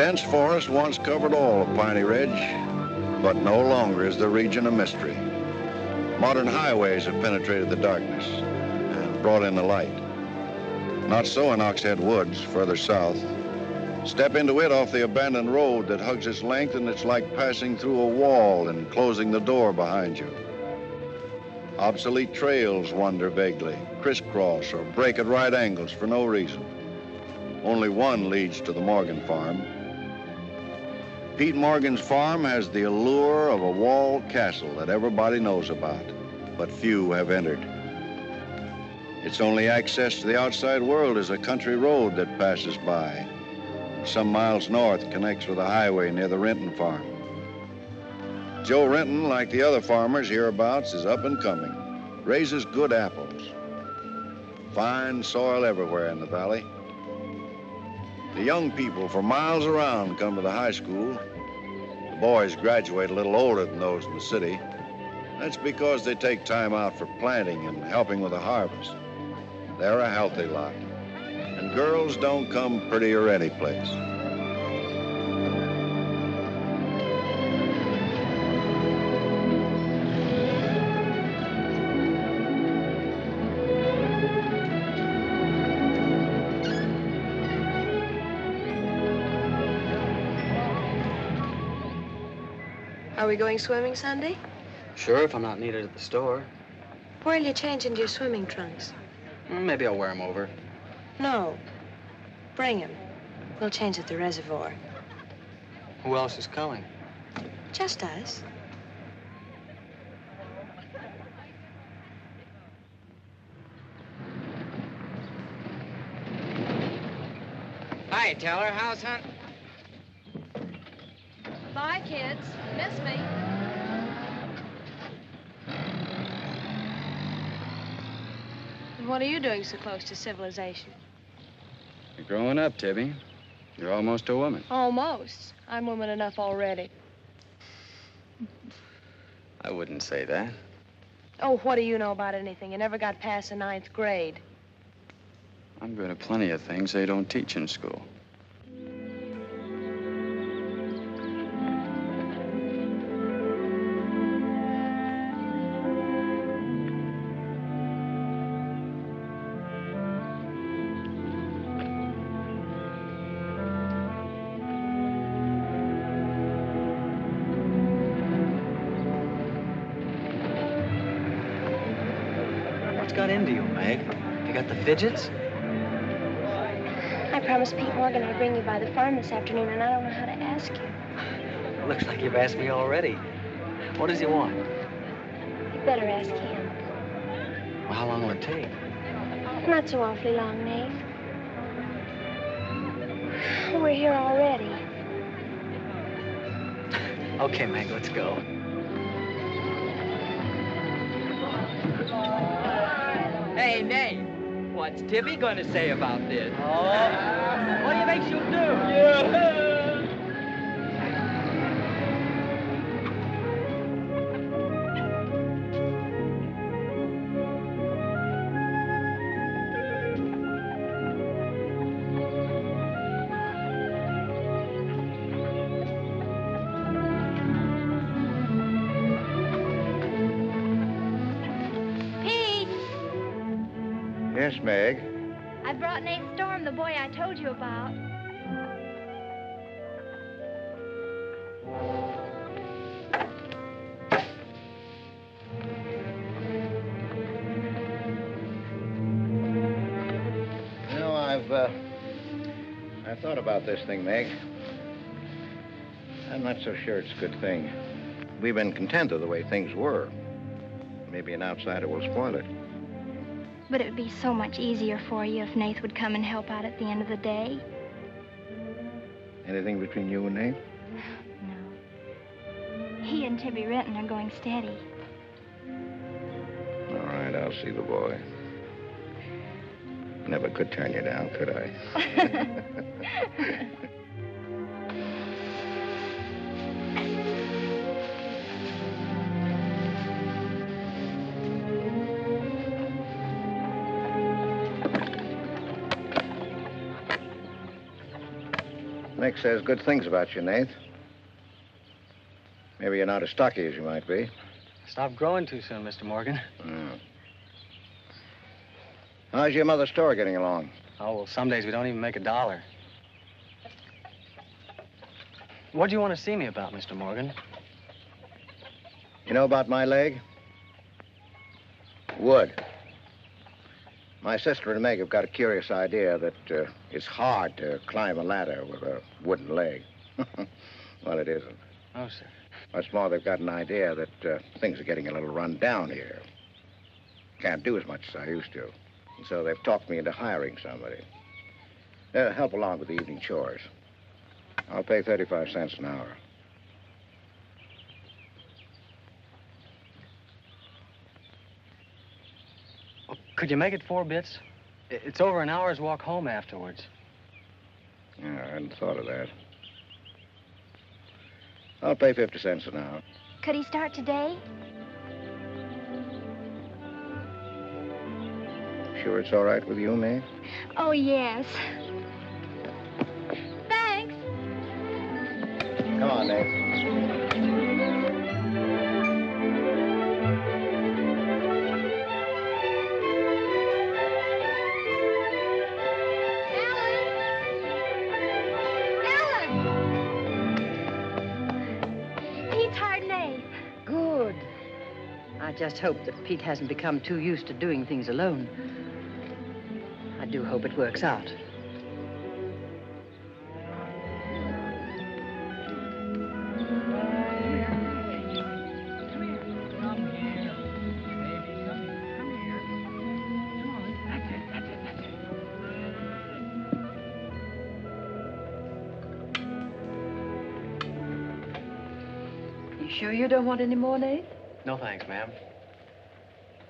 dense forest once covered all of Piney Ridge, but no longer is the region a mystery. Modern highways have penetrated the darkness and brought in the light. Not so in Oxhead Woods, further south. Step into it off the abandoned road that hugs its length, and it's like passing through a wall and closing the door behind you. Obsolete trails wander vaguely, crisscross or break at right angles for no reason. Only one leads to the Morgan farm. Pete Morgan's farm has the allure of a walled castle that everybody knows about, but few have entered. Its only access to the outside world is a country road that passes by. Some miles north connects with a highway near the Renton farm. Joe Renton, like the other farmers hereabouts, is up and coming, raises good apples. Fine soil everywhere in the valley. The young people for miles around come to the high school. The boys graduate a little older than those in the city. That's because they take time out for planting and helping with the harvest. They're a healthy lot. And girls don't come prettier any place. Are we going swimming Sunday? Sure, if I'm not needed at the store. Where'll you change into your swimming trunks? Maybe I'll wear them over. No. Bring 'em. We'll change at the reservoir. Who else is coming? Just us. Hi, Teller. How's hunt? Bye, kids. Miss me. And what are you doing so close to civilization? You're growing up, Tibby. You're almost a woman. Almost. I'm woman enough already. I wouldn't say that. Oh, what do you know about anything? You never got past the 9th grade. I'm good at plenty of things they don't teach in school. Got into you, Meg? You got the fidgets? I promised Pete Morgan I'd bring you by the farm this afternoon, and I don't know how to ask you. Looks like you've asked me already. What does he want? You'd better ask him. Well, how long will it take? Not so awfully long, Nate. We're here already. Okay, Meg, let's go. Hey, Nate. What's Tibby going to say about this? Oh, what do you think she'll do? Yeah. Yes, Meg. I brought Nate Storm, the boy I told you about. You know, I've thought about this thing, Meg. I'm not so sure it's a good thing. We've been content of the way things were. Maybe an outsider will spoil it. But it would be so much easier for you if Nate would come and help out at the end of the day. Anything between you and Nate? No. He and Tibby Renton are going steady. All right, I'll see the boy. Never could turn you down, could I? Mick says good things about you, Nate. Maybe you're not as stocky as you might be. Stop growing too soon, Mr. Morgan. How's your mother's store getting along? Oh, well, some days we don't even make $1. What do you want to see me about, Mr. Morgan? You know about my leg? Wood. My sister and Meg have got a curious idea that it's hard to climb a ladder with a wooden leg. Well, it isn't. Oh, sir. What's more, they've got an idea that things are getting a little run down here. Can't do as much as I used to. And so they've talked me into hiring somebody. Help along with the evening chores. I'll pay 35 cents an hour. Well, could you make it 4 bits? It's over an hour's walk home afterwards. Yeah, I hadn't thought of that. I'll pay 50 cents an hour. Could he start today? Sure it's all right with you, May? Oh, yes. Thanks. Come on, Nate. I just hope that Pete hasn't become too used to doing things alone. I do hope it works out. You sure you don't want any more, Nate? No, thanks, ma'am.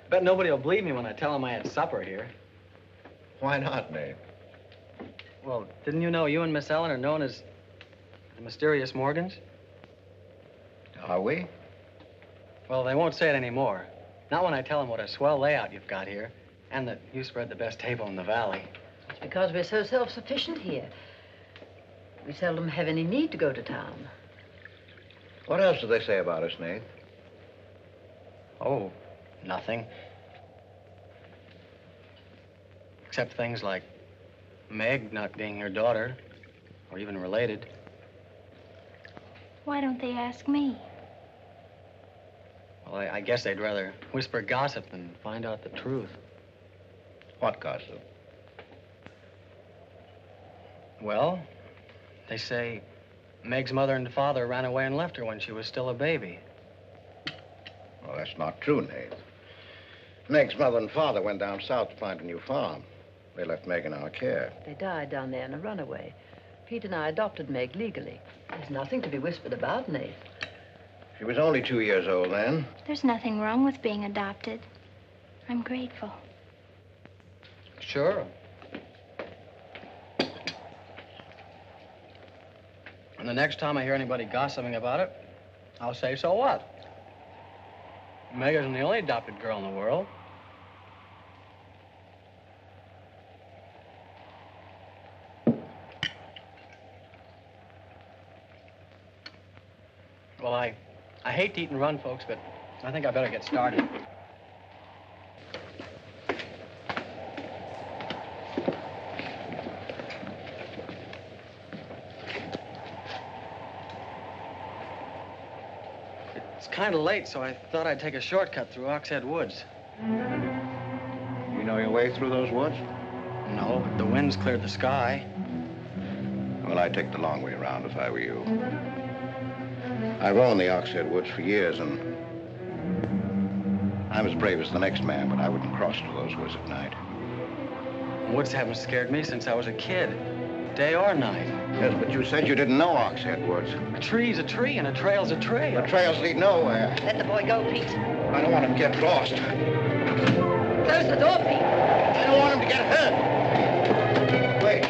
Bet nobody will believe me when I tell them I had supper here. Why not, Nate? Well, didn't you know you and Miss Ellen are known as the mysterious Morgans? Are we? Well, they won't say it anymore. Not when I tell them what a swell layout you've got here, and that you spread the best table in the valley. It's because we're so self-sufficient here. We seldom have any need to go to town. What else do they say about us, Nate? Oh, nothing. Except things like Meg not being your daughter, or even related. Why don't they ask me? Well, I guess they'd rather whisper gossip than find out the truth. What gossip? Well, they say Meg's mother and father ran away and left her when she was still a baby. Well, that's not true, Nate. Meg's mother and father went down south to find a new farm. They left Meg in our care. They died down there in a runaway. Pete and I adopted Meg legally. There's nothing to be whispered about, Nate. She was only 2 years old then. There's nothing wrong with being adopted. I'm grateful. Sure. And the next time I hear anybody gossiping about it, I'll say, so what? Meg isn't the only adopted girl in the world. Well, I hate to eat and run, folks, but I think I better get started. It's kind of late, so I thought I'd take a shortcut through Oxhead Woods. You know your way through those woods? No, but the wind's cleared the sky. Well, I'd take the long way around if I were you. I've owned the Oxhead Woods for years, and I'm as brave as the next man, but I wouldn't cross through those woods at night. Woods haven't scared me since I was a kid, day or night. Yes, but you said you didn't know Oxhead Woods. A tree's a tree, and a trail's a trail. The trails lead nowhere. Let the boy go, Pete. I don't want him to get lost. Close the door, Pete. I don't want him to get hurt. Wait,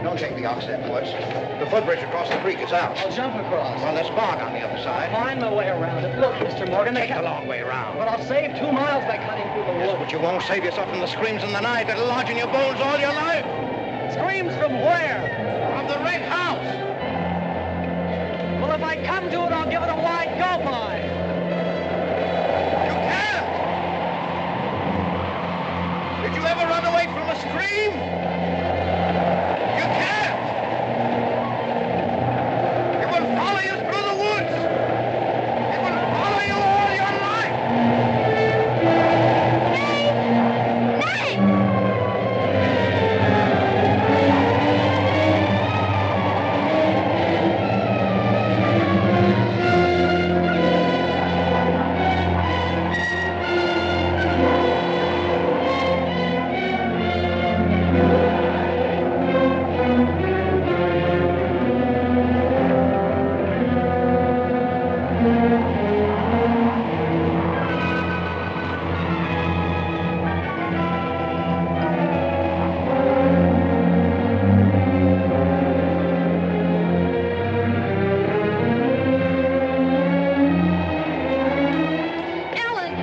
don't take the Oxhead Woods. The footbridge across the creek is out. I'll jump across. Well, there's fog on the other side. Find my way around it. Look, Mr. Morgan, Take the long way around. But I'll save 2 miles by cutting through the Yes, woods. but you won't save yourself from the screams in the night that'll lodge in your bones all your life. Screams from where? From the red house. Well, if I come to it, I'll give it a wide go by. You can't! Did you ever run away from a stream? You can't! It will follow you through the woods! It will follow you all your life! Ellen!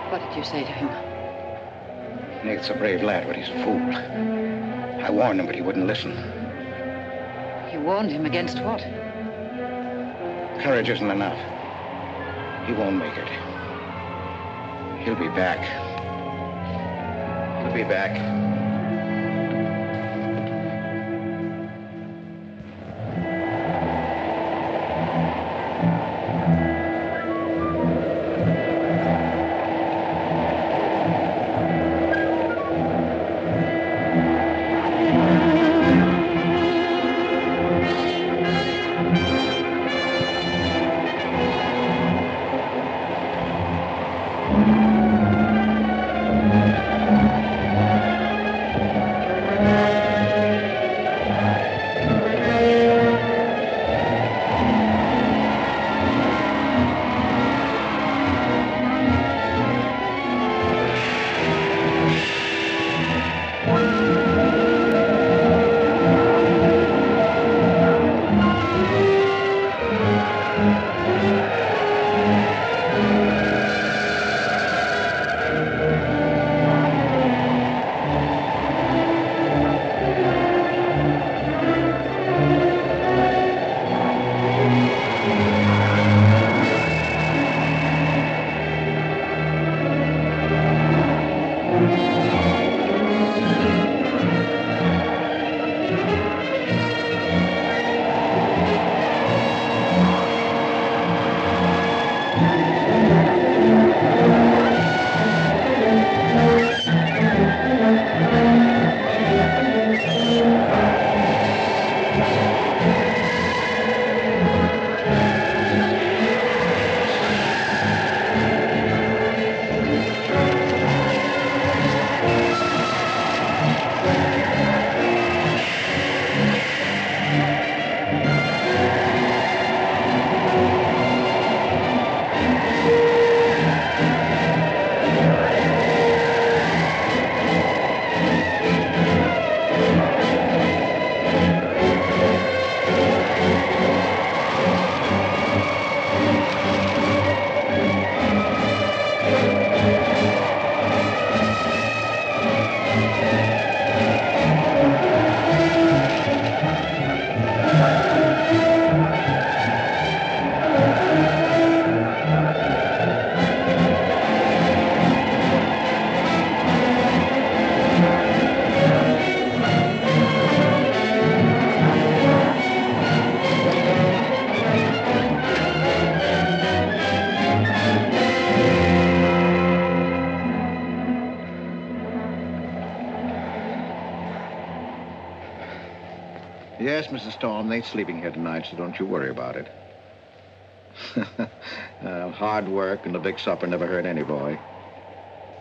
What did you say to him? Nate's a brave lad, but he's a fool. I warned him, but he wouldn't listen. You warned him against what? Courage isn't enough. He won't make it. He'll be back. He'll be back. Yes, Mrs. Storm, Nate's sleeping here tonight, so don't you worry about it. Hard work and the big supper never hurt any boy.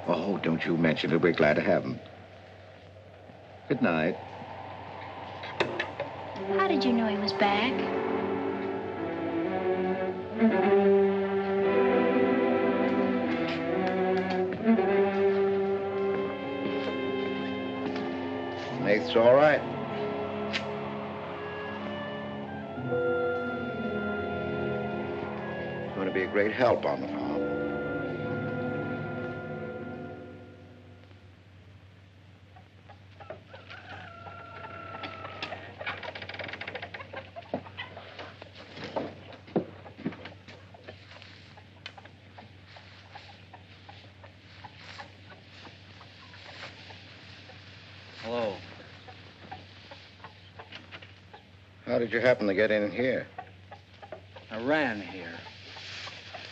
Oh, don't you mention it. We're glad to have him. Good night. How did you know he was back? Nate's all right. You're going to be a great help on the farm. Hello. How did you happen to get in here? I ran here.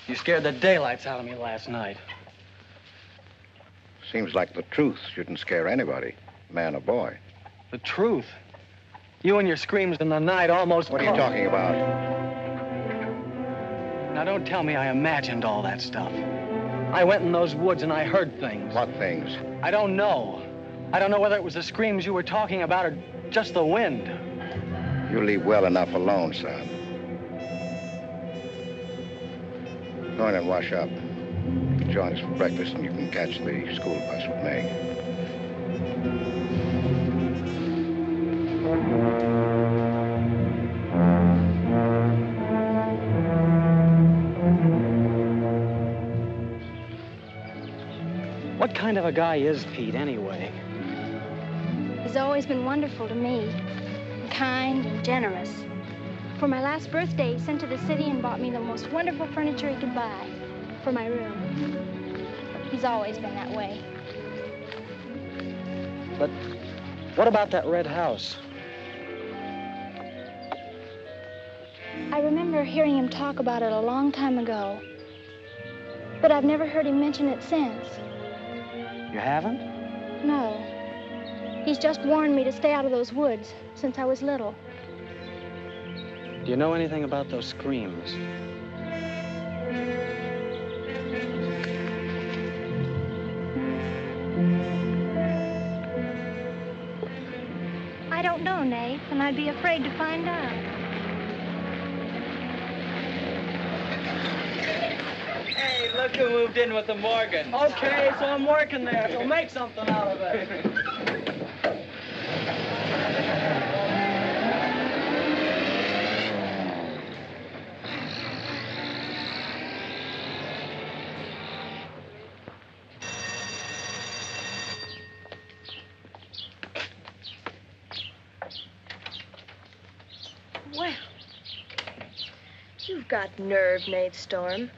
You scared the daylights out of me last night. Seems like the truth shouldn't scare anybody, man or boy. The truth. You and your screams in the night almost... What are you talking about? Now, don't tell me I imagined all that stuff. I went in those woods and I heard things. What things? I don't know. I don't know whether it was the screams you were talking about or just the wind. You leave well enough alone, son. Go in and wash up. Join us for breakfast and you can catch the school bus with Meg. What kind of a guy is Pete, anyway? He's always been wonderful to me. Kind and generous. For my last birthday, he sent to the city and bought me the most wonderful furniture he could buy for my room. He's always been that way. But what about that red house? I remember hearing him talk about it a long time ago. But I've never heard him mention it since. You haven't? No. He's just warned me to stay out of those woods since I was little. Do you know anything about those screams? I don't know, Nate, and I'd be afraid to find out. Hey, look who moved in with the Morgans. Okay, so I'm working there, so make something out of it. Well, you've got nerve, Nate Storm.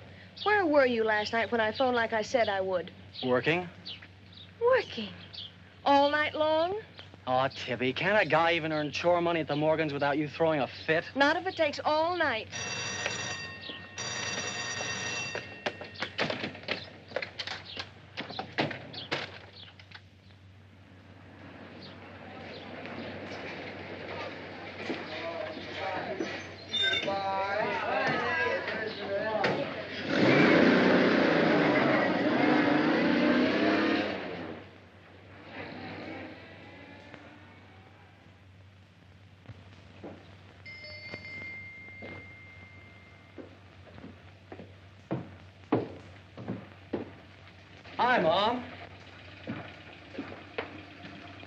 Where were you last night when I phoned like I said I would? Working? Working. All night long? Oh, Tibby, can't a guy even earn chore money at the Morgans without you throwing a fit? Not if it takes all night. Hi, Mom.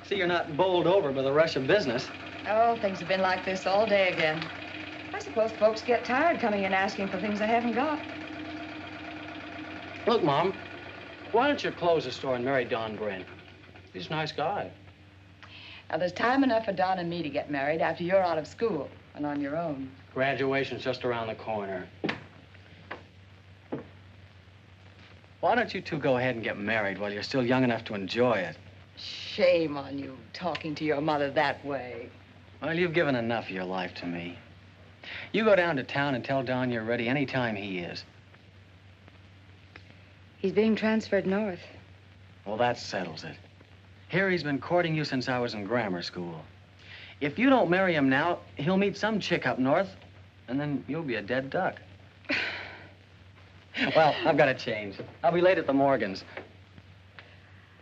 See, you're not bowled over by the rush of business. Oh, things have been like this all day again. I suppose folks get tired coming in asking for things they haven't got. Look, Mom, why don't you close the store and marry Don Brent? He's a nice guy. Now, there's time enough for Don and me to get married after you're out of school and on your own. Graduation's just around the corner. Why don't you two go ahead and get married while you're still young enough to enjoy it? Shame on you, talking to your mother that way. Well, you've given enough of your life to me. You go down to town and tell Don you're ready any time he is. He's being transferred north. Well, that settles it. Here he's been courting you since I was in grammar school. If you don't marry him now, he'll meet some chick up north, and then you'll be a dead duck. Well, I've got to change. I'll be late at the Morgans.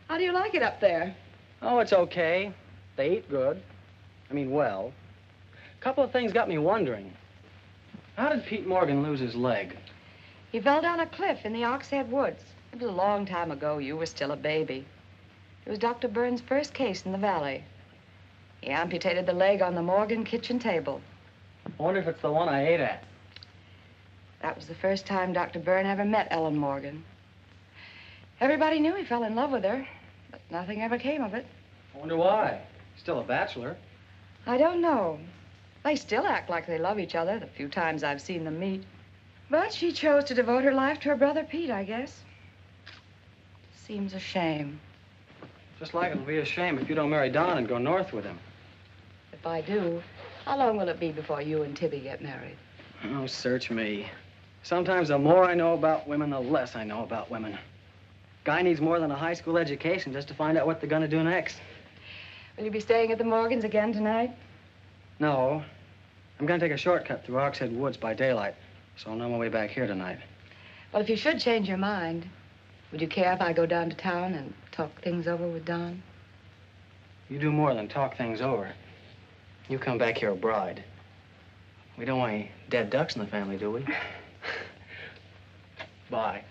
How do you like it up there? Oh, it's okay. They eat good. I mean, well. A couple of things got me wondering. How did Pete Morgan lose his leg? He fell down a cliff in the Oxhead Woods. It was a long time ago. You were still a baby. It was Dr. Burns' first case in the valley. He amputated the leg on the Morgan kitchen table. I wonder if it's the one I ate at. That was the first time Dr. Byrne ever met Ellen Morgan. Everybody knew he fell in love with her, but nothing ever came of it. I wonder why. Still a bachelor. I don't know. They still act like they love each other, the few times I've seen them meet. But she chose to devote her life to her brother Pete, I guess. Seems a shame. Just like it'll be a shame if you don't marry Don and go north with him. If I do, how long will it be before you and Tibby get married? Oh, search me. Sometimes the more I know about women, the less I know about women. Guy needs more than a high school education just to find out what they're gonna do next. Will you be staying at the Morgans again tonight? No. I'm gonna take a shortcut through Oxhead Woods by daylight, so I'll know my way back here tonight. Well, if you should change your mind, would you care if I go down to town and talk things over with Don? You do more than talk things over. You come back here a bride. We don't want any dead ducks in the family, do we? Bye.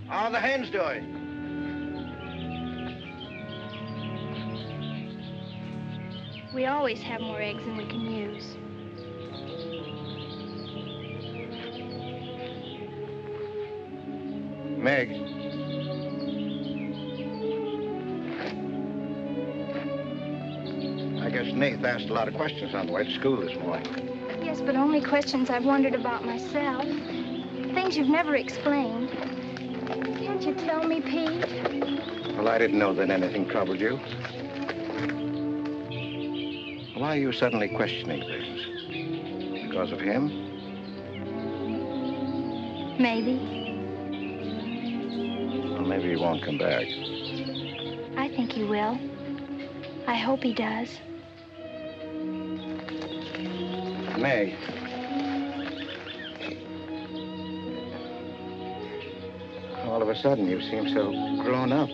How are the hens doing? We always have more eggs than we can use. Meg. I guess Nath asked a lot of questions on the way to school this morning. Yes, but only questions I've wondered about myself. Things you've never explained. Can't you tell me, Pete? Well, I didn't know that anything troubled you. Why are you suddenly questioning things? Because of him? Maybe. Well, maybe he won't come back. I think he will. I hope he does. Meg. All of a sudden, you seem so grown up.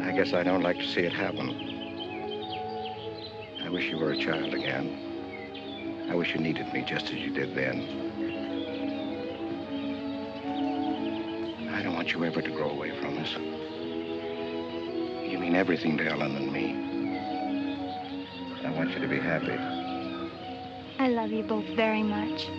I guess I don't like to see it happen. I wish you were a child again. I wish you needed me just as you did then. I don't want you ever to grow away from us. You mean everything to Ellen and me. I want you to be happy. I love you both very much.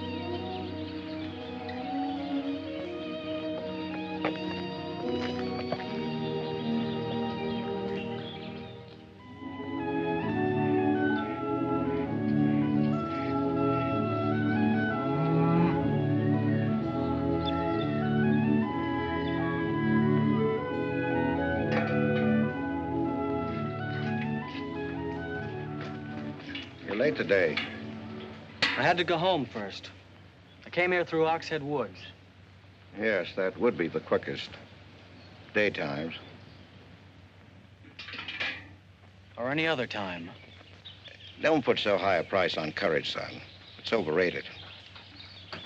Late today. I had to go home first. I came here through Oxhead Woods. Yes, that would be the quickest. Daytimes. Or any other time. Don't put so high a price on courage, son. It's overrated.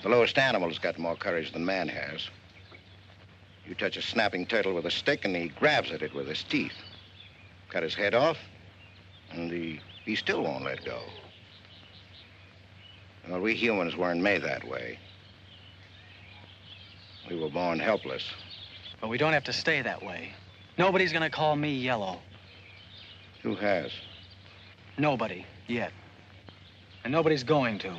The lowest animal's got more courage than man has. You touch a snapping turtle with a stick and he grabs at it with his teeth. Cut his head off, and he still won't let go. Well, we humans weren't made that way. We were born helpless. But we don't have to stay that way. Nobody's gonna call me yellow. Who has? Nobody, yet. And nobody's going to.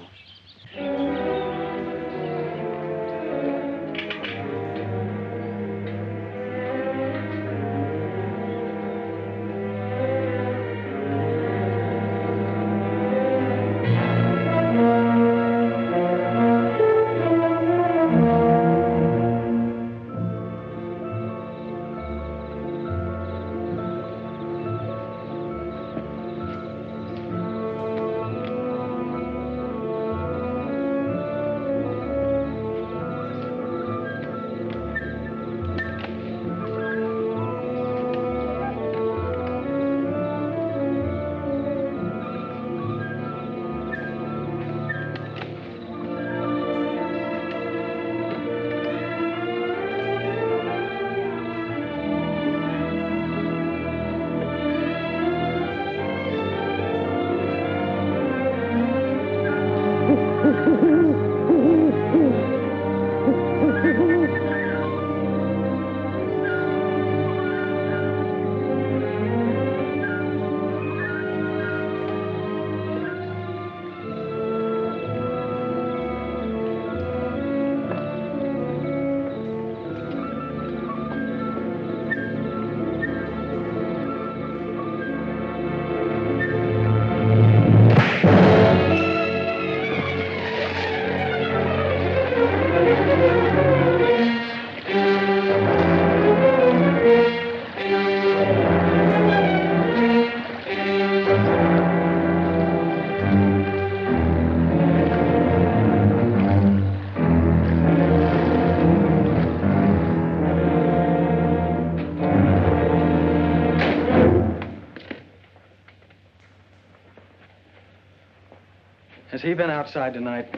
Has he been outside tonight?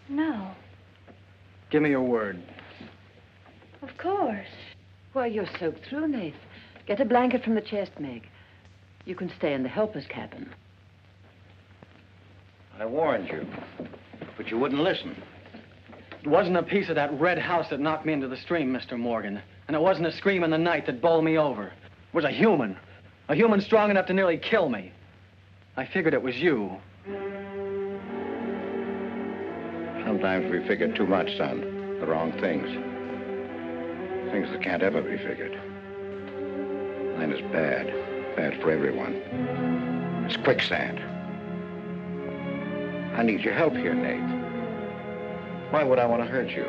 No, Give me your word. of course. Why, you're soaked through, Nath. Get a blanket from the chest, Meg. You can stay in the helper's cabin. I warned you, but you wouldn't listen. It wasn't a piece of that red house that knocked me into the stream, Mr. Morgan. And it wasn't a scream in the night that bowled me over. It was a human strong enough to nearly kill me. I figured it was you. Sometimes we figure too much, son. The wrong things. Things that can't ever be figured. Mine is bad. Bad for everyone. It's quicksand. I need your help here, Nate. Why would I want to hurt you?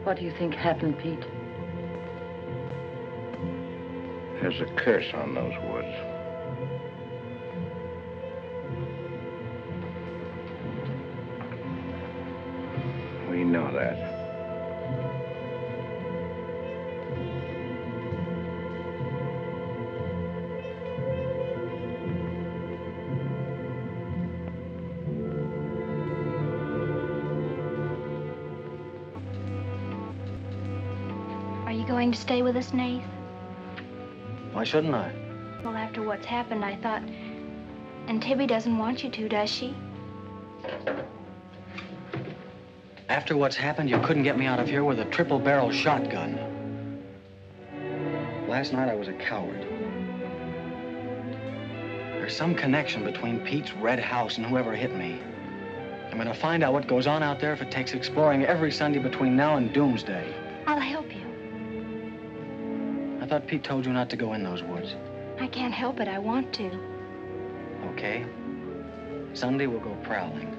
What do you think happened, Pete? There's a curse on those woods. We know that. Are you going to stay with us, Nath? Why shouldn't I? Well, after what's happened, I thought... And Tibby doesn't want you to, does she? After what's happened, you couldn't get me out of here with a triple-barrel shotgun. Last night, I was a coward. There's some connection between Pete's red house and whoever hit me. I'm gonna find out what goes on out there if it takes exploring every Sunday between now and doomsday. I'll help you. I thought Pete told you not to go in those woods. I can't help it. I want to. Okay. Sunday, we'll go prowling.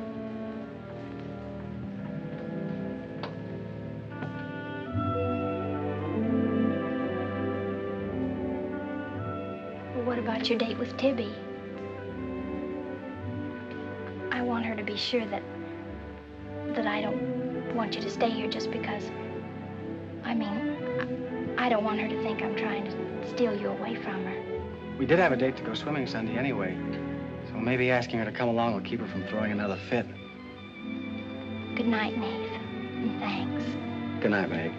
Well, what about your date with Tibby? I want her to be sure that I don't want you to stay here just because... I don't want her to think I'm trying to steal you away from her. We did have a date to go swimming Sunday anyway. So maybe asking her to come along will keep her from throwing another fit. Good night, Nath. Thanks. Good night, Meg.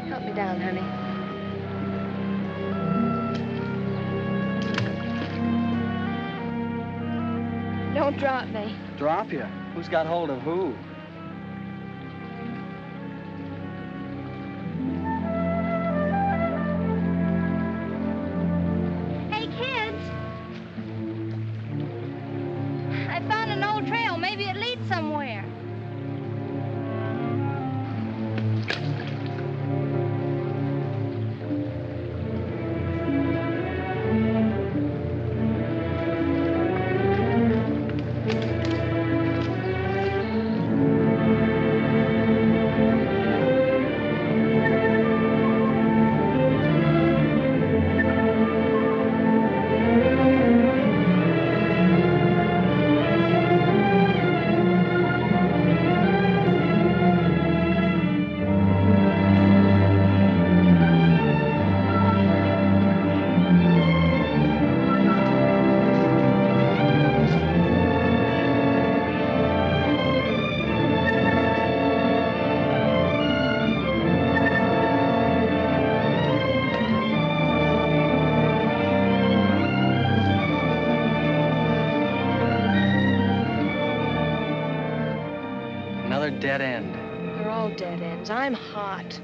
Help me down, honey. Don't drop me. Drop you? Who's got hold of who? Hey, kids. I found an old trail. Maybe it leads somewhere. Another dead end. They're all dead ends. I'm hot.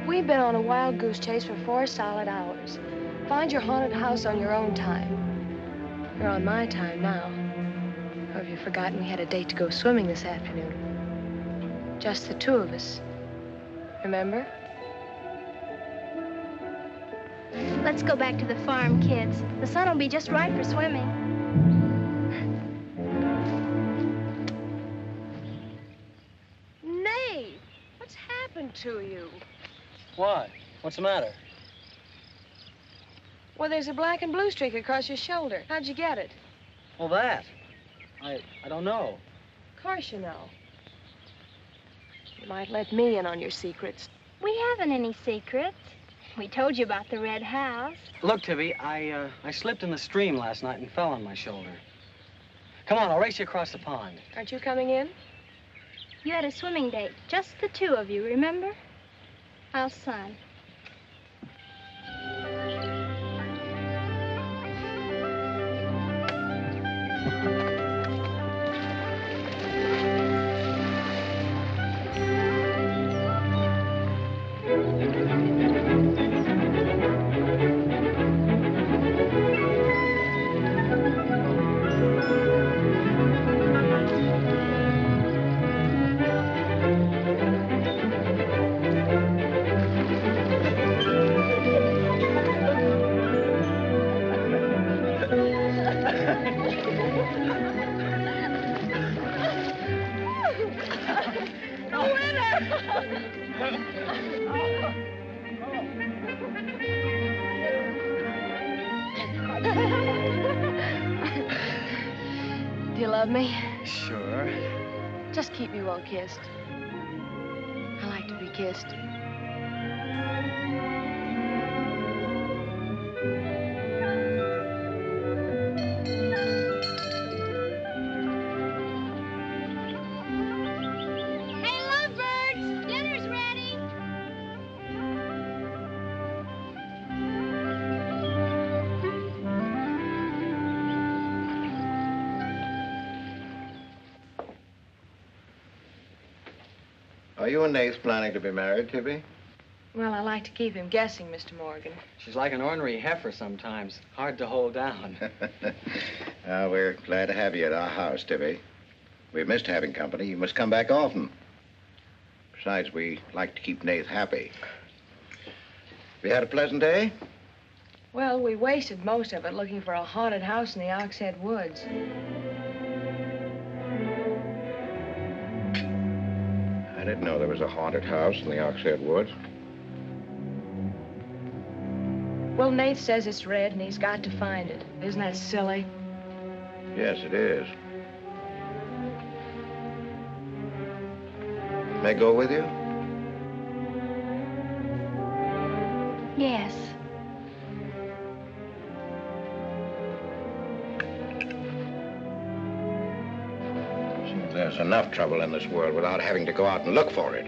We've been on a wild goose chase for 4 solid hours. Find your haunted house on your own time. You're on my time now. Or have you forgotten we had a date to go swimming this afternoon? Just the 2 of us. Remember? Let's go back to the farm, kids. The sun will be just right for swimming. Nate, what's happened to you? What? What's the matter? Well, there's a black and blue streak across your shoulder. How'd you get it? Well, that. I don't know. Of course you know. You might let me in on your secrets. We haven't any secrets. We told you about the red house. Look, Tibby, I slipped in the stream last night and fell on my shoulder. Come on, I'll race you across the pond. Aren't you coming in? You had a swimming date, just the 2 of you, remember? How's Son? Do you love me? Sure. Just keep me well kissed. I like to be kissed. Hey, lovebirds! Dinner's ready! Are you and Nath planning to be married, Tibby? Well, I like to keep him guessing, Mr. Morgan. She's like an ornery heifer sometimes. Hard to hold down. We're glad to have you at our house, Tibby. We've missed having company. You must come back often. Besides, we like to keep Nath happy. Have you had a pleasant day? Well, we wasted most of it looking for a haunted house in the Oxhead Woods. I didn't know there was a haunted house in the Oxhead Woods. Well, Nate says it's red and he's got to find it. Isn't that silly? Yes, it is. May I go with you? Yes. There's enough trouble in this world without having to go out and look for it.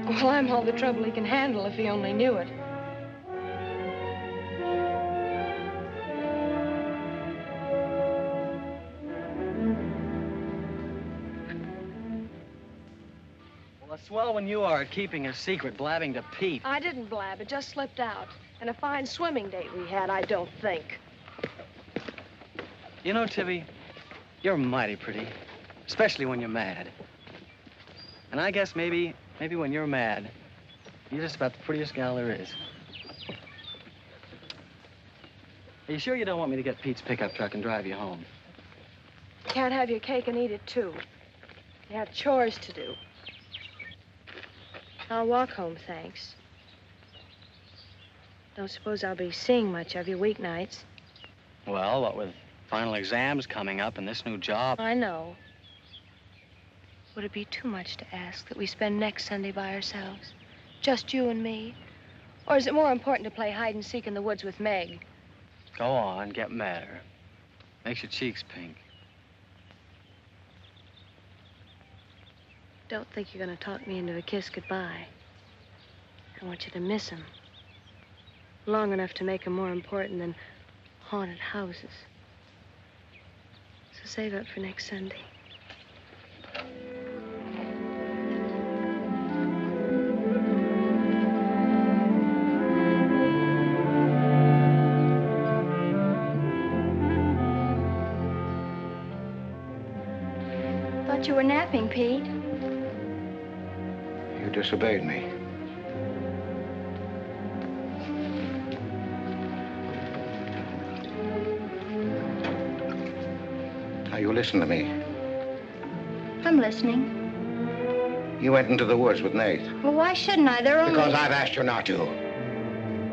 Well, I'm all the trouble he can handle if he only knew it. Well, it's swell when you are keeping a secret, blabbing to Pete. I didn't blab. It just slipped out. And a fine swimming date we had, I don't think. You know, Tibby, you're mighty pretty, especially when you're mad. And I guess maybe when you're mad, you're just about the prettiest gal there is. Are you sure you don't want me to get Pete's pickup truck and drive you home? Can't have your cake and eat it, too. You have chores to do. I'll walk home, thanks. Don't suppose I'll be seeing much of you weeknights. Well, what with final exams coming up and this new job. I know. Would it be too much to ask that we spend next Sunday by ourselves? Just you and me? Or is it more important to play hide and seek in the woods with Meg? Go on, get madder. Makes your cheeks pink. Don't think you're going to talk me into a kiss goodbye. I want you to miss him. Long enough to make him more important than haunted houses. So save up for next Sunday. Thought you were napping, Pete. You disobeyed me. Now, you listen to me. I'm listening. You went into the woods with Nate. Well, why shouldn't I? They're only... Because I've asked you not to.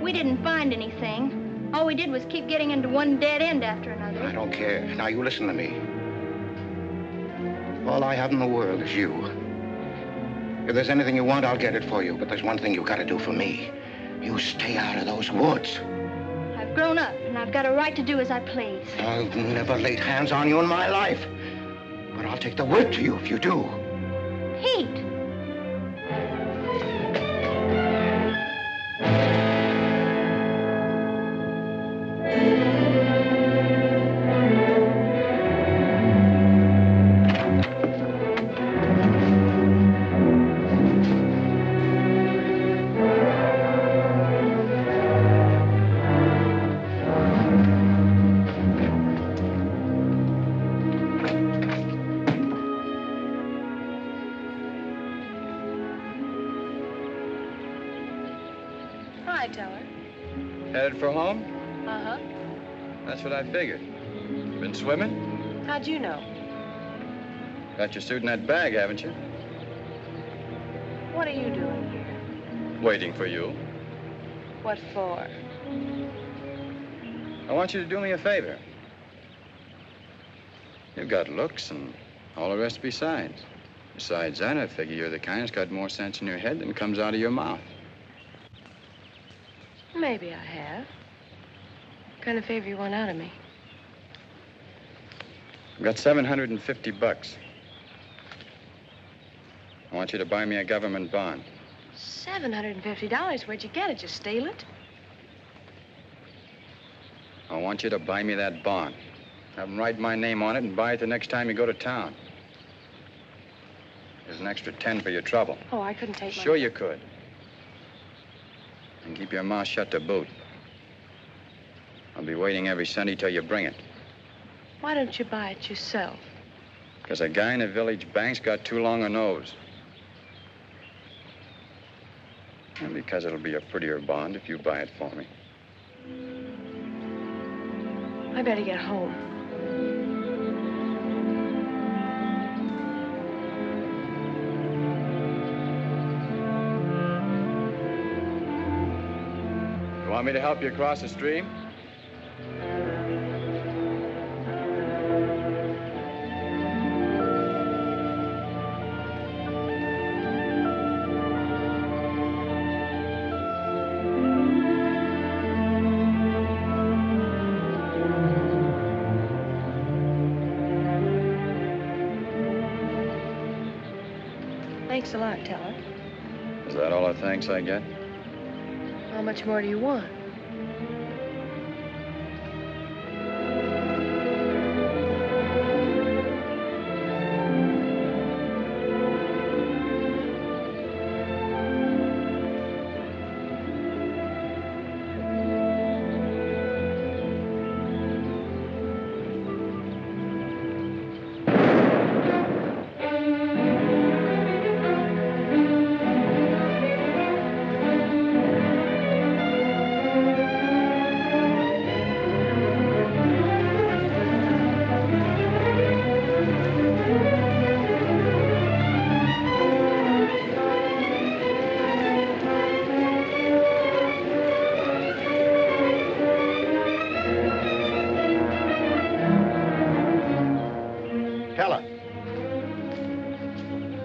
We didn't find anything. All we did was keep getting into one dead end after another. I don't care. Now, you listen to me. All I have in the world is you. If there's anything you want, I'll get it for you. But there's one thing you gotta do for me. You stay out of those woods. I've grown up, and I've got a right to do as I please. I've never laid hands on you in my life. But I'll take the word to you if you do. Pete! Headed for home? Uh-huh. That's what I figured. Been swimming? How'd you know? Got your suit in that bag, haven't you? What are you doing here? Waiting for you. What for? I want you to do me a favor. You've got looks and all the rest besides. Besides that, I figure you're the kind that's got more sense in your head than comes out of your mouth. Maybe I have. What kind of favor you want out of me? I've got $750. I want you to buy me a government bond. $750? Where'd you get it? You steal it? I want you to buy me that bond. Have them write my name on it and buy it the next time you go to town. There's an extra 10 for your trouble. Oh, I couldn't take my... Sure you could. And keep your mouth shut to boot. I'll be waiting every Sunday till you bring it. Why don't you buy it yourself? Because a guy in a village bank's got too long a nose. And because it'll be a prettier bond if you buy it for me. I better get home. You want me to help you across the stream? Thanks a lot, Teller. Is that all the thanks I get? How much more do you want?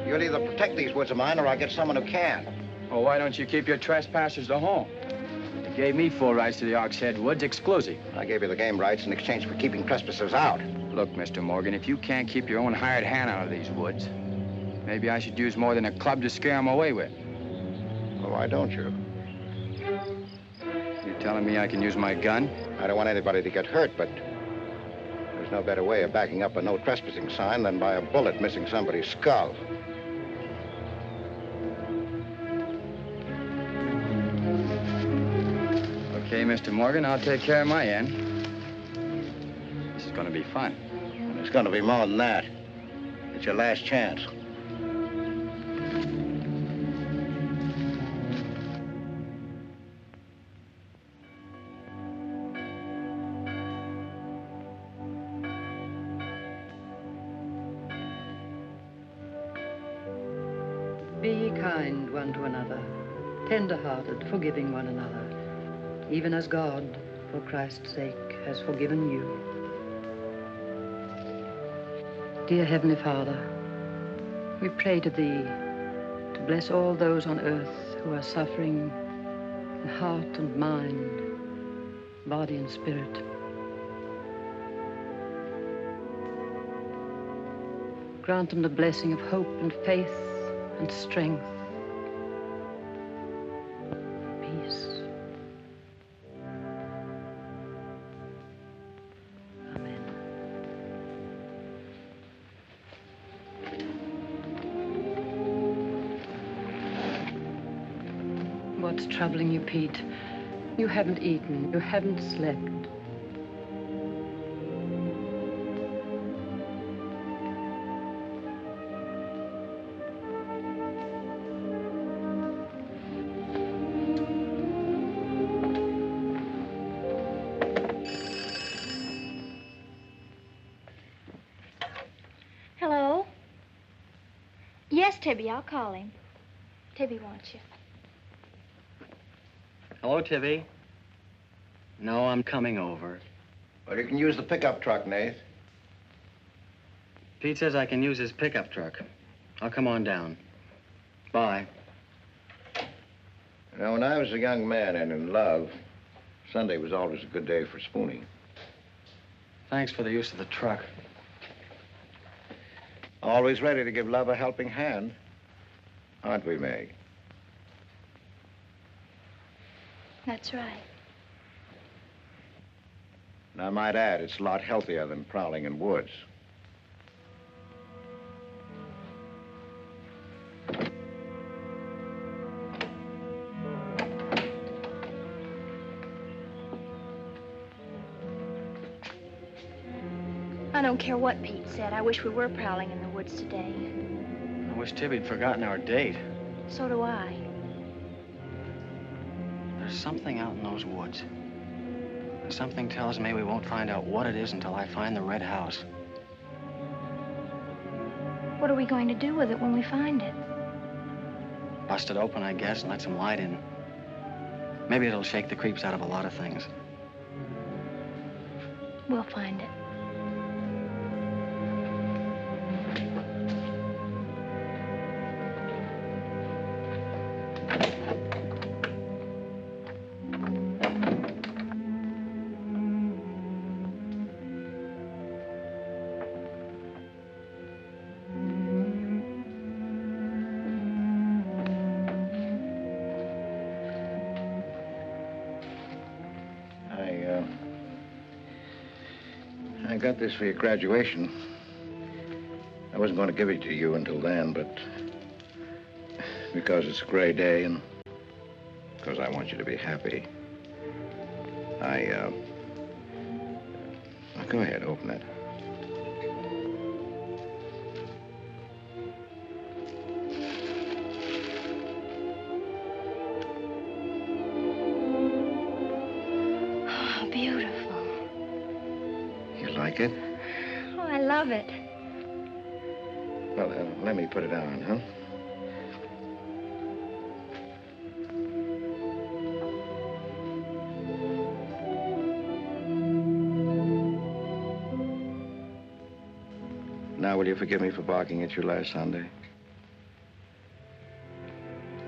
You'll either protect these woods of mine or I'll get someone who can. Well, why don't you keep your trespassers to home? You gave me full rights to the Ox Head Woods, exclusive. I gave you the game rights in exchange for keeping trespassers out. Look, Mr. Morgan, if you can't keep your own hired hand out of these woods, maybe I should use more than a club to scare them away with. Well, why don't you? You telling me I can use my gun? I don't want anybody to get hurt, but there's no better way of backing up a no trespassing sign than by a bullet missing somebody's skull. Okay, Mr. Morgan, I'll take care of my end. This is going to be fun. And it's going to be more than that. It's your last chance. Be kind one to another, tender-hearted, forgiving one another, even as God, for Christ's sake, has forgiven you. Dear Heavenly Father, we pray to Thee to bless all those on earth who are suffering in heart and mind, body and spirit. Grant them the blessing of hope and faith and strength, peace. Amen. What's troubling you, Pete? You haven't eaten, you haven't slept. Hello? Yes, Tibby, I'll call him. Tibby wants you. Hello, Tibby. No, I'm coming over. Well, you can use the pickup truck, Nath. Pete says I can use his pickup truck. I'll come on down. Bye. You know, when I was a young man and in love, Sunday was always a good day for spooning. Thanks for the use of the truck. Always ready to give love a helping hand. Aren't we, Meg? That's right. And I might add, it's a lot healthier than prowling in woods. I don't care what Pete said. I wish we were prowling in the woods today. I wish Tibby'd forgotten our date. So do I. There's something out in those woods. And something tells me we won't find out what it is until I find the red house. What are we going to do with it when we find it? Bust it open, I guess, and let some light in. Maybe it'll shake the creeps out of a lot of things. We'll find it. I got this for your graduation. I wasn't going to give it to you until then, but because it's a gray day and because I want you to be happy, go ahead, open it. Oh, beautiful. You like it? Oh, I love it. Well, let me put it on, huh? Now, will you forgive me for barking at you last Sunday?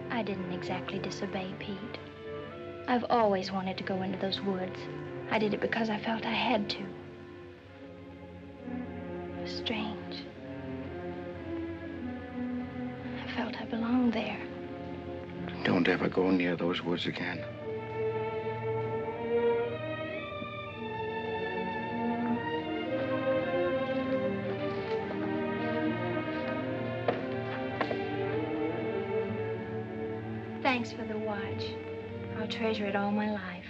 I didn't exactly disobey Pete. I've always wanted to go into those woods. I did it because I felt I had to. It was strange. I felt I belonged there. Don't ever go near those woods again. Thanks for the watch. I'll treasure it all my life.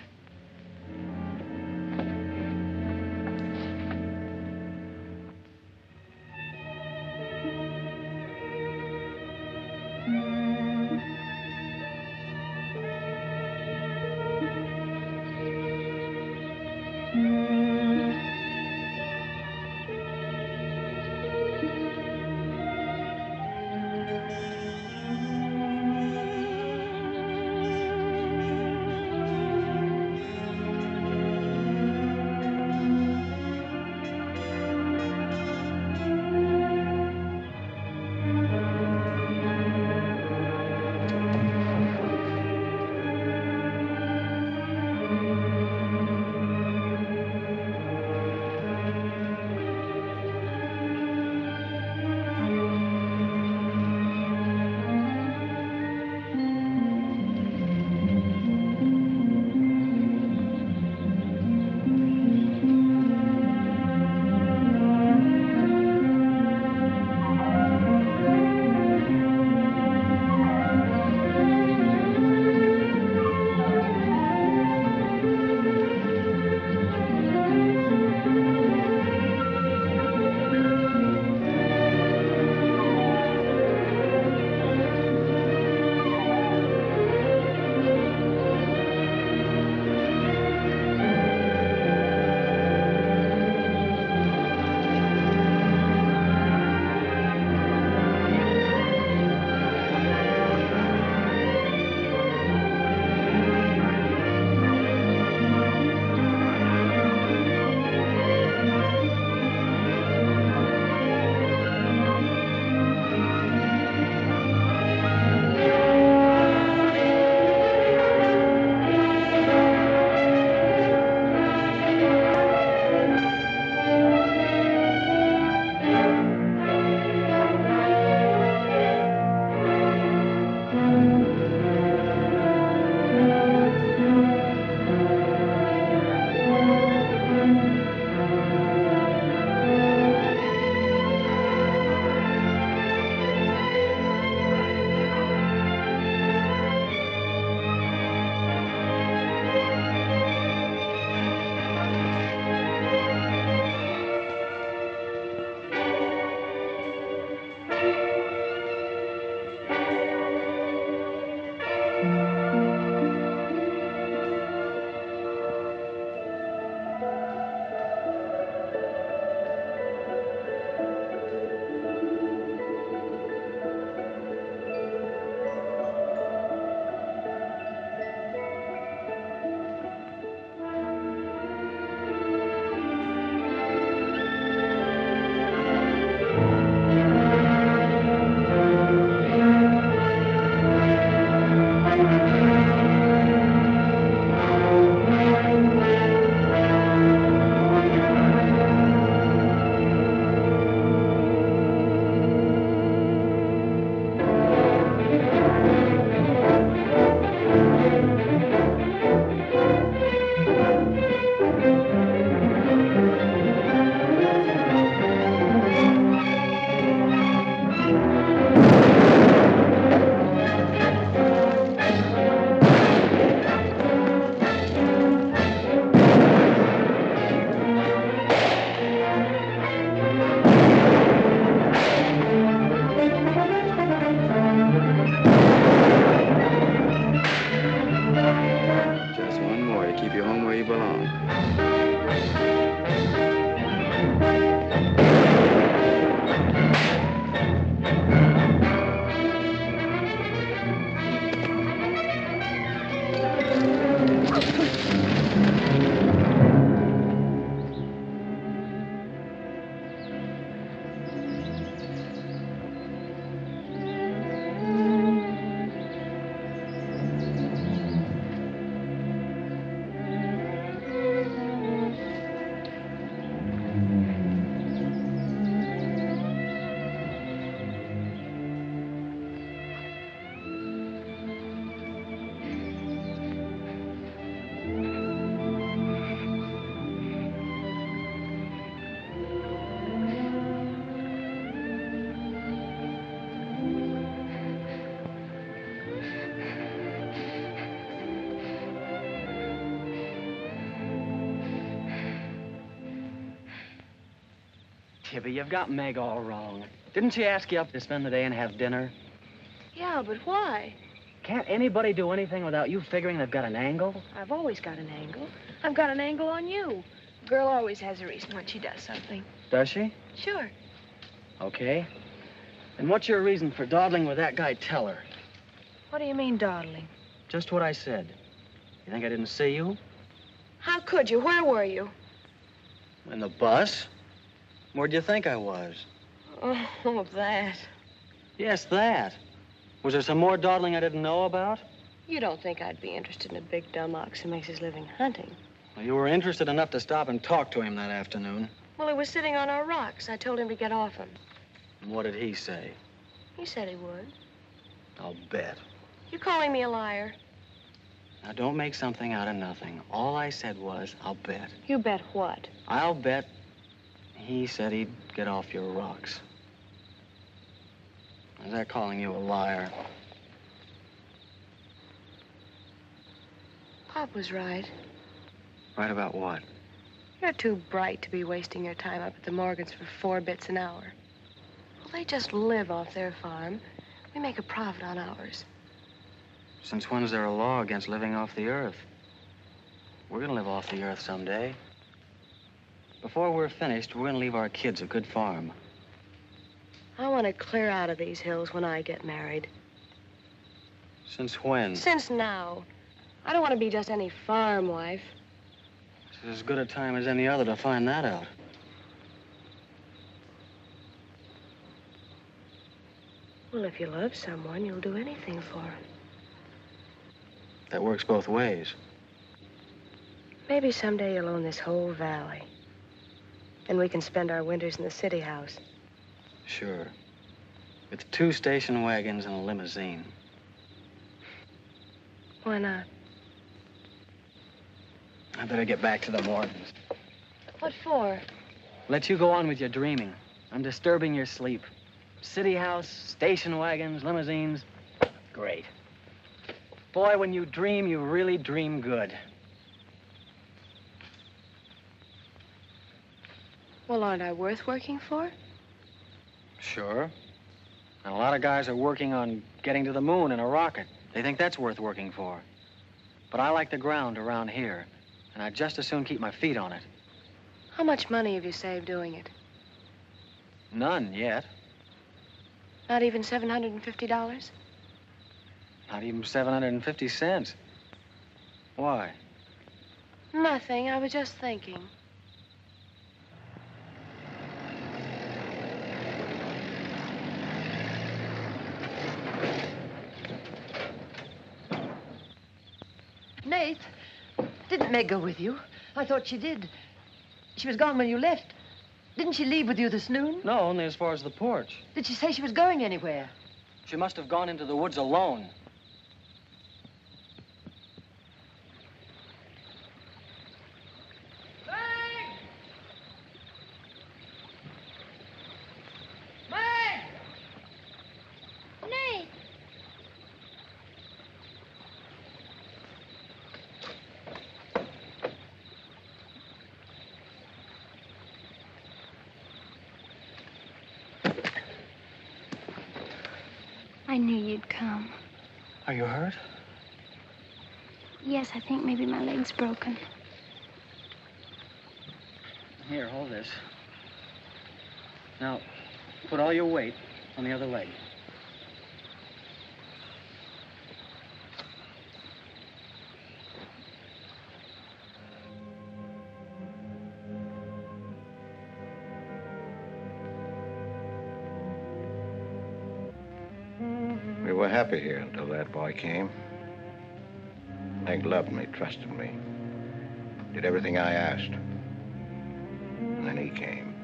Tibby, you've got Meg all wrong. Didn't she ask you up to spend the day and have dinner? Yeah, but why? Can't anybody do anything without you figuring they've got an angle? I've always got an angle. I've got an angle on you. A girl always has a reason when she does something. Does she? Sure. Okay. And what's your reason for dawdling with that guy Teller? What do you mean, dawdling? Just what I said. You think I didn't see you? How could you? Where were you? In the bus? Where'd you think I was? Oh, that. Yes, that. Was there some more dawdling I didn't know about? You don't think I'd be interested in a big dumb ox who makes his living hunting? Well, you were interested enough to stop and talk to him that afternoon. Well, he was sitting on our rocks. I told him to get off him. And what did he say? He said he would. I'll bet. You calling me a liar? Now, don't make something out of nothing. All I said was, I'll bet. You bet what? I'll bet he said he'd get off your rocks. Is that calling you a liar? Pop was right. Right about what? You're too bright to be wasting your time up at the Morgans for 4 bits an hour. Well, they just live off their farm. We make a profit on ours. Since when's there a law against living off the earth? We're gonna live off the earth someday. Before we're finished, we're gonna leave our kids a good farm. I want to clear out of these hills when I get married. Since when? Since now. I don't want to be just any farm wife. It's as good a time as any other to find that out. Well, if you love someone, you'll do anything for him. That works both ways. Maybe someday you'll own this whole valley. And we can spend our winters in the city house. Sure. With 2 station wagons and a limousine. Why not? I better get back to the Morgans. What for? Let you go on with your dreaming. I'm disturbing your sleep. City house, station wagons, limousines. Great. Boy, when you dream, you really dream good. Well, aren't I worth working for? Sure. And a lot of guys are working on getting to the moon in a rocket. They think that's worth working for. But I like the ground around here, and I'd just as soon keep my feet on it. How much money have you saved doing it? None yet. Not even $750? Not even 750 cents. Why? Nothing. I was just thinking. Nate, didn't Meg go with you? I thought she did. She was gone when you left. Didn't she leave with you this noon? No, only as far as the porch. Did she say she was going anywhere? She must have gone into the woods alone. Nate! I knew you'd come. Are you hurt? Yes, I think maybe my leg's broken. Here, hold this. Now, put all your weight on the other leg. We were happy here until that boy came. Meg loved me, trusted me, did everything I asked. And then he came.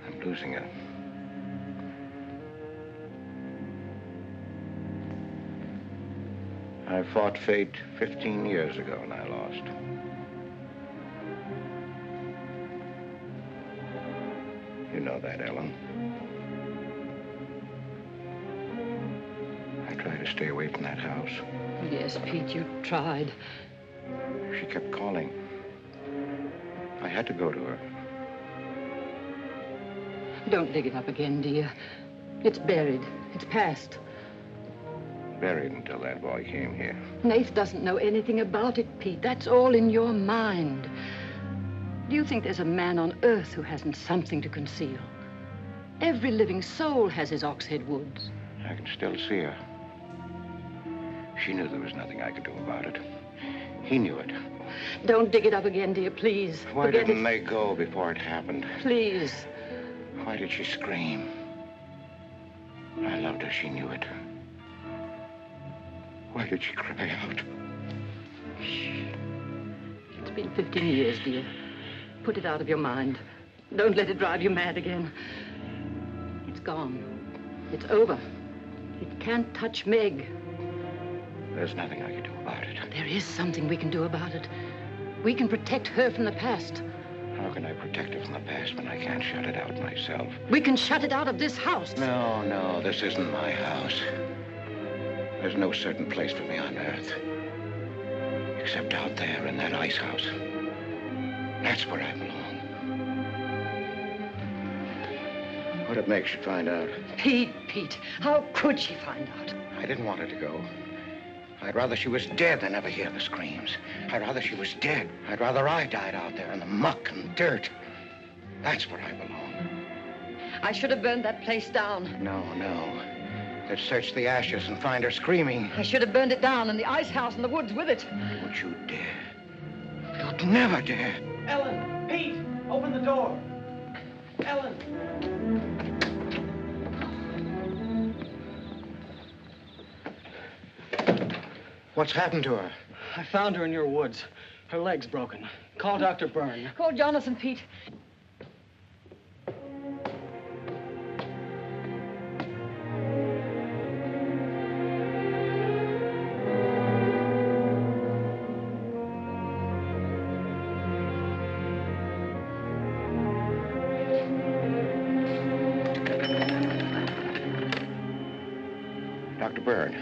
I'm losing her. I fought fate 15 years ago and I lost. You know that, Ellen. I tried to stay away from that house. Yes, Pete, you tried. She kept calling. I had to go to her. Don't dig it up again, dear. It's buried. It's past. Buried until that boy came here. Nath doesn't know anything about it, Pete. That's all in your mind. Do you think there's a man on earth who hasn't something to conceal? Every living soul has his Oxhead Woods. I can still see her. She knew there was nothing I could do about it. He knew it. Don't dig it up again, dear, please. Why Forget didn't it. they go before it happened? Please. Why did she scream? I loved her. She knew it. Why did she cry out? Shh. It's been 15 years, dear. Put it out of your mind. Don't let it drive you mad again. It's gone. It's over. It can't touch Meg. There's nothing I can do about it. There is something we can do about it. We can protect her from the past. How can I protect her from the past when I can't shut it out myself? We can shut it out of this house. No, this isn't my house. There's no certain place for me on earth. Except out there in that ice house. That's where I belong. What'd it make she find out? Pete, how could she find out? I didn't want her to go. I'd rather she was dead than ever hear the screams. I'd rather she was dead. I'd rather I died out there in the muck and dirt. That's where I belong. I should have burned that place down. No. They'd search the ashes and find her screaming. I should have burned it down and the ice house in the woods with it. Don't you dare. You'd never dare. Ellen, Pete, open the door. Ellen. What's happened to her? I found her in your woods. Her leg's broken. Call Dr. Byrne. Call Jonathan, Pete. Dr. Byrne.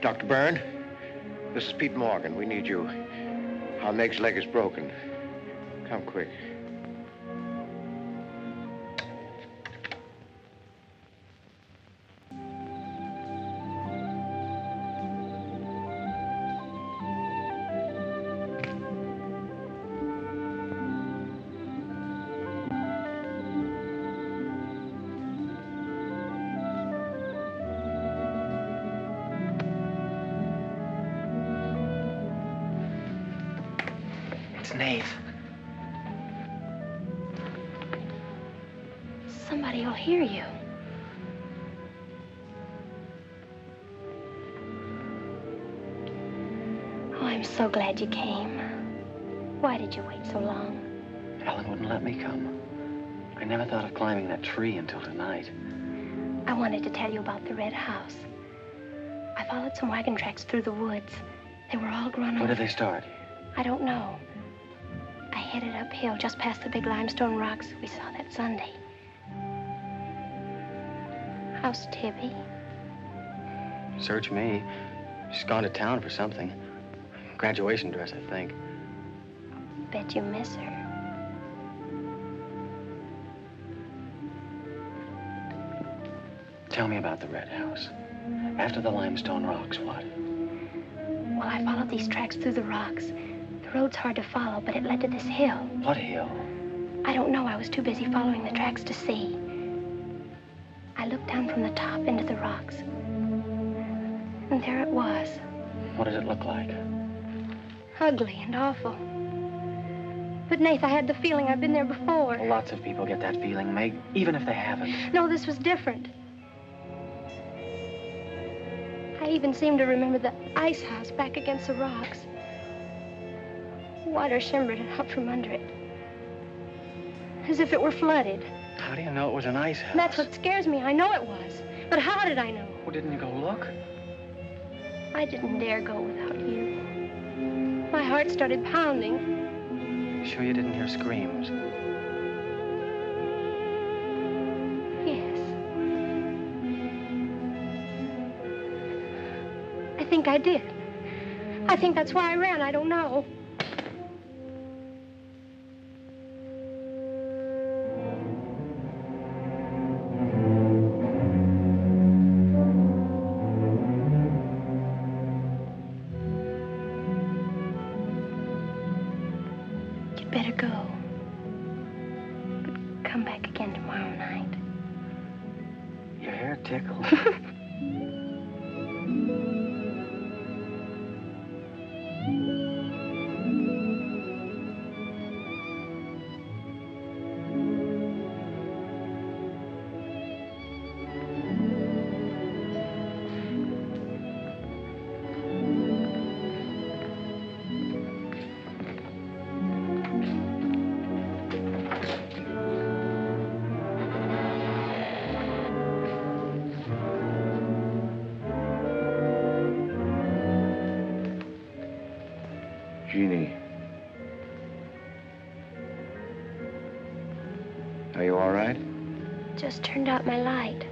Dr. Byrne, this is Pete Morgan. We need you. Our Meg's leg is broken. Come quick. Somebody will hear you. Oh, I'm so glad you came. Why did you wait so long? Ellen wouldn't let me come. I never thought of climbing that tree until tonight. I wanted to tell you about the red house. I followed some wagon tracks through the woods. They were all grown over. Where did they start? I don't know. I headed uphill just past the big limestone rocks we saw that Sunday. How's Tibby? Search me. She's gone to town for something. Graduation dress, I think. Bet you miss her. Tell me about the red house. After the limestone rocks, what? Well, I followed these tracks through the rocks. The road's hard to follow, but it led to this hill. What hill? I don't know. I was too busy following the tracks to see. I looked down from the top into the rocks. And there it was. What did it look like? Ugly and awful. But, Nath, I had the feeling I've been there before. Well, lots of people get that feeling, Meg, even if they haven't. No, this was different. I even seemed to remember the ice house back against the rocks. Water shimmered out from under it. As if it were flooded. How do you know it was an ice house? That's what scares me. I know it was. But how did I know? Well, didn't you go look? I didn't dare go without you. My heart started pounding. Sure you didn't hear screams? Yes. I think I did. I think that's why I ran. I don't know. go. But come back again tomorrow night. Your hair tickles. Jeannie. Are you all right? Just turned out my light.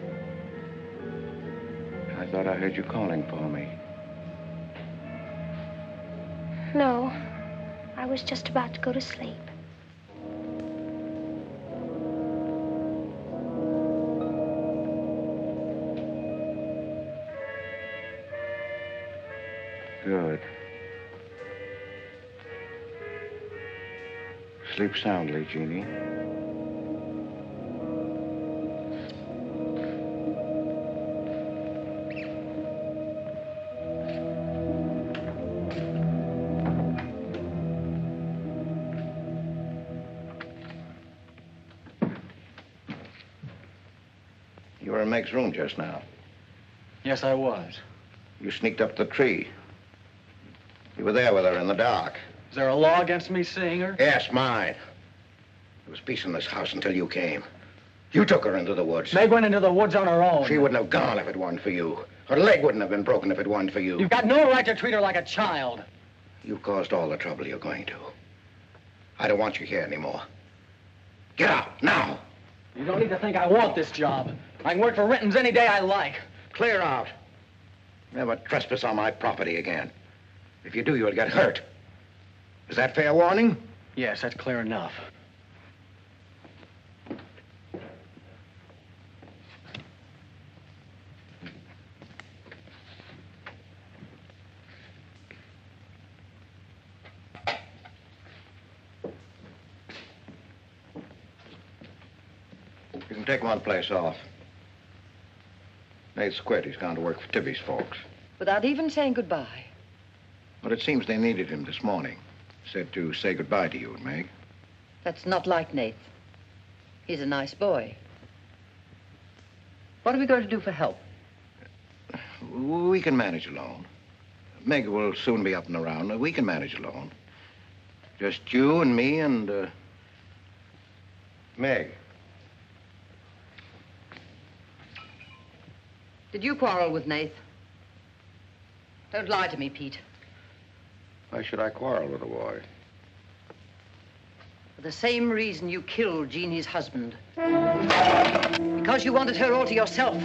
I thought I heard you calling for me. No, I was just about to go to sleep. Good. Sleep soundly, Jeannie. You were in Meg's room just now. Yes, I was. You sneaked up the tree. You were there with her in the dark. Is there a law against me seeing her? Yes, mine. There was peace in this house until you came. You took her into the woods. Meg went into the woods on her own. She wouldn't have gone if it weren't for you. Her leg wouldn't have been broken if it weren't for you. You've got no right to treat her like a child. You caused all the trouble you're going to. I don't want you here anymore. Get out, now! You don't need to think I want this job. I can work for Renton's any day I like. Clear out. Never trespass on my property again. If you do, you'll get hurt. Is that fair warning? Yes, that's clear enough. You can take one place off. Nate's quit. He's gone to work for Tibby's folks. Without even saying goodbye. But it seems they needed him this morning. Said to say goodbye to you and Meg. That's not like Nate. He's a nice boy. What are we going to do for help? We can manage alone. Meg will soon be up and around. We can manage alone. Just you and me and, Meg. Did you quarrel with Nate? Don't lie to me, Pete. Why should I quarrel with a boy? For the same reason you killed Jeannie's husband. Because you wanted her all to yourself.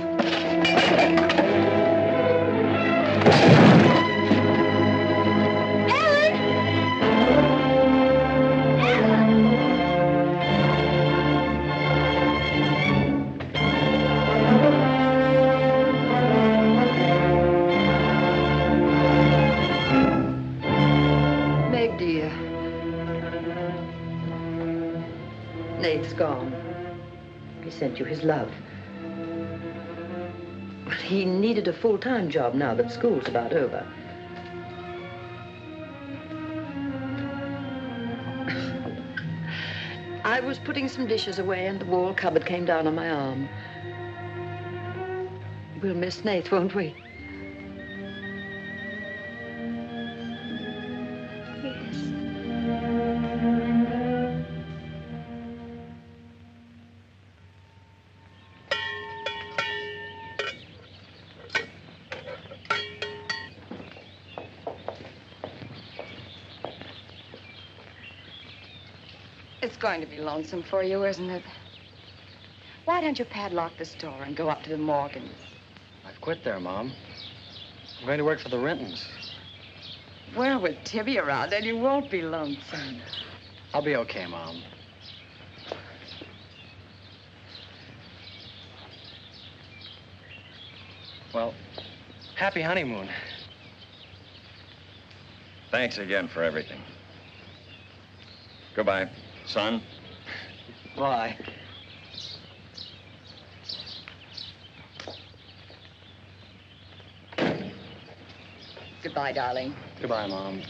Nate's gone. He sent you his love. He needed a full-time job now that school's about over. I was putting some dishes away and the wall cupboard came down on my arm. We'll miss Nate, won't we? It's going to be lonesome for you, isn't it? Why don't you padlock the store and go up to the Morgans? I've quit there, Mom. I'm going to work for the Rentons. Well, with Tibby around, then you won't be lonesome. I'll be okay, Mom. Well, happy honeymoon. Thanks again for everything. Goodbye. Son? Bye. Goodbye, darling. Goodbye, Mom.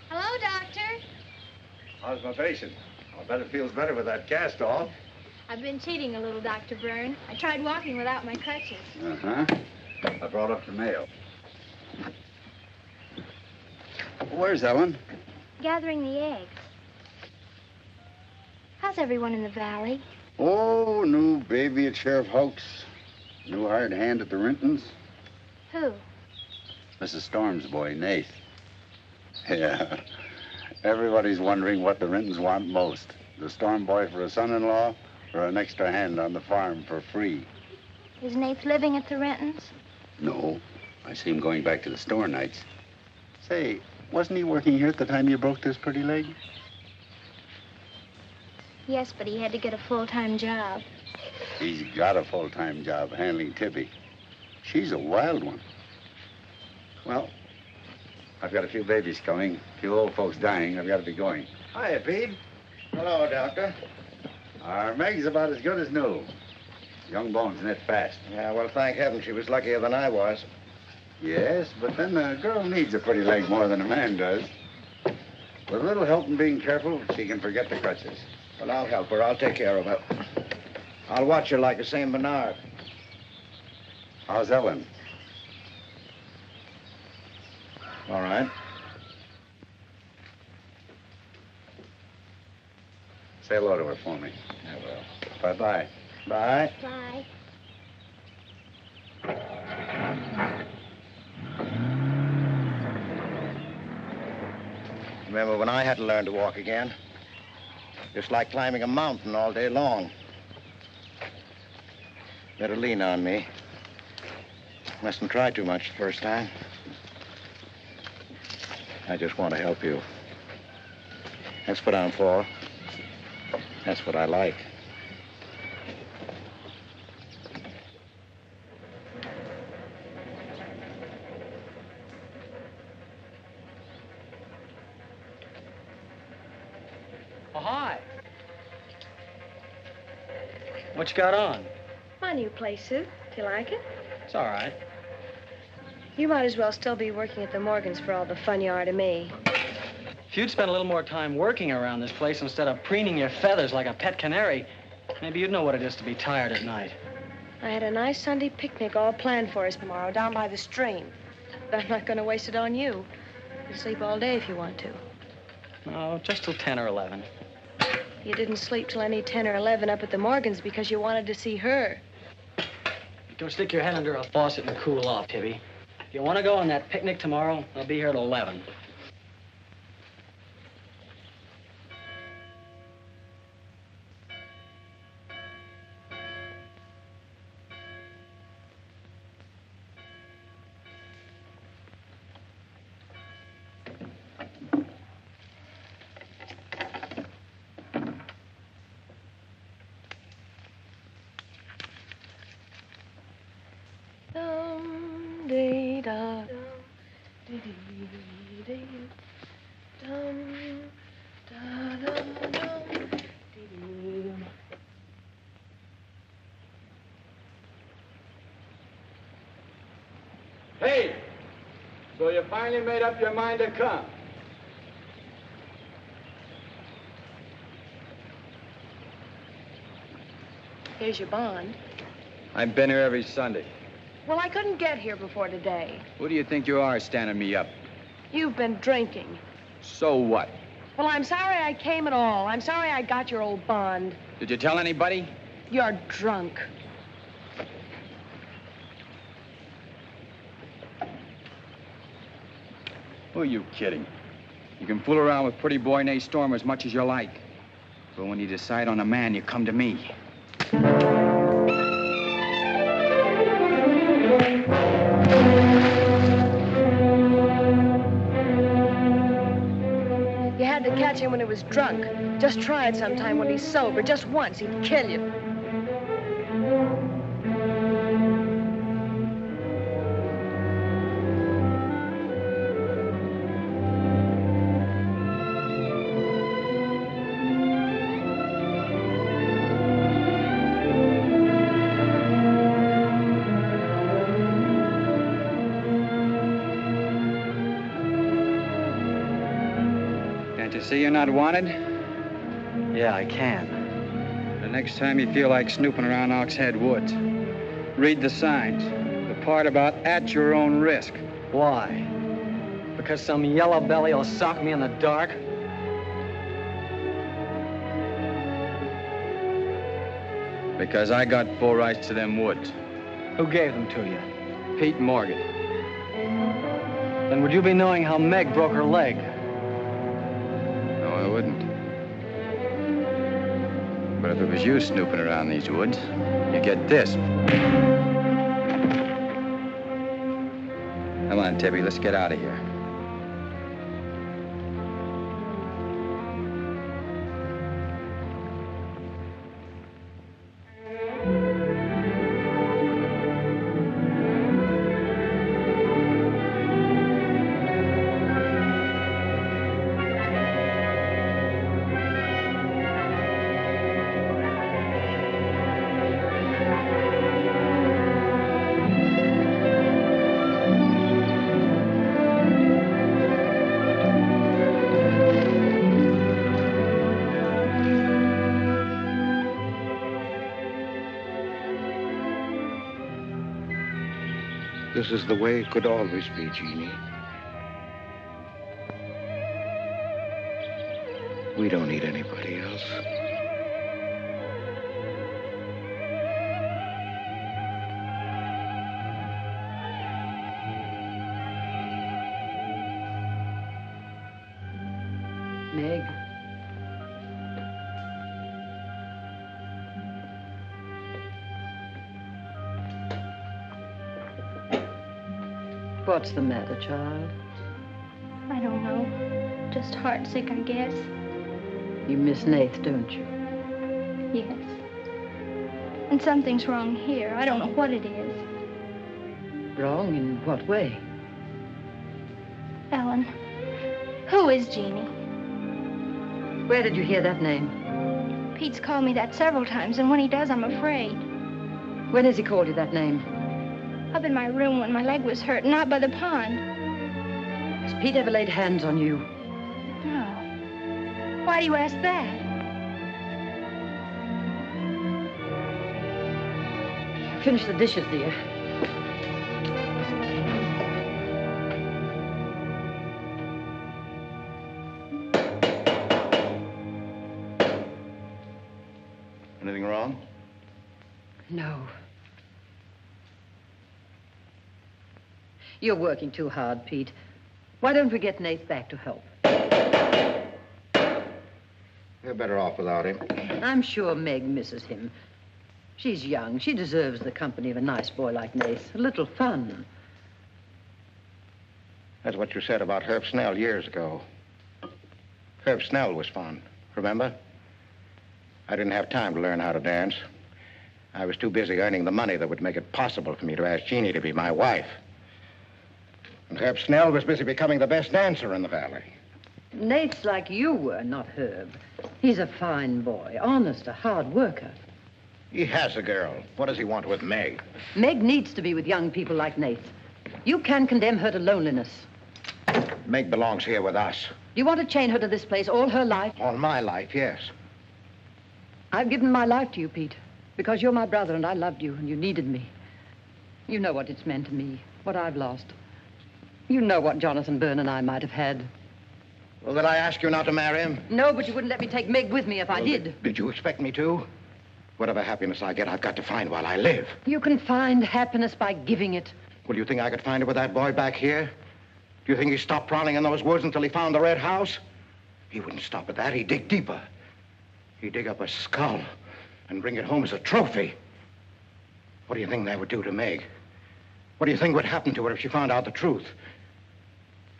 Hello, Doctor. How's my patient? I'll bet it feels better with that cast off. I've been cheating a little, Dr. Byrne. I tried walking without my crutches. Uh-huh. I brought up the mail. Where's Ellen? Gathering the eggs. How's everyone in the valley? Oh, new baby at Sheriff Hoke's. New hired hand at the Rintons. Who? Mrs. Storm's boy, Nath. Yeah. Everybody's wondering what the Rintons want most. The Storm boy for a son-in-law or an extra hand on the farm for free. Is Nath living at the Rentons? No. I see him going back to the store nights. Say, wasn't he working here at the time you broke this pretty leg? Yes, but he had to get a full-time job. He's got a full-time job handling Tibby. She's a wild one. Well, I've got a few babies coming, a few old folks dying. I've got to be going. Hiya, Pete. Hello, Doctor. Our Meg's about as good as new. Young bones knit fast. Yeah, well, thank heaven she was luckier than I was. Yes, but then a girl needs a pretty leg more than a man does. With a little help and being careful, she can forget the crutches. Well, I'll help her. I'll take care of her. I'll watch her like a St. Bernard. How's Ellen? All right. Say hello to her for me. I will. Bye-bye. Bye. Bye. Remember when I had to learn to walk again? Just like climbing a mountain all day long. Better lean on me. Mustn't try too much the first time. I just want to help you. That's what I'm for. That's what I like. Oh, hi. What you got on? My new play suit. Do you like it? It's all right. You might as well still be working at the Morgans for all the fun you are to me. If you'd spent a little more time working around this place instead of preening your feathers like a pet canary, maybe you'd know what it is to be tired at night. I had a nice Sunday picnic all planned for us tomorrow down by the stream. But I'm not going to waste it on you. You can sleep all day if you want to. No, just till 10 or 11. You didn't sleep till any 10 or 11 up at the Morgans because you wanted to see her. Go stick your head under a faucet and cool off, Tibby. If you want to go on that picnic tomorrow, I'll be here at 11. Hey, so you finally made up your mind to come? Here's your bond. I've been here every Sunday. Well, I couldn't get here before today. Who do you think you are standing me up? You've been drinking. So what? Well, I'm sorry I came at all. I'm sorry I got your old bond. Did you tell anybody? You're drunk. Who are you kidding? You can fool around with pretty boy Nate Storm as much as you like. But when you decide on a man, you come to me. had to catch him when he was drunk. Just try it sometime when he's sober. Just once, he'd kill you. See you're not wanted? Yeah, I can. The next time you feel like snooping around Ox Head Woods, read the signs. The part about at your own risk. Why? Because some yellow belly will sock me in the dark? Because I got full rights to them woods. Who gave them to you? Pete Morgan. Then would you be knowing how Meg broke her leg? No, I wouldn't. But if it was you snooping around these woods, you get this. Come on, Tibby, let's get out of here. This is the way it could always be, Jeannie. We don't need anybody else. Meg. What's the matter, child? I don't know. Just heartsick, I guess. You miss Nath, don't you? Yes. And something's wrong here. I don't know what it is. Wrong in what way? Ellen, who is Jeannie? Where did you hear that name? Pete's called me that several times, and when he does, I'm afraid. When has he called you that name? Up in my room when my leg was hurt, and out by the pond. Has Pete ever laid hands on you? No. Why do you ask that? Finish the dishes, dear. Anything wrong? No. You're working too hard, Pete. Why don't we get Nath back to help? You're better off without him. I'm sure Meg misses him. She's young. She deserves the company of a nice boy like Nath. A little fun. That's what you said about Herb Snell years ago. Herb Snell was fun, remember? I didn't have time to learn how to dance. I was too busy earning the money that would make it possible for me to ask Jeannie to be my wife. And Herb Snell was busy becoming the best dancer in the valley. Nath's like you were, not Herb. He's a fine boy, honest, a hard worker. He has a girl. What does he want with Meg? Meg needs to be with young people like Nath. You can condemn her to loneliness. Meg belongs here with us. Do you want to chain her to this place all her life? All my life, yes. I've given my life to you, Pete, because you're my brother and I loved you and you needed me. You know what it's meant to me, what I've lost. You know what Jonathan Byrne and I might have had. Well, did I ask you not to marry him? No, but you wouldn't let me take Meg with me if I did. Did you expect me to? Whatever happiness I get, I've got to find while I live. You can find happiness by giving it. Well, do you think I could find it with that boy back here? Do you think he stopped prowling in those woods until he found the red house? He wouldn't stop at that. He'd dig deeper. He'd dig up a skull and bring it home as a trophy. What do you think that would do to Meg? What do you think would happen to her if she found out the truth?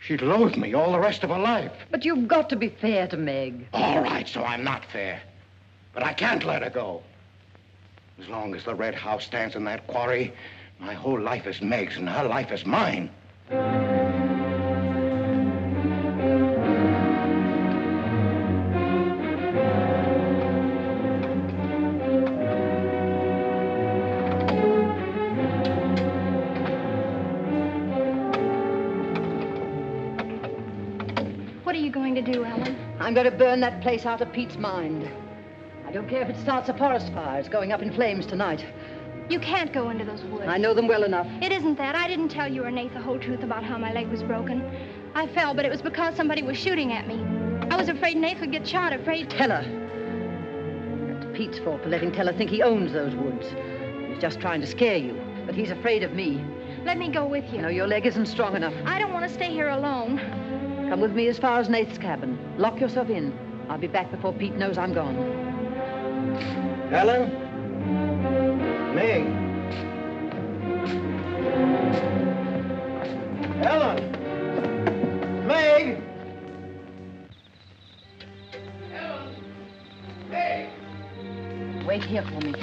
She'd loathe me all the rest of her life. But you've got to be fair to Meg. All right, so I'm not fair. But I can't let her go. As long as the red house stands in that quarry, my whole life is Meg's and her life is mine. What are you going to do, Ellen? I'm going to burn that place out of Pete's mind. I don't care if it starts a forest fire. It's going up in flames tonight. You can't go into those woods. I know them well enough. It isn't that. I didn't tell you or Nate the whole truth about how my leg was broken. I fell, but it was because somebody was shooting at me. I was afraid Nate would get shot, afraid... Tell her. That's Pete's fault for letting Teller think he owns those woods. He's just trying to scare you, but he's afraid of me. Let me go with you. No, your leg isn't strong enough. I don't want to stay here alone. Come with me as far as Nate's cabin. Lock yourself in. I'll be back before Pete knows I'm gone. Ellen? Meg? Ellen? Meg? Ellen? Meg? Wait here for me.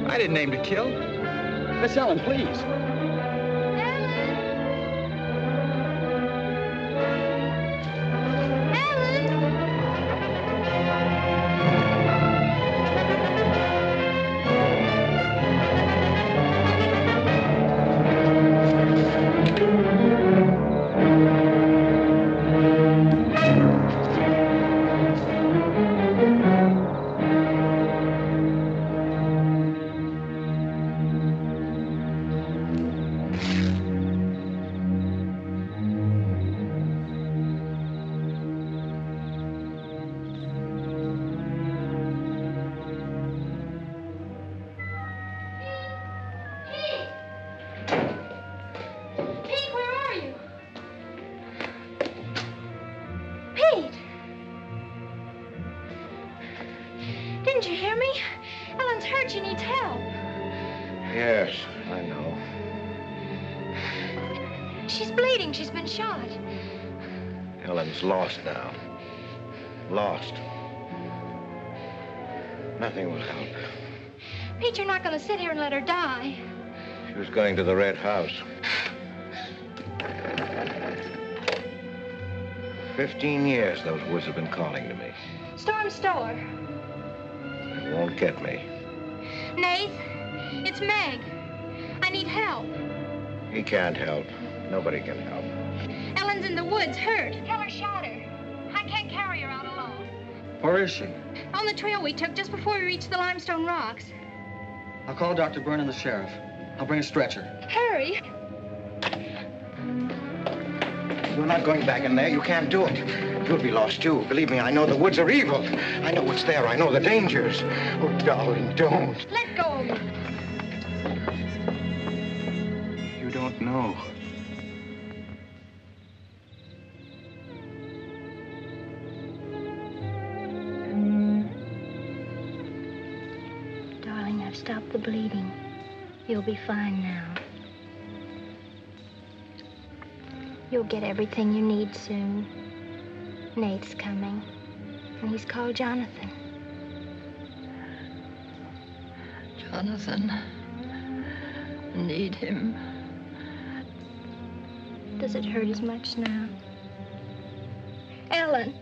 I didn't aim to kill. Miss Ellen, please. Didn't you hear me? Ellen's hurt. She needs help. Yes, I know. She's bleeding. She's been shot. Ellen's lost now. Lost. Nothing will help. Pete, you're not going to sit here and let her die. She was going to the red house. 15 years those woods have been calling to me. Storm Stower. They won't get me. Nath, it's Meg. I need help. He can't help. Nobody can help. Ellen's in the woods, hurt. Teller shot her. I can't carry her out alone. Where is she? On the trail we took just before we reached the limestone rocks. I'll call Dr. Byrne and the sheriff. I'll bring a stretcher. Hurry. You're not going back in there. You can't do it. You'll be lost, too. Believe me, I know the woods are evil. I know what's there. I know the dangers. Oh, darling, don't. Let go of me. You don't know. Darling, I've stopped the bleeding. You'll be fine now. You'll get everything you need soon. Nate's coming, and he's called Jonathan. Jonathan, I need him. Does it hurt as much now? Ellen!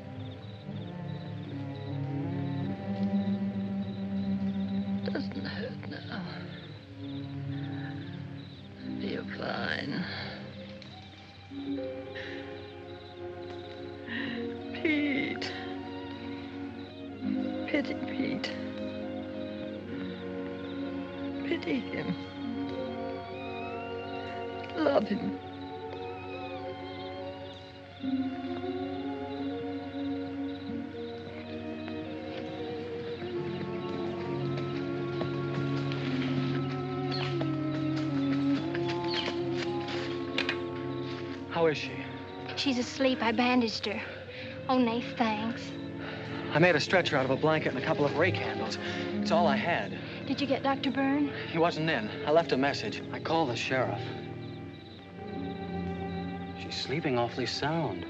Doesn't hurt now. You're fine. Pete. Pity Pete. Pity him. Love him. How is she? She's asleep. I bandaged her. Oh, Nath, thanks. I made a stretcher out of a blanket and a couple of rake handles. It's all I had. Did you get Dr. Byrne? He wasn't in. I left a message. I called the sheriff. She's sleeping awfully sound.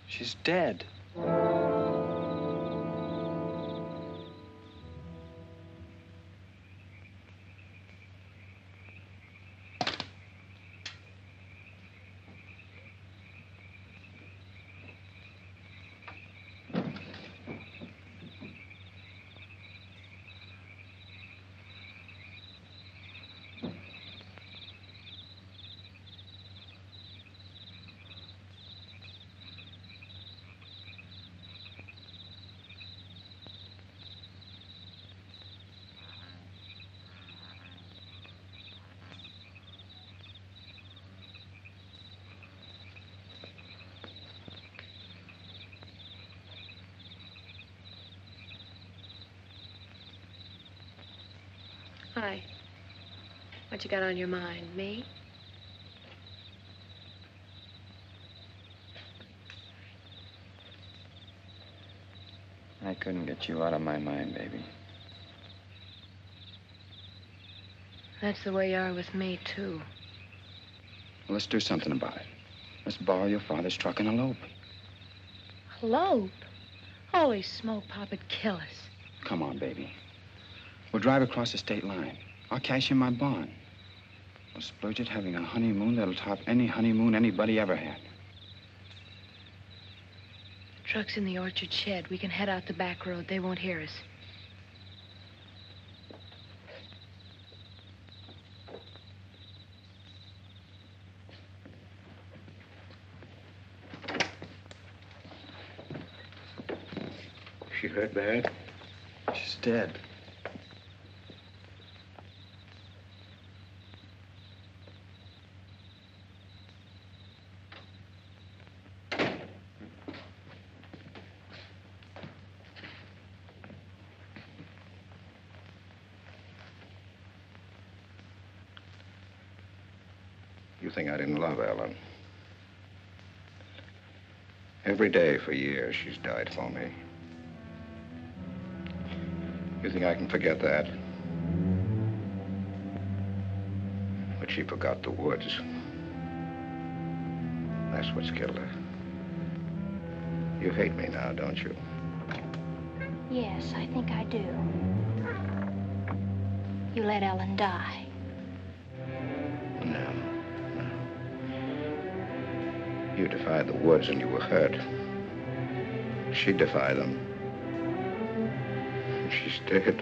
She's dead. Hi. What you got on your mind? Me? I couldn't get you out of my mind, baby. That's the way you are with me, too. Well, let's do something about it. Let's borrow your father's truck and elope. Elope? Holy smoke, Pop, it'd kill us. Come on, baby. We'll drive across the state line. I'll cash in my bond. We'll splurge it having a honeymoon that'll top any honeymoon anybody ever had. The truck's in the orchard shed. We can head out the back road. They won't hear us. She hurt bad? She's dead. You think I didn't love Ellen? Every day for years, she's died for me. You think I can forget that? But she forgot the woods. That's what's killed her. You hate me now, don't you? Yes, I think I do. You let Ellen die. No. You defied the woods and you were hurt. She defied them. And she's dead.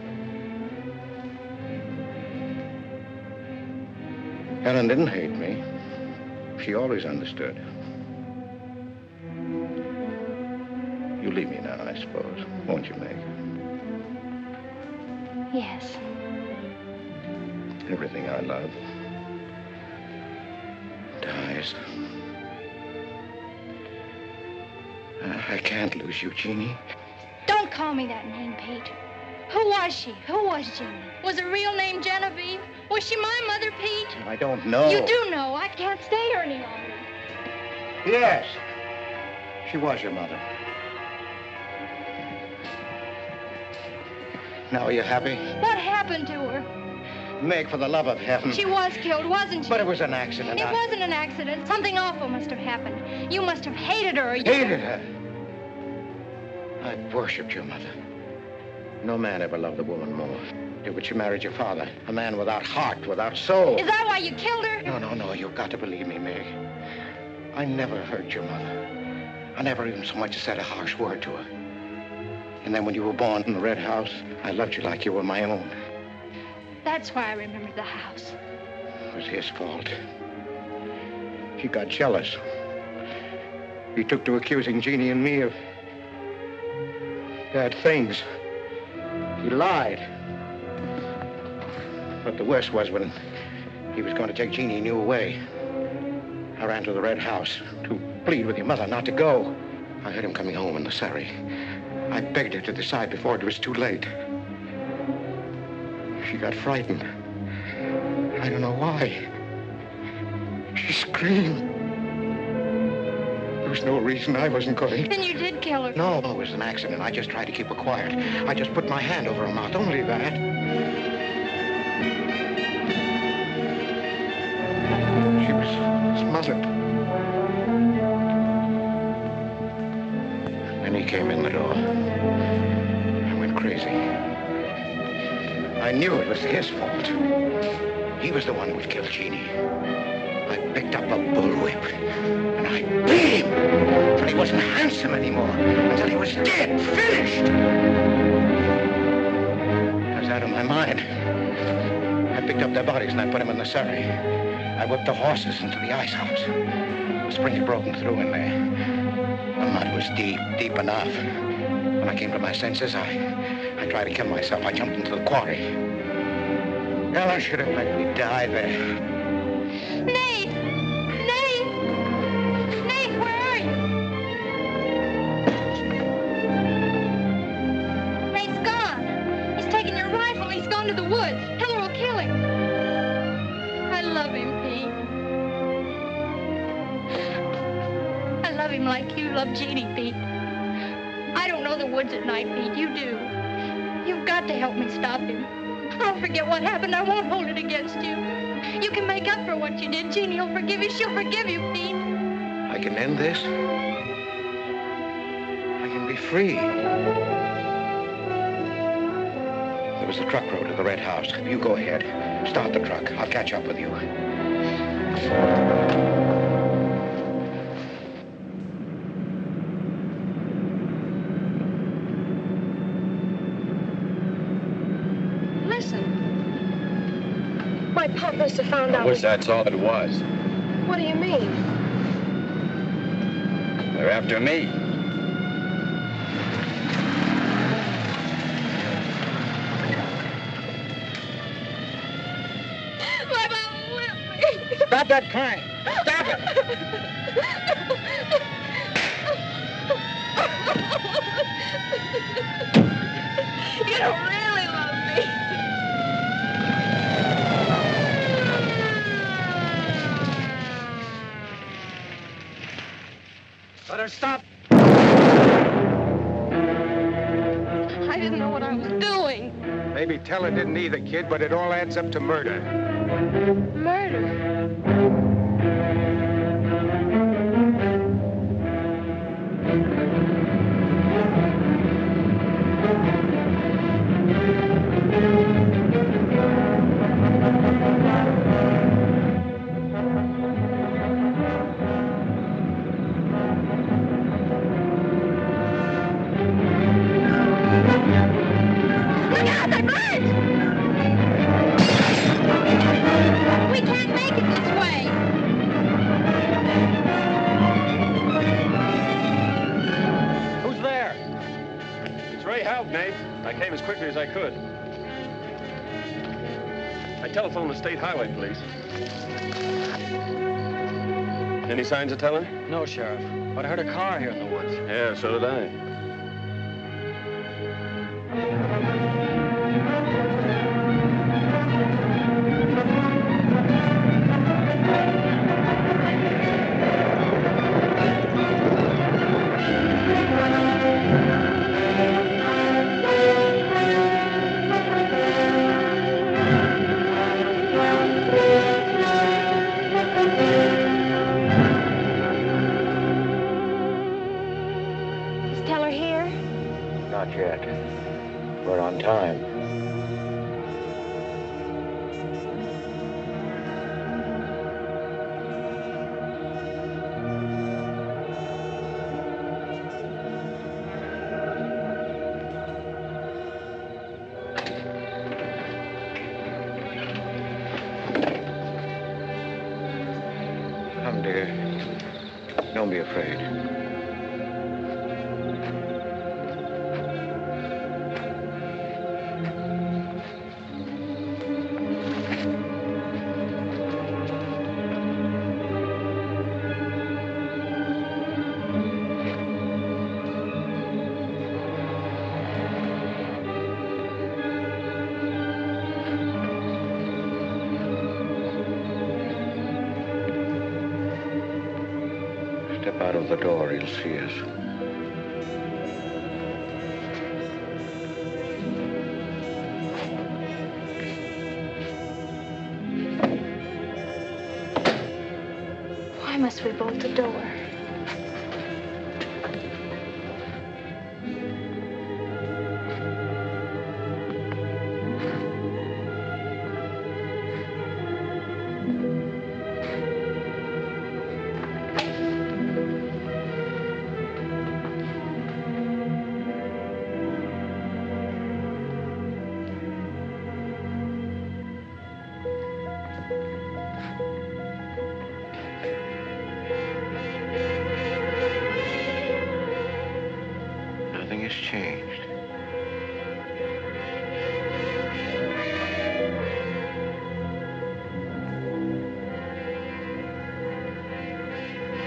Ellen didn't hate me. She always understood. You leave me now, I suppose. Won't you, Meg? Yes. Everything I love dies. I can't lose you, Jeannie. Don't call me that name, Pete. Who was she? Who was Jeannie? Was her real name Genevieve? Was she my mother, Pete? I don't know. You do know. I can't stay here any longer. Yes. She was your mother. Now are you happy? What happened to her? Meg, for the love of heaven. She was killed, wasn't she? But it was an accident. It wasn't an accident. Something awful must have happened. You must have hated her. Hated her? I worshipped your mother. No man ever loved a woman more. But she married your father, a man without heart, without soul. Is that why you killed her? No, you've got to believe me, Meg. I never hurt your mother. I never even so much as said a harsh word to her. And then when you were born in the red house, I loved you like you were my own. That's why I remembered the house. It was his fault. He got jealous. He took to accusing Jeannie and me of bad things. He lied. But the worst was when he was going to take Jeannie and you away. I ran to the red house to plead with your mother not to go. I heard him coming home in the surrey. I begged her to decide before it was too late. She got frightened. I don't know why. She screamed. There was no reason I wasn't going. Then you did kill her. No, it was an accident. I just tried to keep her quiet. I just put my hand over her mouth, only that. She was smothered. Then he came in the door. I went crazy. I knew it was his fault. He was the one who would kill Jeannie. I picked up a bullwhip and I beat him until he wasn't handsome anymore, until he was dead, finished. I was out of my mind. I picked up their bodies and I put them in the surrey. I whipped the horses into the ice house. The spring had broken through in there. The mud was deep, deep enough. When I came to my senses, I tried to kill myself. I jumped into the quarry. Ella should have let me die there. Nate! Nate! Nate, where are you? Nate's gone. He's taken your rifle. He's gone to the woods. Heller will kill him. I love him, Pete. I love him like you love Jeannie, Pete. I don't know the woods at night, Pete. You do. You've got to help me stop him. I'll forget what happened. I won't hold it against you. You can make up for what you did. Jeannie will forgive you. She'll forgive you, Pete. I can end this. I can be free. There was a truck road to the red house. You go ahead. Start the truck. I'll catch up with you. My pop must have found out. I wish that's all it was. What do you mean? They're after me. My mama whipped me. Stop that crying. Stop it. You don't really love me. Let her stop. I didn't know what I was doing. Maybe Teller didn't either, kid, but it all adds up to murder. Murder? I came as quickly as I could. I telephoned the state highway police. Any signs of Teller? No, Sheriff. But I heard a car here in the woods. Yeah, so did I. that. We're on time. Come, dear. Don't be afraid. Step out of the door, he'll see us. Why must we bolt the door? Nothing has changed.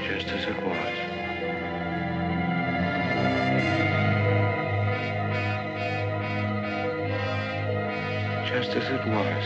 Just as it was. Just as it was.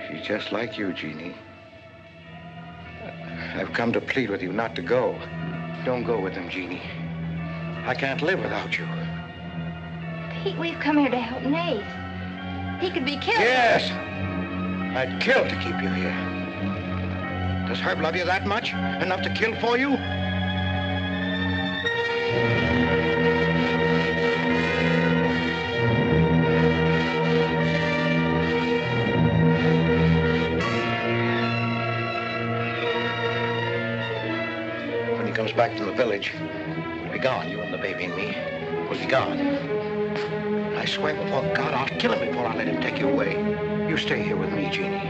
She's just like you, Jeannie. I've come to plead with you not to go. Don't go with him, Jeannie. I can't live without you. Pete, we've come here to help Nate. He could be killed. Yes! I'd kill to keep you here. Does Herb love you that much? Enough to kill for you? When he comes back from the village, we'll be gone. You and the baby and me. We'll be gone. I swear before God, I'll kill him before I let him take you away. You stay here with me, Jeannie.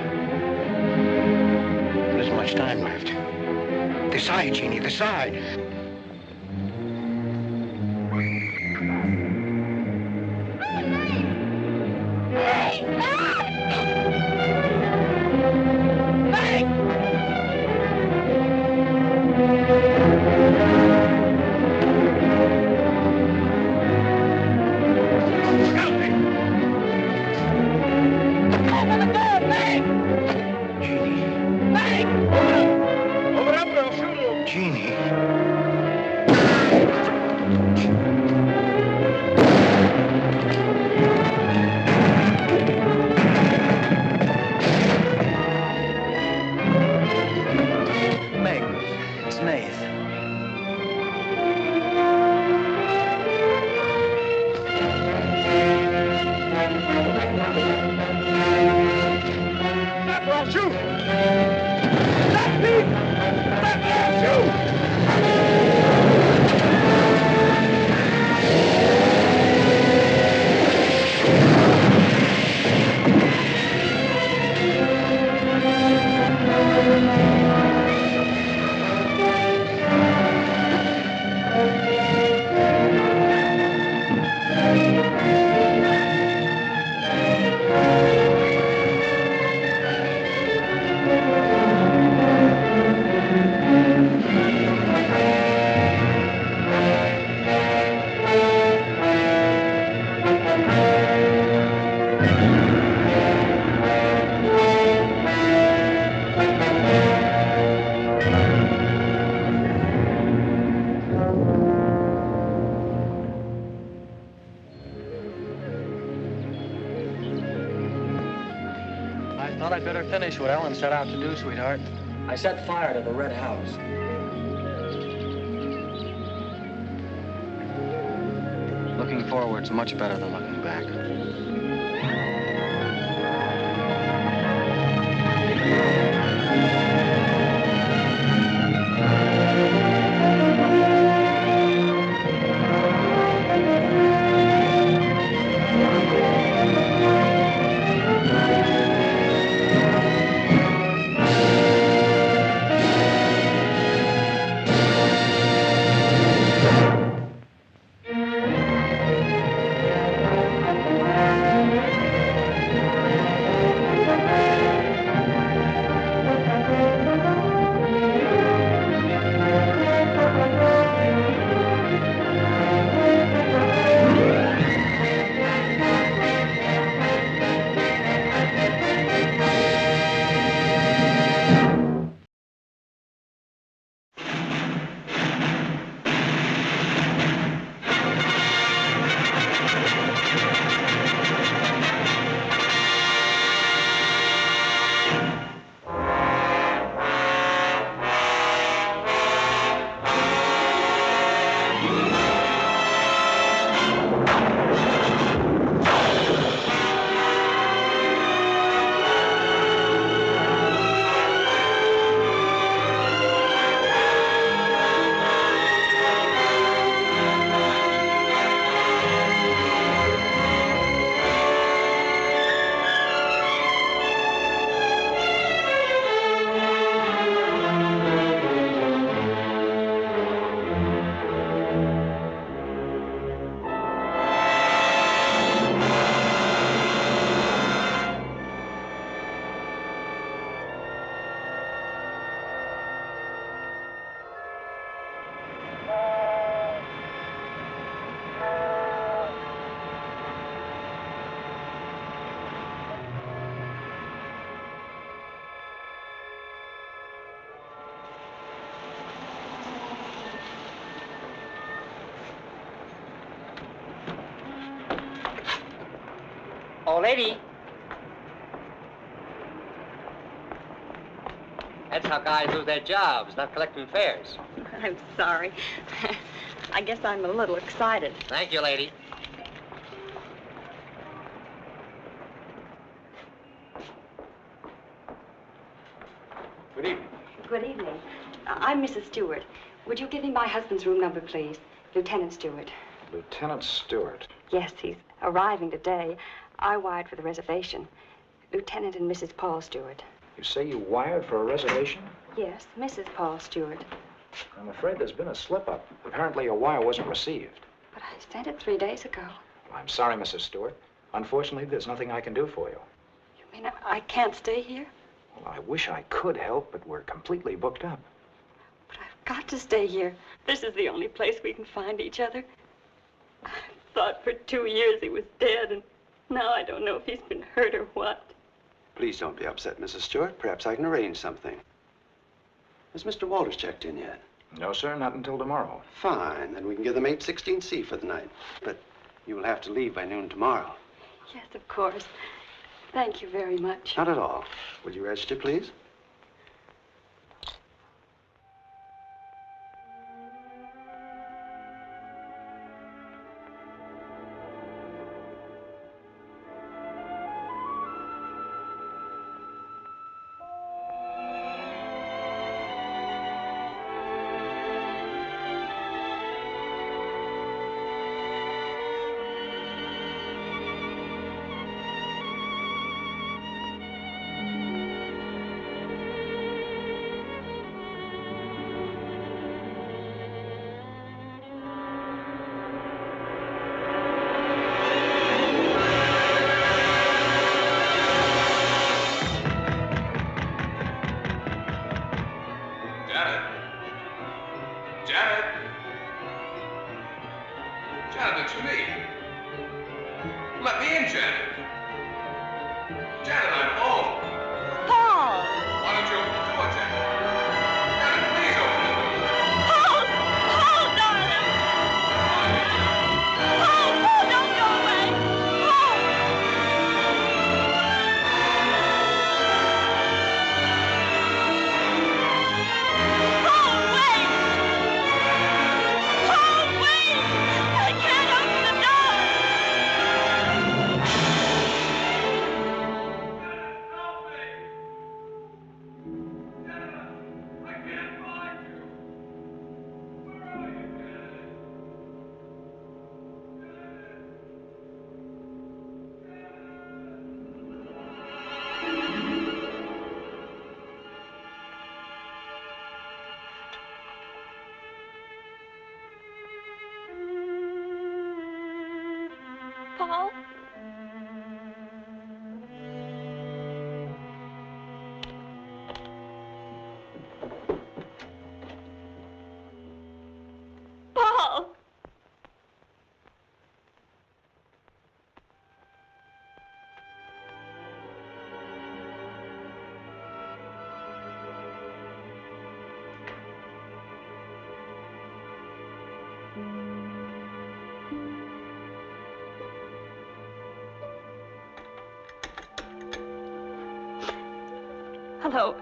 There isn't much time left. Decide, Jeannie, decide. Jeannie. Thought I'd better finish what Ellen set out to do, sweetheart. I set fire to the red house. Looking forward's much better than looking back. Oh, lady. That's how guys lose their jobs, not collecting fares. I'm sorry. I guess I'm a little excited. Thank you, lady. Good evening. Good evening. I'm Mrs. Stewart. Would you give me my husband's room number, please? Lieutenant Stewart. Lieutenant Stewart. Yes, he's arriving today. I wired for the reservation. Lieutenant and Mrs. Paul Stewart. You say you wired for a reservation? Yes, Mrs. Paul Stewart. I'm afraid there's been a slip-up. Apparently your wire wasn't received. But I sent it 3 days ago. Well, I'm sorry, Mrs. Stewart. Unfortunately, there's nothing I can do for you. You mean I can't stay here? Well, I wish I could help, but we're completely booked up. But I've got to stay here. This is the only place we can find each other. I thought for 2 years he was dead, and now I don't know if he's been hurt or what. Please don't be upset, Mrs. Stewart. Perhaps I can arrange something. Has Mr. Walters checked in yet? No, sir, not until tomorrow. Fine, then we can give them 816C for the night. But you will have to leave by noon tomorrow. Yes, of course. Thank you very much. Not at all. Would you register, please? Hello.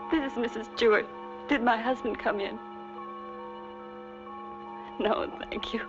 This is Mrs. Stewart. Did my husband come in? No, thank you.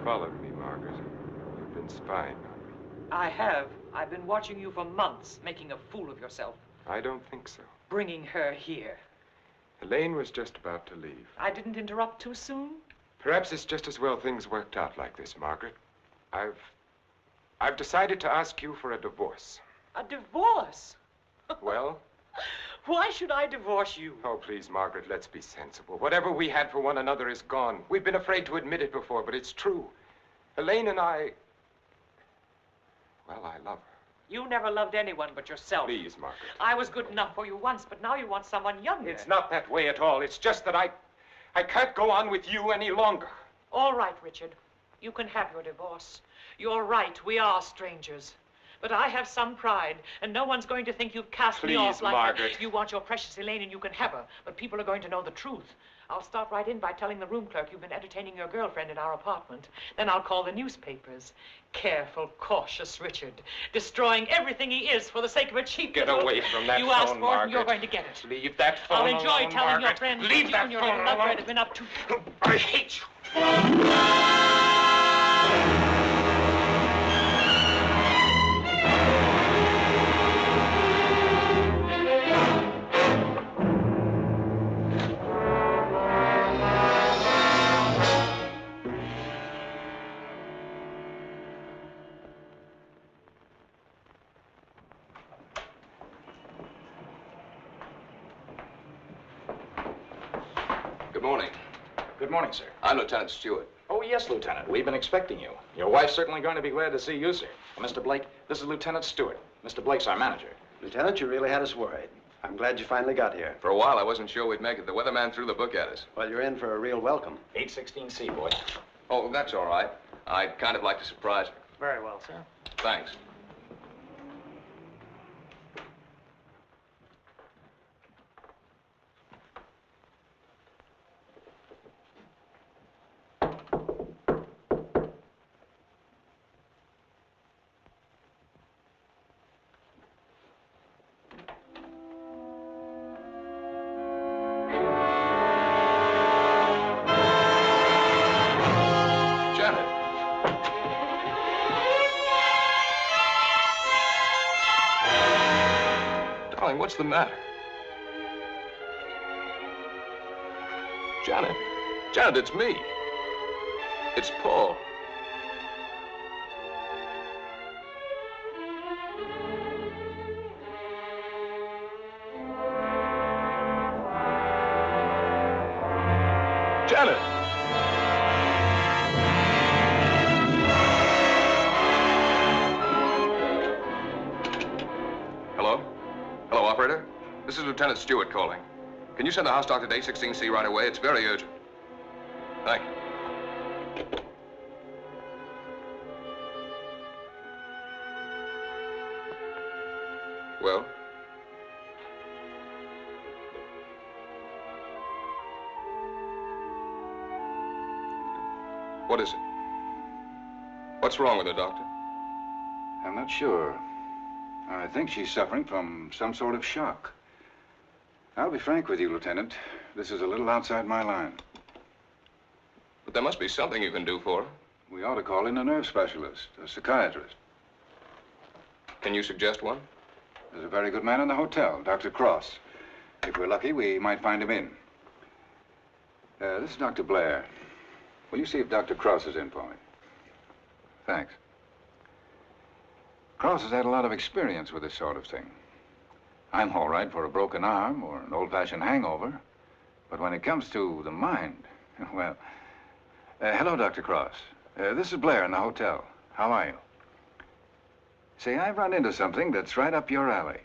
Followed me, Margaret. You've been spying on me. I have. I've been watching you for months, making a fool of yourself. I don't think so. Bringing her here. Elaine was just about to leave. I didn't interrupt too soon? Perhaps it's just as well things worked out like this, Margaret. I've decided to ask you for a divorce. A divorce? Well? Why should I divorce you? Oh, please, Margaret, let's be sensible. Whatever we had for one another is gone. We've been afraid to admit it before, but it's true. Elaine and I... Well, I love her. You never loved anyone but yourself. Please, Margaret. I was good enough for you once, but now you want someone younger. It's not that way at all. It's just that I can't go on with you any longer. All right, Richard. You can have your divorce. You're right. We are strangers. But I have some pride, and no one's going to think you've cast me off like Margaret. that. You want your precious Elaine, and you can have her. But people are going to know the truth. I'll start right in by telling the room clerk you've been entertaining your girlfriend in our apartment. Then I'll call the newspapers. Careful, cautious Richard. Destroying everything he is for the sake of a cheap Get little... away from that You phone, asked for it, Margaret. and you're going to get it. Leave that phone I'll enjoy alone, telling your Margaret. friends Leave what that you and your phone little lovebird alone. have been up to. I hate you. Good morning. Good morning, sir. I'm Lieutenant Stewart. Oh, yes, Lieutenant. We've been expecting you. Your wife's certainly going to be glad to see you, sir. Well, Mr. Blake, this is Lieutenant Stewart. Mr. Blake's our manager. Lieutenant, you really had us worried. I'm glad you finally got here. For a while, I wasn't sure we'd make it. The weatherman threw the book at us. Well, you're in for a real welcome. 816C, boy. Oh, that's all right. I'd kind of like to surprise her. Very well, sir. Thanks. What's the matter? Janet. Janet, it's me. It's Paul. Janet. Hello? Hello, operator. This is Lieutenant Stewart calling. Can you send the house doctor to 816C right away? It's very urgent. Thank you. Well? What is it? What's wrong with her, Doctor? I'm not sure. I think she's suffering from some sort of shock. I'll be frank with you, Lieutenant. This is a little outside my line. But there must be something you can do for her. We ought to call in a nerve specialist, a psychiatrist. Can you suggest one? There's a very good man in the hotel, Dr. Cross. If we're lucky, we might find him in. This is Dr. Blair. Will you see if Dr. Cross is in for me? Thanks. Cross has had a lot of experience with this sort of thing. I'm all right for a broken arm or an old-fashioned hangover. But when it comes to the mind, well, Hello, Dr. Cross. This is Blair in the hotel. How are you? Say, I've run into something that's right up your alley.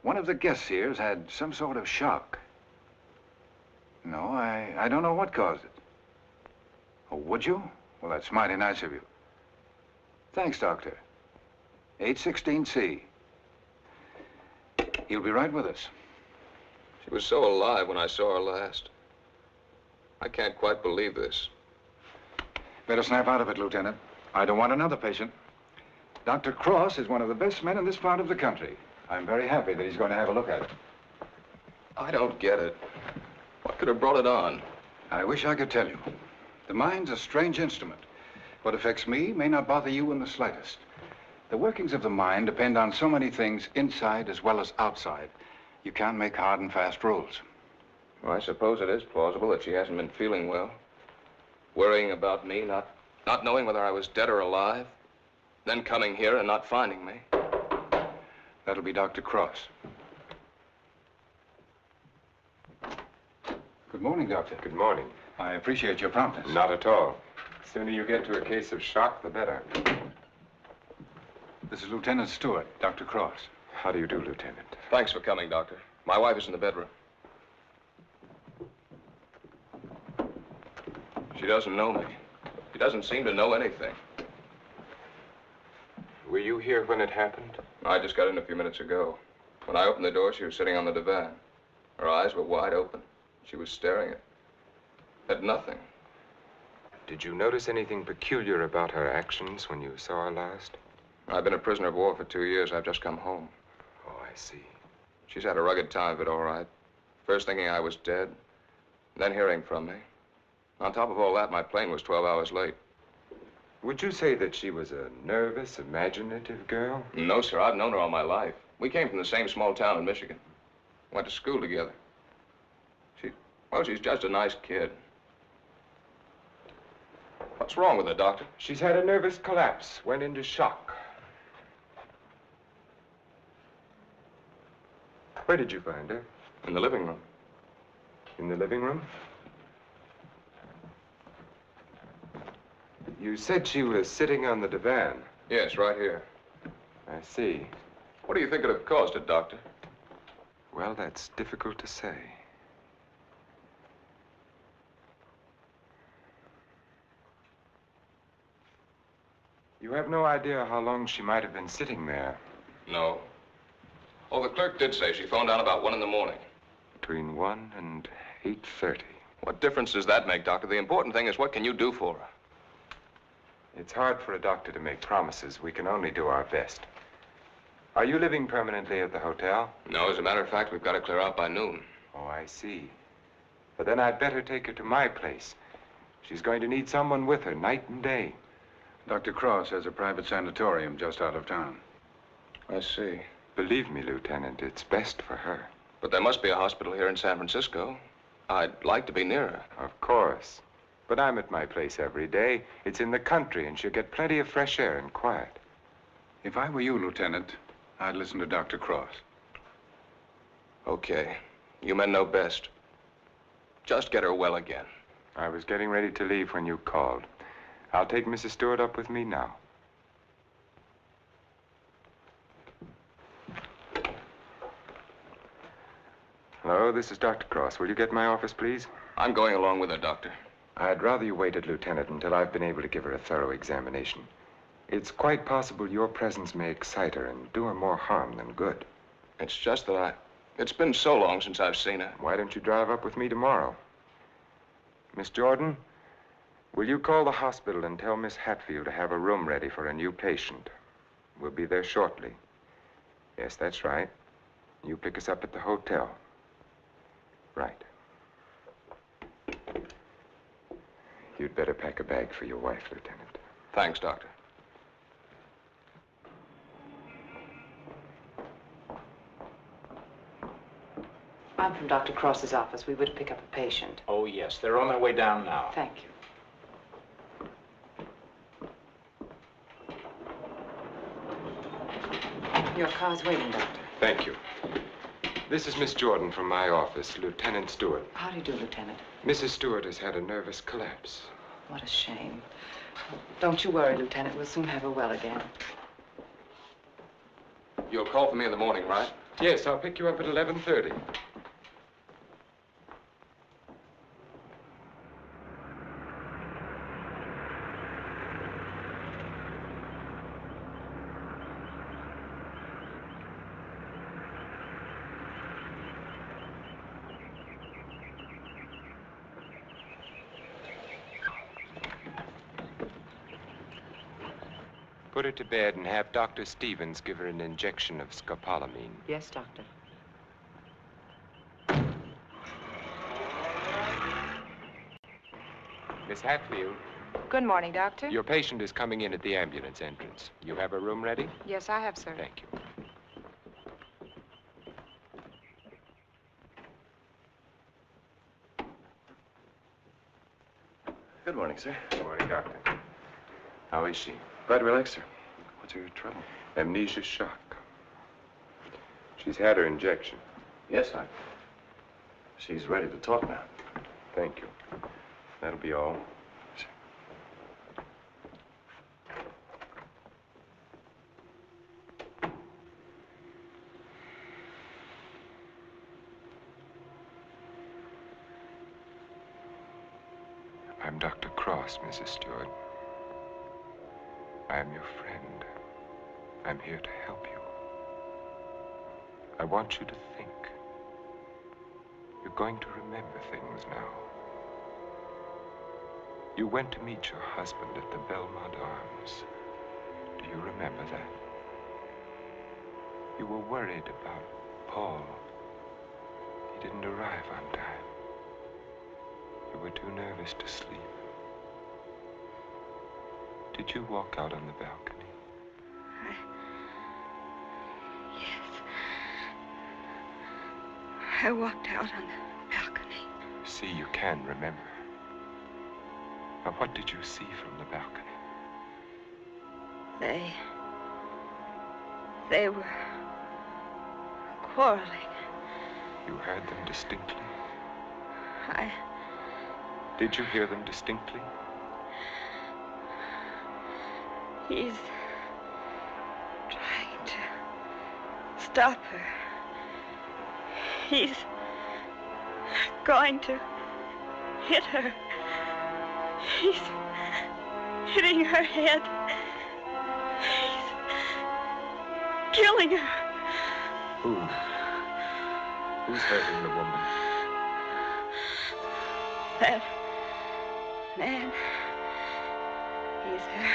One of the guests here's had some sort of shock. No, I don't know what caused it. Oh, would you? Well, that's mighty nice of you. Thanks, Doctor. 816C. He'll be right with us. She was so alive when I saw her last. I can't quite believe this. Better snap out of it, Lieutenant. I don't want another patient. Dr. Cross is one of the best men in this part of the country. I'm very happy that he's going to have a look at it. I don't get it. What could have brought it on? I wish I could tell you. The mind's a strange instrument. What affects me may not bother you in the slightest. The workings of the mind depend on so many things inside as well as outside. You can't make hard and fast rules. Well, I suppose it is plausible that she hasn't been feeling well. Worrying about me, not knowing whether I was dead or alive. Then coming here and not finding me. That'll be Dr. Cross. Good morning, Doctor. Good morning. I appreciate your promptness. Not at all. The sooner you get to a case of shock, the better. This is Lieutenant Stewart, Dr. Cross. How do you do, Lieutenant? Thanks for coming, Doctor. My wife is in the bedroom. She doesn't know me. She doesn't seem to know anything. Were you here when it happened? I just got in a few minutes ago. When I opened the door, she was sitting on the divan. Her eyes were wide open. She was staring at nothing. Did you notice anything peculiar about her actions when you saw her last? I've been a prisoner of war for 2 years. I've just come home. Oh, I see. She's had a rugged time of it, all right. First thinking I was dead, then hearing from me. On top of all that, my plane was 12 hours late. Would you say that she was a nervous, imaginative girl? No, sir. I've known her all my life. We came from the same small town in Michigan. Went to school together. She's just a nice kid. What's wrong with her, Doctor? She's had a nervous collapse, went into shock. Where did you find her? In the living room. In the living room? You said she was sitting on the divan. Yes, right here. I see. What do you think could have caused it, Doctor? Well, that's difficult to say. You have no idea how long she might have been sitting there? No. Oh, the clerk did say she phoned down about 1 in the morning. Between 1 and 8:30. What difference does that make, Doctor? The important thing is what can you do for her? It's hard for a doctor to make promises. We can only do our best. Are you living permanently at the hotel? No, as a matter of fact, we've got to clear out by noon. Oh, I see. But then I'd better take her to my place. She's going to need someone with her night and day. Dr. Cross has a private sanatorium just out of town. I see. Believe me, Lieutenant, it's best for her. But there must be a hospital here in San Francisco. I'd like to be near her. Of course. But I'm at my place every day. It's in the country, and she'll get plenty of fresh air and quiet. If I were you, Lieutenant, I'd listen to Dr. Cross. Okay. You men know best. Just get her well again. I was getting ready to leave when you called. I'll take Mrs. Stewart up with me now. Hello, this is Dr. Cross. Will you get my office, please? I'm going along with her, Doctor. I'd rather you waited, Lieutenant, until I've been able to give her a thorough examination. It's quite possible your presence may excite her and do her more harm than good. It's just that it's been so long since I've seen her. Why don't you drive up with me tomorrow? Miss Jordan, will you call the hospital and tell Miss Hatfield to have a room ready for a new patient? We'll be there shortly. Yes, that's right. You pick us up at the hotel. Right. You'd better pack a bag for your wife, Lieutenant. Thanks, Doctor. I'm from Dr. Cross's office. We were to pick up a patient. Oh, yes. They're on their way down now. Thank you. Your car's waiting, Doctor. Thank you. This is Miss Jordan from my office, Lieutenant Stewart. How do you do, Lieutenant? Mrs. Stewart has had a nervous collapse. What a shame. Don't you worry, Lieutenant. We'll soon have her well again. You'll call for me in the morning, right? Yes, I'll pick you up at 11:30. Put her to bed and have Dr. Stevens give her an injection of scopolamine. Yes, Doctor. Miss Hatfield, Good morning, Doctor. your patient is coming in at the ambulance entrance. You have a room ready? Yes, I have, sir. Thank you. Good morning, sir. Good morning, Doctor. How is she? Quite relaxed, sir. What's her trouble? Amnesia shock. She's had her injection. Yes, she's ready to talk now. Thank you. That'll be all. I'm Dr. Cross, Mrs. Stewart. I am your friend. I'm here to help you. I want you to think. You're going to remember things now. You went to meet your husband at the Belmont Arms. Do you remember that? You were worried about Paul. He didn't arrive on time. You were too nervous to sleep. Did you walk out on the balcony? Yes. I walked out on the balcony. See, you can remember. Now, what did you see from the balcony? They were quarreling. You heard them distinctly? I... Did you hear them distinctly? He's trying to stop her. He's going to hit her. He's hitting her head. He's killing her. Who? Who's hurting the woman? That man. He's her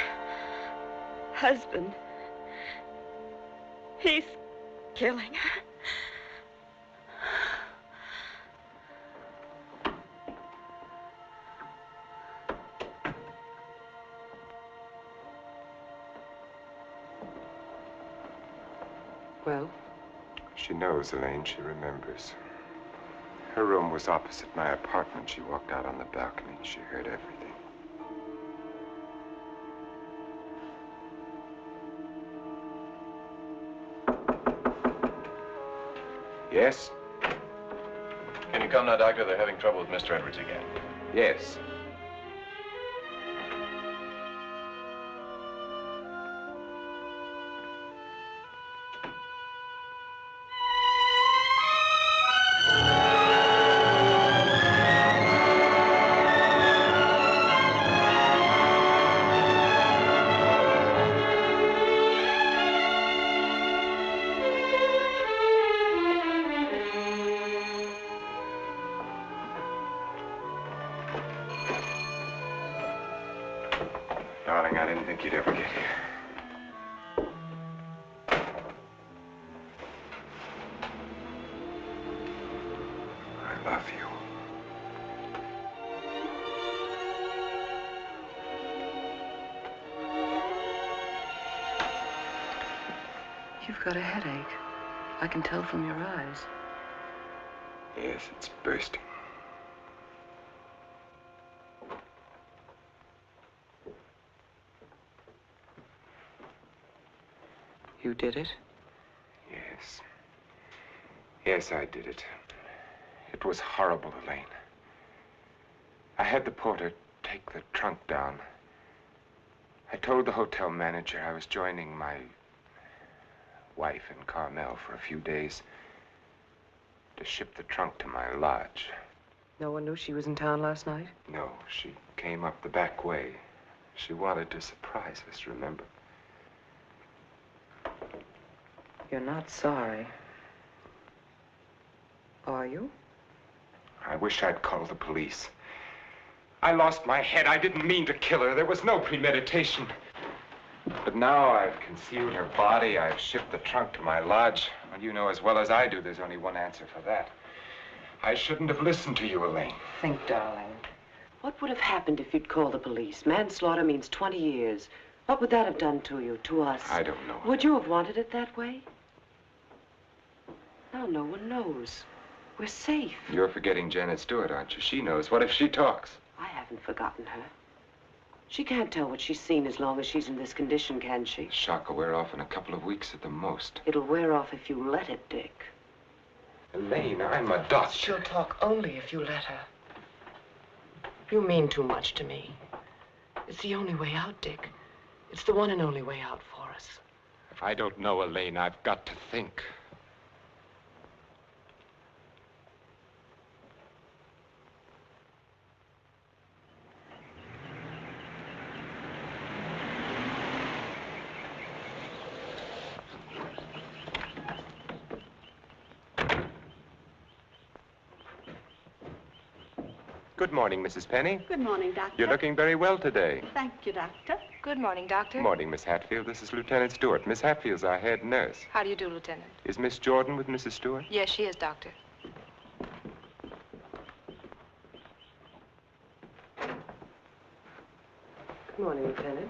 husband. He's killing her. Well? She knows, Elaine. She remembers. Her room was opposite my apartment. She walked out on the balcony. She heard everything. Yes? Can you come now, Doctor? They're having trouble with Mr. Edwards again. Yes. Darling, I didn't think you'd ever get here. I love you. You've got a headache. I can tell from your eyes. Yes, it's bursting. You did it? Yes. Yes, I did it. It was horrible, Elaine. I had the porter take take the trunk down. I told the hotel manager I was joining my wife in Carmel for a few days to ship the trunk to my lodge. No one knew she was in town last night? No, she came up the back way. She wanted to surprise us, remember? You're not sorry, are you? I wish I'd called the police. I lost my head. I didn't mean to kill her. There was no premeditation. But now I've concealed her body. I've shipped the trunk to my lodge. And you know as well as I do there's only one answer for that. I shouldn't have listened to you, Elaine. Think, darling. What would have happened if you'd called the police? Manslaughter means 20 years. What would that have done to you, to us? I don't know. Would you have wanted it that way? Now no one knows. We're safe. You're forgetting Janet Stewart, aren't you? She knows. What if she talks? I haven't forgotten her. She can't tell what she's seen as long as she's in this condition, can she? The shock will wear off in a couple of weeks at the most. It'll wear off if you let it, Dick. Elaine, I'm a doctor. She'll talk only if you let her. You mean too much to me. It's the only way out, Dick. It's the one and only way out for us. If I don't know, Elaine, I've got to think. Good morning, Mrs. Penny. Good morning, Doctor. You're looking very well today. Thank you, Doctor. Good morning, Doctor. Good morning, Miss Hatfield. This is Lieutenant Stewart. Miss Hatfield's our head nurse. How do you do, Lieutenant? Is Miss Jordan with Mrs. Stewart? Yes, she is, Doctor. Good morning, Lieutenant.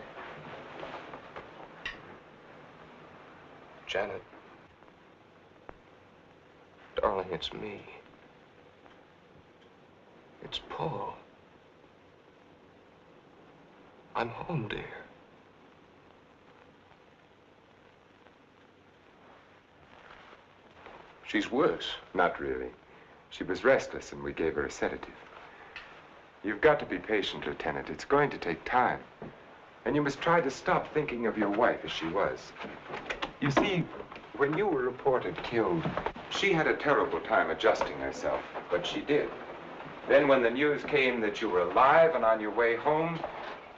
Janet. Darling, it's me. It's Paul. I'm home, dear. She's worse. Not really. She was restless, and we gave her a sedative. You've got to be patient, Lieutenant. It's going to take time. And you must try to stop thinking of your wife as she was. You see, when you were reported killed, she had a terrible time adjusting herself, but she did. Then when the news came that you were alive and on your way home,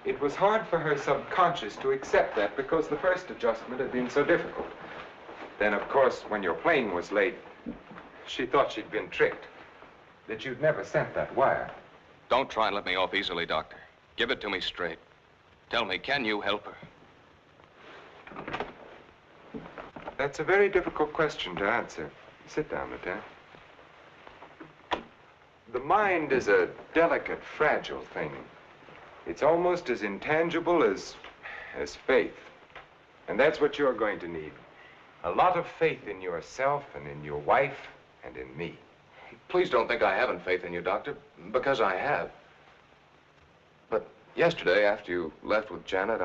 it was hard for her subconscious to accept that because the first adjustment had been so difficult. Then, of course, when your plane was late, she thought she'd been tricked, that you'd never sent that wire. Don't try and let me off easily, Doctor. Give it to me straight. Tell me, can you help her? That's a very difficult question to answer. Sit down, Lieutenant. The mind is a delicate, fragile thing. It's almost as intangible as faith. And that's what you're going to need. A lot of faith in yourself and in your wife and in me. Please don't think I haven't faith in you, Doctor, because I have. But yesterday, after you left with Janet,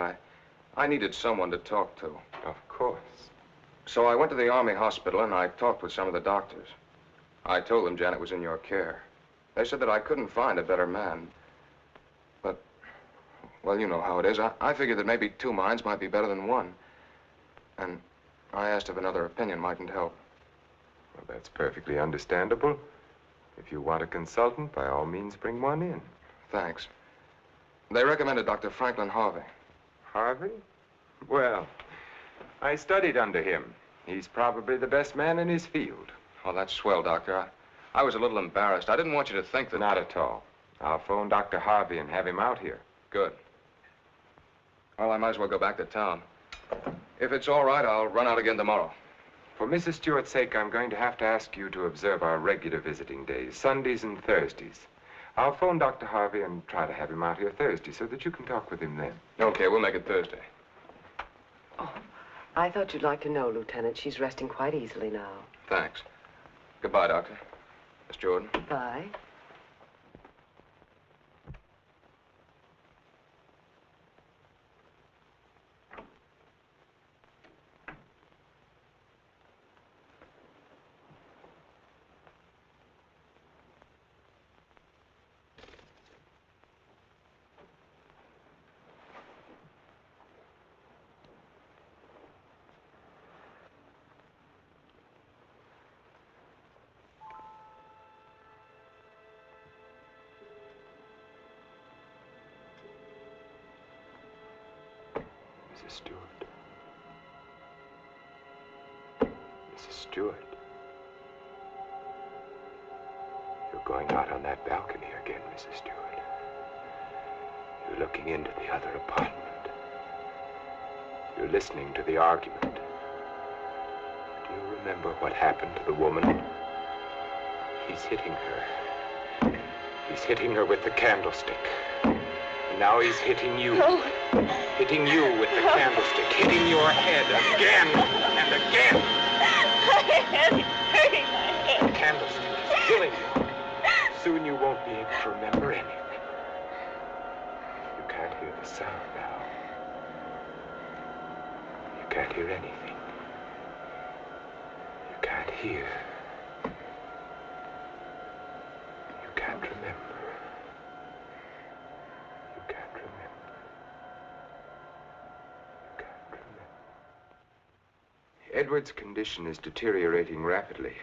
I needed someone to talk to. Of course. So I went to the Army hospital and I talked with some of the doctors. I told them Janet was in your care. They said that I couldn't find a better man. But, well, you know how it is. I figured that maybe two minds might be better than one. And I asked if another opinion mightn't help. Well, that's perfectly understandable. If you want a consultant, by all means, bring one in. Thanks. They recommended Dr. Franklin Harvey. Harvey? Well, I studied under him. He's probably the best man in his field. Oh, that's swell, Doctor. I was a little embarrassed. I didn't want you to think that... Not at all. I'll phone Dr. Harvey and have him out here. Good. Well, I might as well go back to town. If it's all right, I'll run out again tomorrow. For Mrs. Stewart's sake, I'm going to have to ask you to observe our regular visiting days, Sundays and Thursdays. I'll phone Dr. Harvey and try to have him out here Thursday so that you can talk with him then. Okay, we'll make it Thursday. Oh, I thought you'd like to know, Lieutenant. She's resting quite easily now. Thanks. Goodbye, Doctor. Miss Jordan. Bye. Mrs. Stewart. Mrs. Stewart. You're going out on that balcony again, Mrs. Stewart. You're looking into the other apartment. You're listening to the argument. Do you remember what happened to the woman? He's hitting her. He's hitting her with the candlestick. And now he's hitting you. No. Hitting you with the candlestick. Hitting your head again and again. My head is hurting my head. The candlestick is killing you. Soon you won't be able to remember anything. You can't hear the sound now. You can't hear anything. You can't hear. You can't remember. You can't remember. You can't remember. Edward's condition is deteriorating rapidly.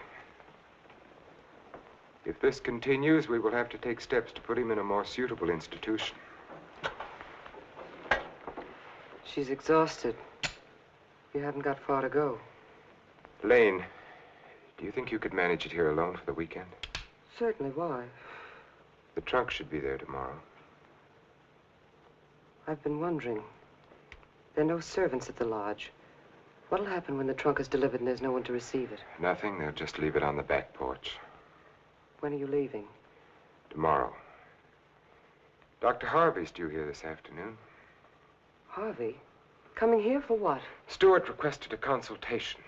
If this continues, we will have to take steps to put him in a more suitable institution. She's exhausted. You haven't got far to go. Lane, do you think you could manage it here alone for the weekend? Certainly. Why? The trunk should be there tomorrow. I've been wondering. There are no servants at the lodge. What'll happen when the trunk is delivered and there's no one to receive it? Nothing. They'll just leave it on the back porch. When are you leaving? Tomorrow. Dr. Harvey's due here this afternoon. Harvey? Coming here for what? Stewart requested a consultation.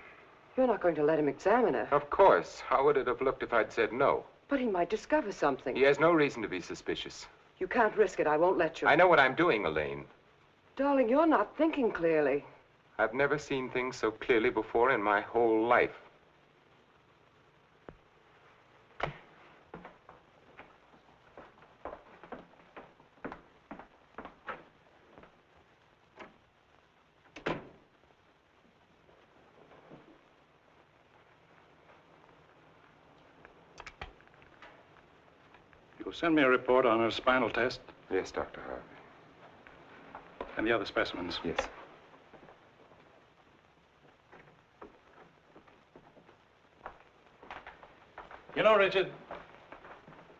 You're not going to let him examine her. Of course. How would it have looked if I'd said no? But he might discover something. He has no reason to be suspicious. You can't risk it. I won't let you. I know what I'm doing, Elaine. Darling, you're not thinking clearly. I've never seen things so clearly before in my whole life. You'll send me a report on her spinal test? Yes, Dr. Harvey. And the other specimens? Yes. You know, Richard,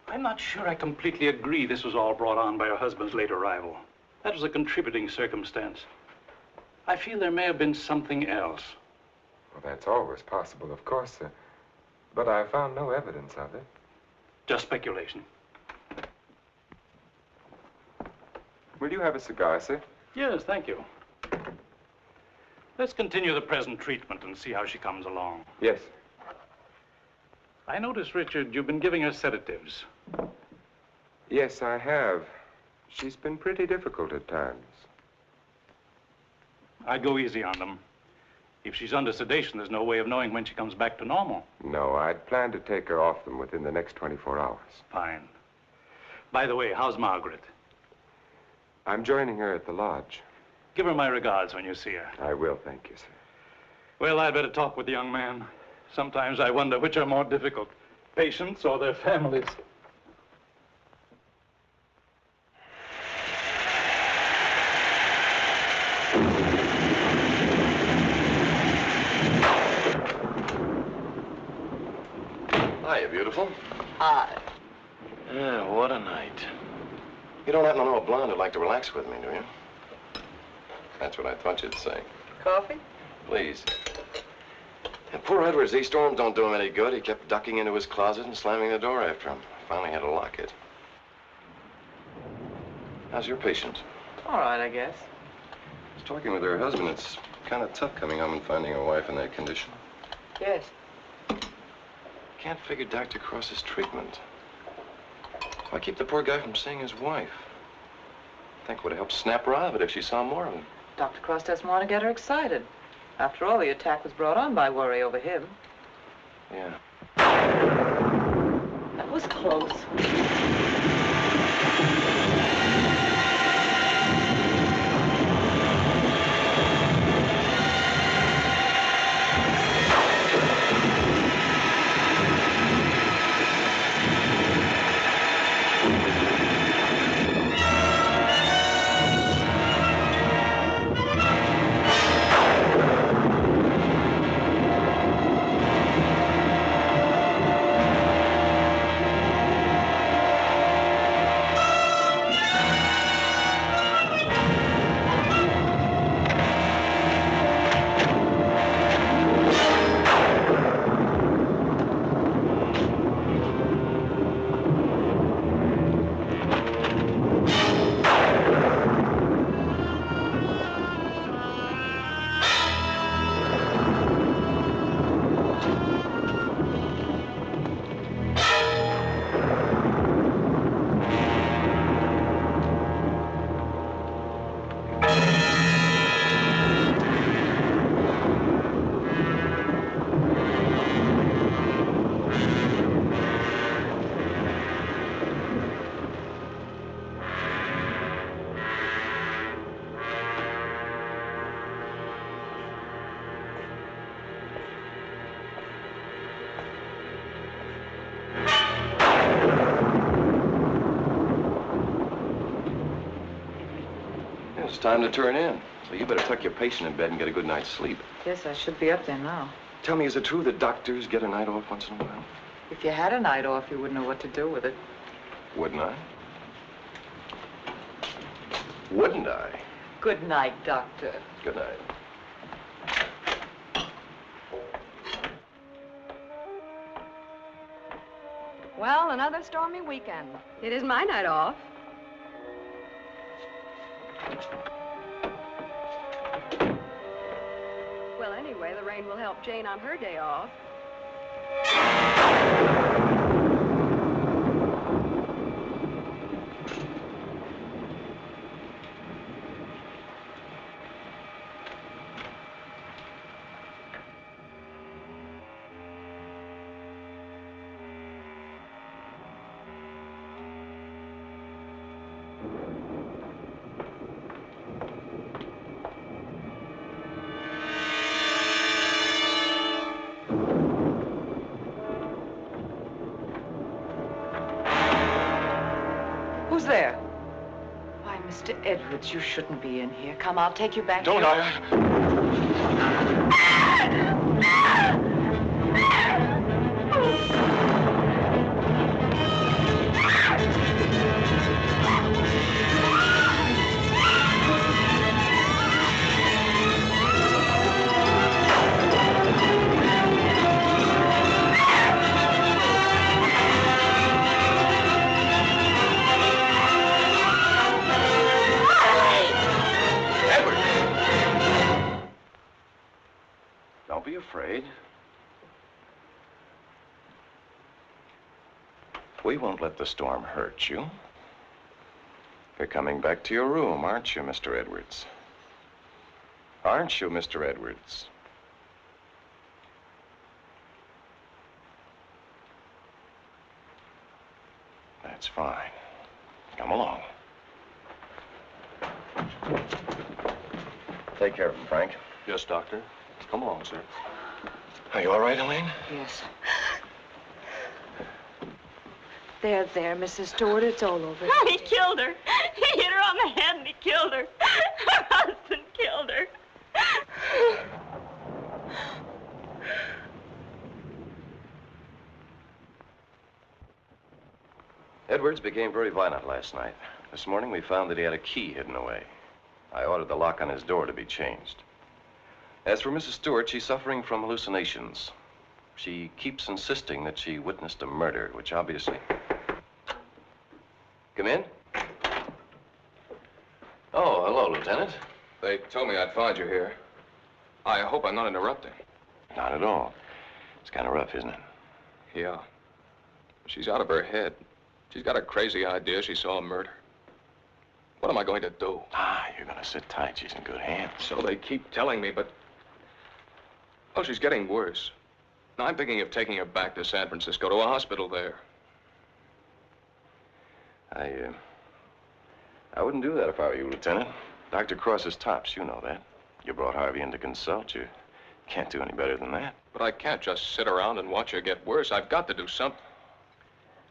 I'm not sure I completely agree this was all brought on by her husband's late arrival. That was a contributing circumstance. I feel there may have been something else. Well, that's always possible, of course, sir. But I found no evidence of it. Just speculation. Will you have a cigar, sir? Yes, thank you. Let's continue the present treatment and see how she comes along. Yes. I notice, Richard, you've been giving her sedatives. Yes, I have. She's been pretty difficult at times. I'd go easy on them. If she's under sedation, there's no way of knowing when she comes back to normal. No, I'd planned to take her off them within the next 24 hours. Fine. By the way, how's Margaret? I'm joining her at the lodge. Give her my regards when you see her. I will, thank you, sir. Well, I'd better talk with the young man. Sometimes I wonder which are more difficult, patients or their families. Hiya, beautiful. Hi. Yeah, what a night. You don't happen to know a blonde who'd like to relax with me, do you? That's what I thought you'd say. Coffee? Please. And poor Edwards, these storms don't do him any good. He kept ducking into his closet and slamming the door after him. Finally had to lock it. How's your patient? All right, I guess. I was talking with her husband. It's kind of tough coming home and finding a wife in that condition. Yes. Can't figure Dr. Cross's treatment. Why keep the poor guy from seeing his wife? I think it would have helped snap her out of it if she saw more of him. Dr. Cross doesn't want to get her excited. After all, the attack was brought on by worry over him. Yeah. That was close. It's time to turn in. So you better tuck your patient in bed and get a good night's sleep. Yes, I should be up there now. Tell me, is it true that doctors get a night off once in a while? If you had a night off, you wouldn't know what to do with it. Wouldn't I? Wouldn't I? Good night, Doctor. Good night. Well, another stormy weekend. It is my night off. Well, anyway, the rain will help Jane on her day off. Who's there? Why, Mr. Edwards, you shouldn't be in here. Come, I'll take you back. Don't Don't be afraid. We won't let the storm hurt you. You're coming back to your room, aren't you, Mr. Edwards? Aren't you, Mr. Edwards? That's fine. Come along. Take care of him, Frank. Yes, Doctor. Come along, sir. Are you all right, Elaine? Yes. There, Mrs. Stewart, it's all over. Oh, he killed her. He hit her on the head and he killed her. Her husband killed her. Edwards became very violent last night. This morning we found that he had a key hidden away. I ordered the lock on his door to be changed. As for Mrs. Stewart, she's suffering from hallucinations. She keeps insisting that she witnessed a murder, which obviously... Come in? Oh, hello, Lieutenant. They told me I'd find you here. I hope I'm not interrupting. Not at all. It's kind of rough, isn't it? Yeah. She's out of her head. She's got a crazy idea she saw a murder. What am I going to do? Ah, you're going to sit tight. She's in good hands. So they keep telling me, but... Oh, she's getting worse. Now, I'm thinking of taking her back to San Francisco, to a hospital there. I wouldn't do that if I were you, Lieutenant. Dr. Cross is tops, you know that. You brought Harvey in to consult. You can't do any better than that. But I can't just sit around and watch her get worse. I've got to do something.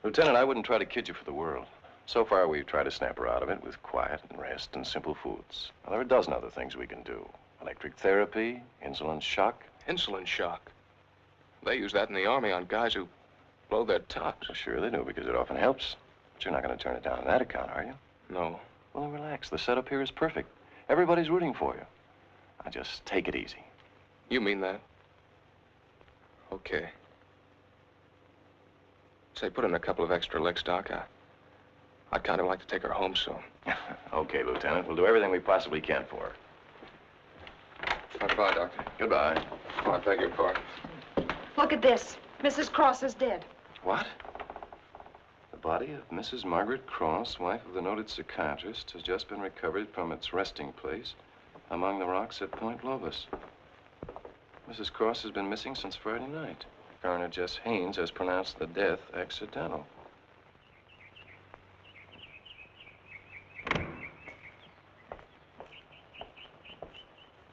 Lieutenant, I wouldn't try to kid you for the world. So far, we've tried to snap her out of it with quiet and rest and simple foods. Now, there are a dozen other things we can do. Electric therapy, insulin shock. Insulin shock? They use that in the Army on guys who blow their tops. Well, sure they do, because it often helps. But you're not going to turn it down on that account, are you? No. Well, then relax. The setup here is perfect. Everybody's rooting for you. Now, just take it easy. You mean that? Okay. Say, put in a couple of extra licks, Doc. I'd kind of like to take her home soon. Okay, Lieutenant. We'll do everything we possibly can for her. Goodbye, Doctor. Goodbye. Oh, I beg your pardon. Look at this. Mrs. Cross is dead. What? The body of Mrs. Margaret Cross, wife of the noted psychiatrist, has just been recovered from its resting place among the rocks at Point Lobos. Mrs. Cross has been missing since Friday night. Coroner Jess Haynes has pronounced the death accidental.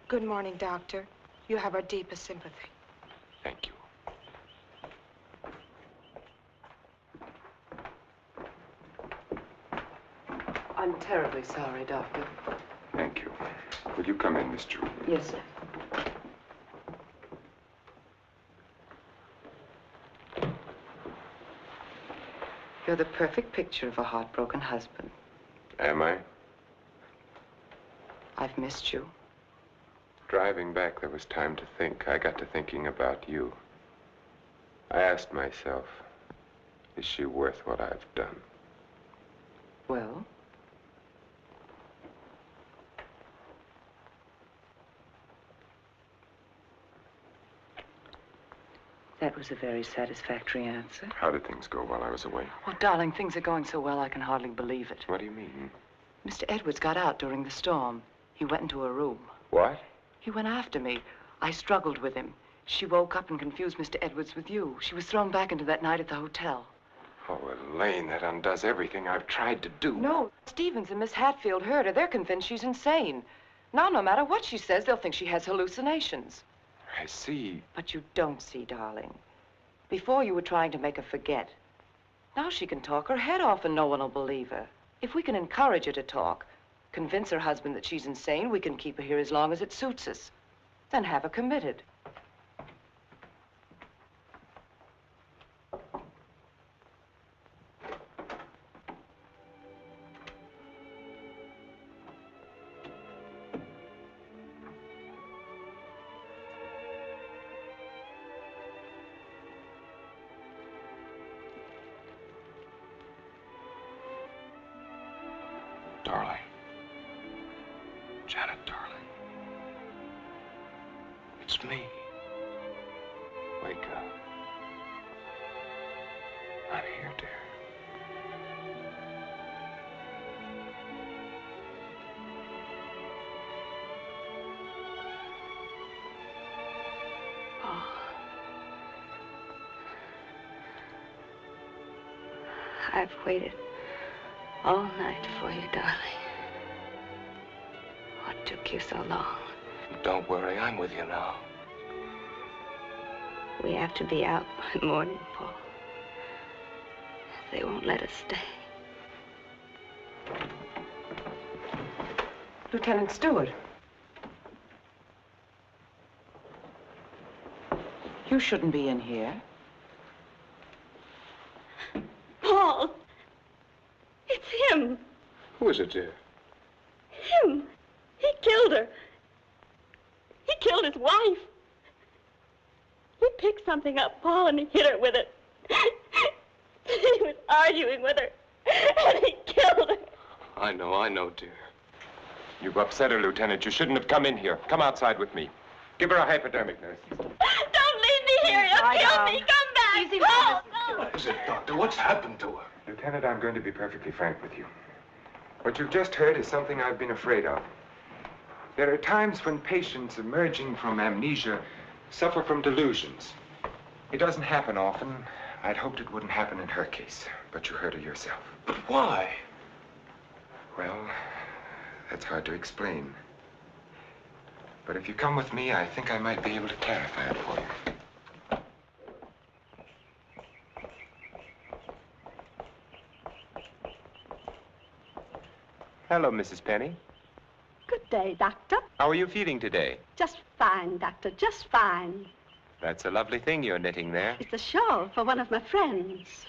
Good morning, Doctor. You have our deepest sympathy. Thank you. I'm terribly sorry, Doctor. Thank you. Will you come in, Miss Drew? Yes, sir. You're the perfect picture of a heartbroken husband. Am I? I've missed you. Driving back, there was time to think. I got to thinking about you. I asked myself, is she worth what I've done? Well? That was a very satisfactory answer. How did things go while I was away? Oh, darling, things are going so well I can hardly believe it. What do you mean? Mr. Edwards got out during the storm. He went into a room. What? He went after me. I struggled with him. She woke up and confused Mr. Edwards with you. She was thrown back into that night at the hotel. Oh, Elaine, that undoes everything I've tried to do. No, Stevens and Miss Hatfield heard her. They're convinced she's insane. Now, no matter what she says, they'll think she has hallucinations. I see. But you don't see, darling. Before you were trying to make her forget. Now she can talk her head off and no one will believe her. If we can encourage her to talk, convince her husband that she's insane, we can keep her here as long as it suits us. Then have her committed. Darling. Janet, darling. It's me. Wake up. I'm here, dear. Oh. I've waited all night for you, darling. What took you so long? Don't worry, I'm with you now. We have to be out by morning, Paul. They won't let us stay. Lieutenant Stewart. You shouldn't be in here. Paul! It's him! Who is it, dear? Him! He killed her. He killed his wife. He picked something up, Paul, and he hit her with it. He was arguing with her, and he killed her. I know, dear. You've upset her, Lieutenant. You shouldn't have come in here. Come outside with me. Give her a hypodermic, nurse. Don't leave me here. You'll kill me. Come back. Easy, Paul, no. What is it, Doctor? What's happened to her? Lieutenant, I'm going to be perfectly frank with you. What you've just heard is something I've been afraid of. There are times when patients emerging from amnesia suffer from delusions. It doesn't happen often. I'd hoped it wouldn't happen in her case, but you heard her yourself. But why? Well, that's hard to explain. But if you come with me, I think I might be able to clarify it for you. Hello, Mrs. Penny. Good day, Doctor. How are you feeling today? Just fine, Doctor, just fine. That's a lovely thing you're knitting there. It's a shawl for one of my friends.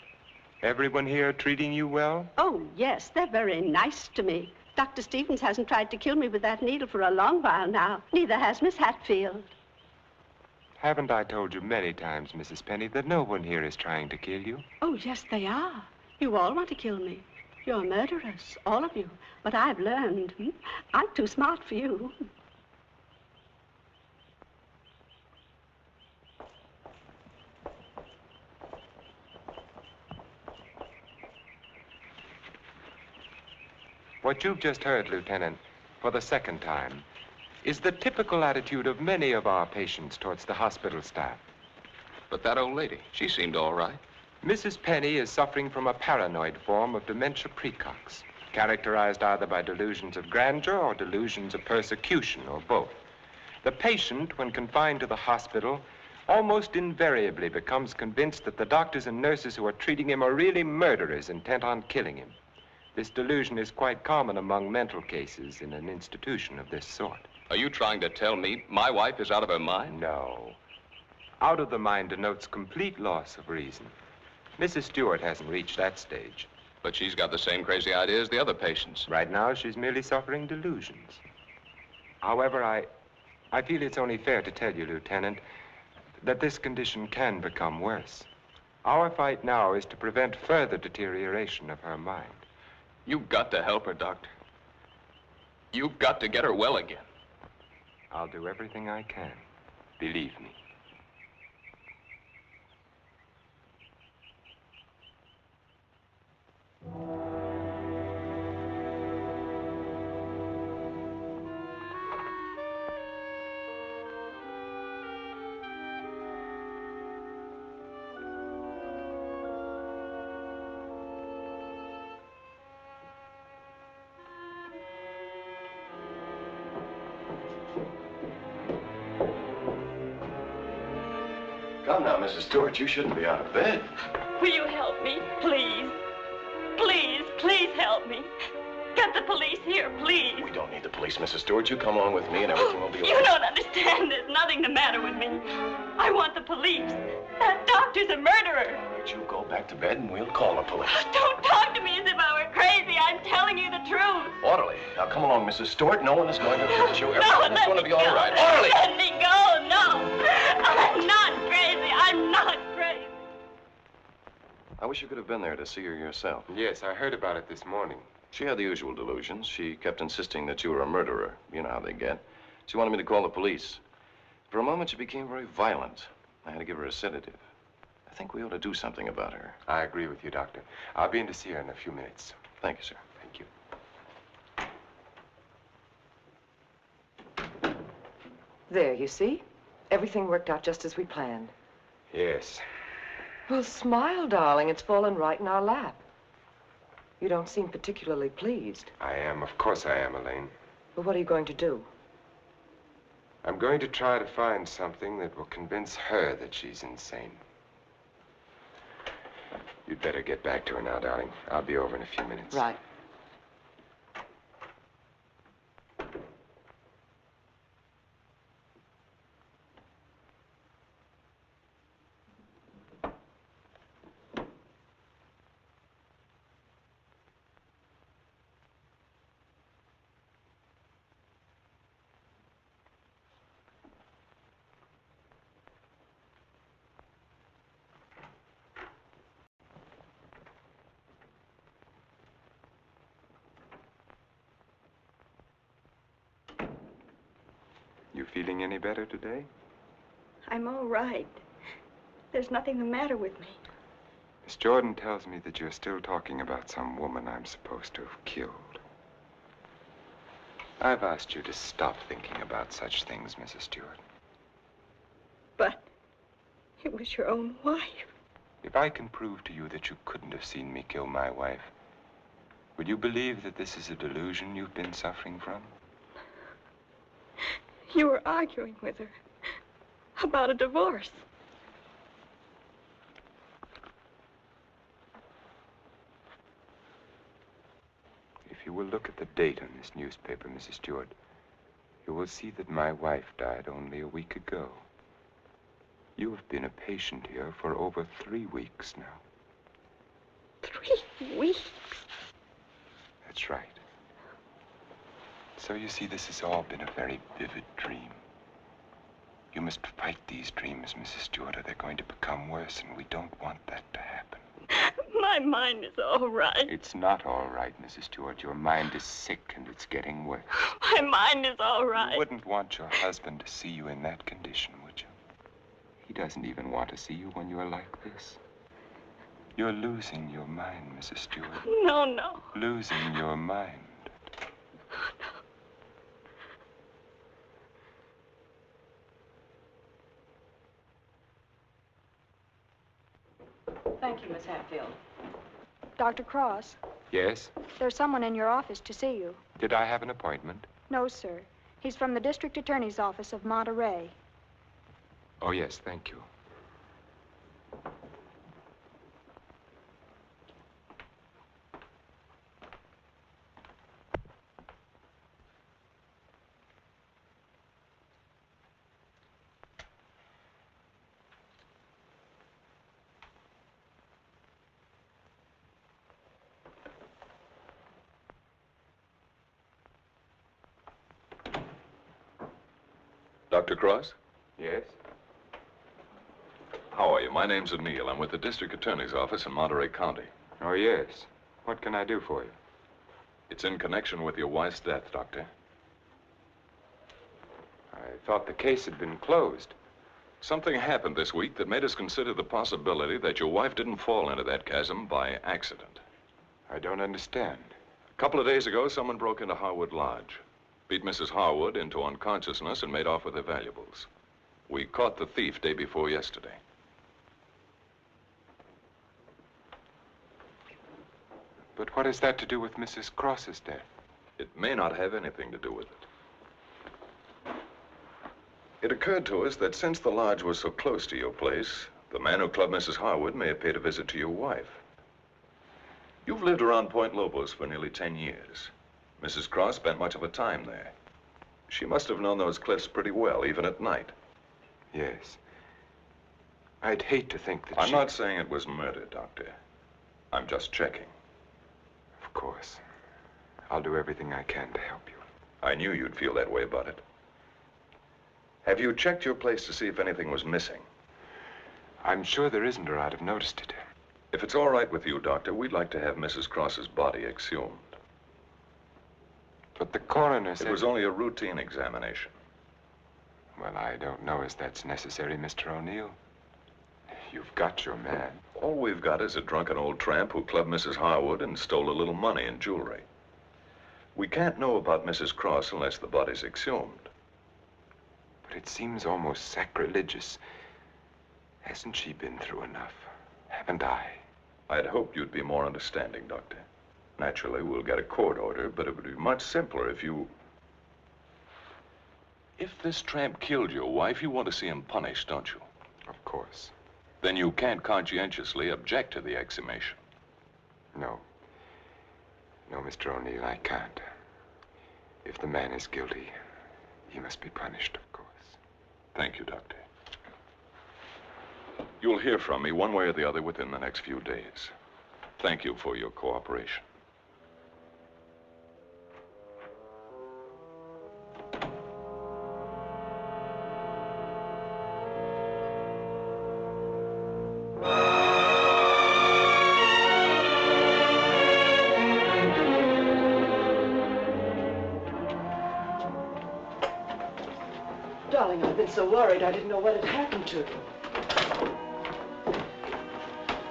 Everyone here treating you well? Oh, yes, they're very nice to me. Dr. Stevens hasn't tried to kill me with that needle for a long while now. Neither has Miss Hatfield. Haven't I told you many times, Mrs. Penny, that no one here is trying to kill you? Oh, yes, they are. You all want to kill me. You're murderers, all of you. But I've learned. I'm too smart for you. What you've just heard, Lieutenant, for the second time, is the typical attitude of many of our patients towards the hospital staff. But that old lady, she seemed all right. Mrs. Penny is suffering from a paranoid form of dementia precox, characterized either by delusions of grandeur or delusions of persecution, or both. The patient, when confined to the hospital, almost invariably becomes convinced that the doctors and nurses who are treating him are really murderers intent on killing him. This delusion is quite common among mental cases in an institution of this sort. Are you trying to tell me my wife is out of her mind? No. Out of the mind denotes complete loss of reason. Mrs. Stewart hasn't reached that stage. But she's got the same crazy idea as the other patients. Right now, she's merely suffering delusions. However, I feel it's only fair to tell you, Lieutenant, that this condition can become worse. Our fight now is to prevent further deterioration of her mind. You've got to help her, Doctor. You've got to get her well again. I'll do everything I can. Believe me. Come now, Mrs. Stewart, you shouldn't be out of bed. Will you help me, please? Please, please help me. Get the police here, please. We don't need the police, Mrs. Stewart. You come along with me and everything will be all You right. don't understand. There's nothing the matter with me. I want the police. That doctor's a murderer. Right, you go back to bed and we'll call the police. Don't talk to me as if I were crazy. I'm telling you the truth. Orderly. Now come along, Mrs. Stewart. No one is going to hurt you. No, Everything's going to be all right. Orderly! Let me go. No. I'm not crazy. I'm not crazy. I wish you could have been there to see her yourself. Yes, I heard about it this morning. She had the usual delusions. She kept insisting that you were a murderer. You know how they get. She wanted me to call the police. For a moment, she became very violent. I had to give her a sedative. I think we ought to do something about her. I agree with you, Doctor. I'll be in to see her in a few minutes. Thank you, sir. Thank you. There, you see? Everything worked out just as we planned. Yes. Well, smile, darling. It's fallen right in our lap. You don't seem particularly pleased. I am. Of course I am, Elaine. Well, what are you going to do? I'm going to try to find something that will convince her that she's insane. You'd better get back to her now, darling. I'll be over in a few minutes. Right. You feeling any better today? I'm all right. There's nothing the matter with me. Miss Jordan tells me that you're still talking about some woman I'm supposed to have killed. I've asked you to stop thinking about such things, Mrs. Stewart. But it was your own wife. If I can prove to you that you couldn't have seen me kill my wife, will you believe that this is a delusion you've been suffering from? You were arguing with her about a divorce. If you will look at the date on this newspaper, Mrs. Stewart, you will see that my wife died only a week ago. You have been a patient here for over 3 weeks now. 3 weeks? That's right. So you see, this has all been a very vivid dream. You must fight these dreams, Mrs. Stewart, or they're going to become worse, and we don't want that to happen. My mind is all right. It's not all right, Mrs. Stewart. Your mind is sick, and it's getting worse. My mind is all right. You wouldn't want your husband to see you in that condition, would you? He doesn't even want to see you when you're like this. You're losing your mind, Mrs. Stewart. No, no. Losing your mind. Thank you, Miss Hatfield. Dr. Cross, Yes? there's someone in your office to see you. Did I have an appointment? No, sir. He's from the District Attorney's Office of Monterey. Oh, yes, thank you. Dr. Cross? Yes? How are you? My name's O'Neill. I'm with the district attorney's office in Monterey County. Oh, yes. What can I do for you? It's in connection with your wife's death, Doctor. I thought the case had been closed. Something happened this week that made us consider the possibility that your wife didn't fall into that chasm by accident. I don't understand. A couple of days ago, someone broke into Harwood Lodge, beat Mrs. Harwood into unconsciousness, and made off with her valuables. We caught the thief day before yesterday. But what has that to do with Mrs. Cross's death? It may not have anything to do with it. It occurred to us that since the lodge was so close to your place, the man who clubbed Mrs. Harwood may have paid a visit to your wife. You've lived around Point Lobos for nearly 10 years. Mrs. Cross spent much of her time there. She must have known those cliffs pretty well, even at night. Yes. I'd hate to think that I'm not saying it was murder, Doctor. I'm just checking. Of course. I'll do everything I can to help you. I knew you'd feel that way about it. Have you checked your place to see if anything was missing? I'm sure there isn't, or I'd have noticed it. If it's all right with you, Doctor, we'd like to have Mrs. Cross's body exhumed. But the coroner said... It was only a routine examination. Well, I don't know as that's necessary, Mr. O'Neill. You've got your man. All we've got is a drunken old tramp who clubbed Mrs. Harwood and stole a little money and jewelry. We can't know about Mrs. Cross unless the body's exhumed. But it seems almost sacrilegious. Hasn't she been through enough? Haven't I? I'd hoped you'd be more understanding, Doctor. Naturally, we'll get a court order, but it would be much simpler if you... If this tramp killed your wife, you want to see him punished, don't you? Of course. Then you can't conscientiously object to the exhumation. No. No, Mr. O'Neill, I can't. If the man is guilty, he must be punished, of course. Thank you, Doctor. You'll hear from me one way or the other within the next few days. Thank you for your cooperation. Darling, I've been so worried I didn't know what had happened to you.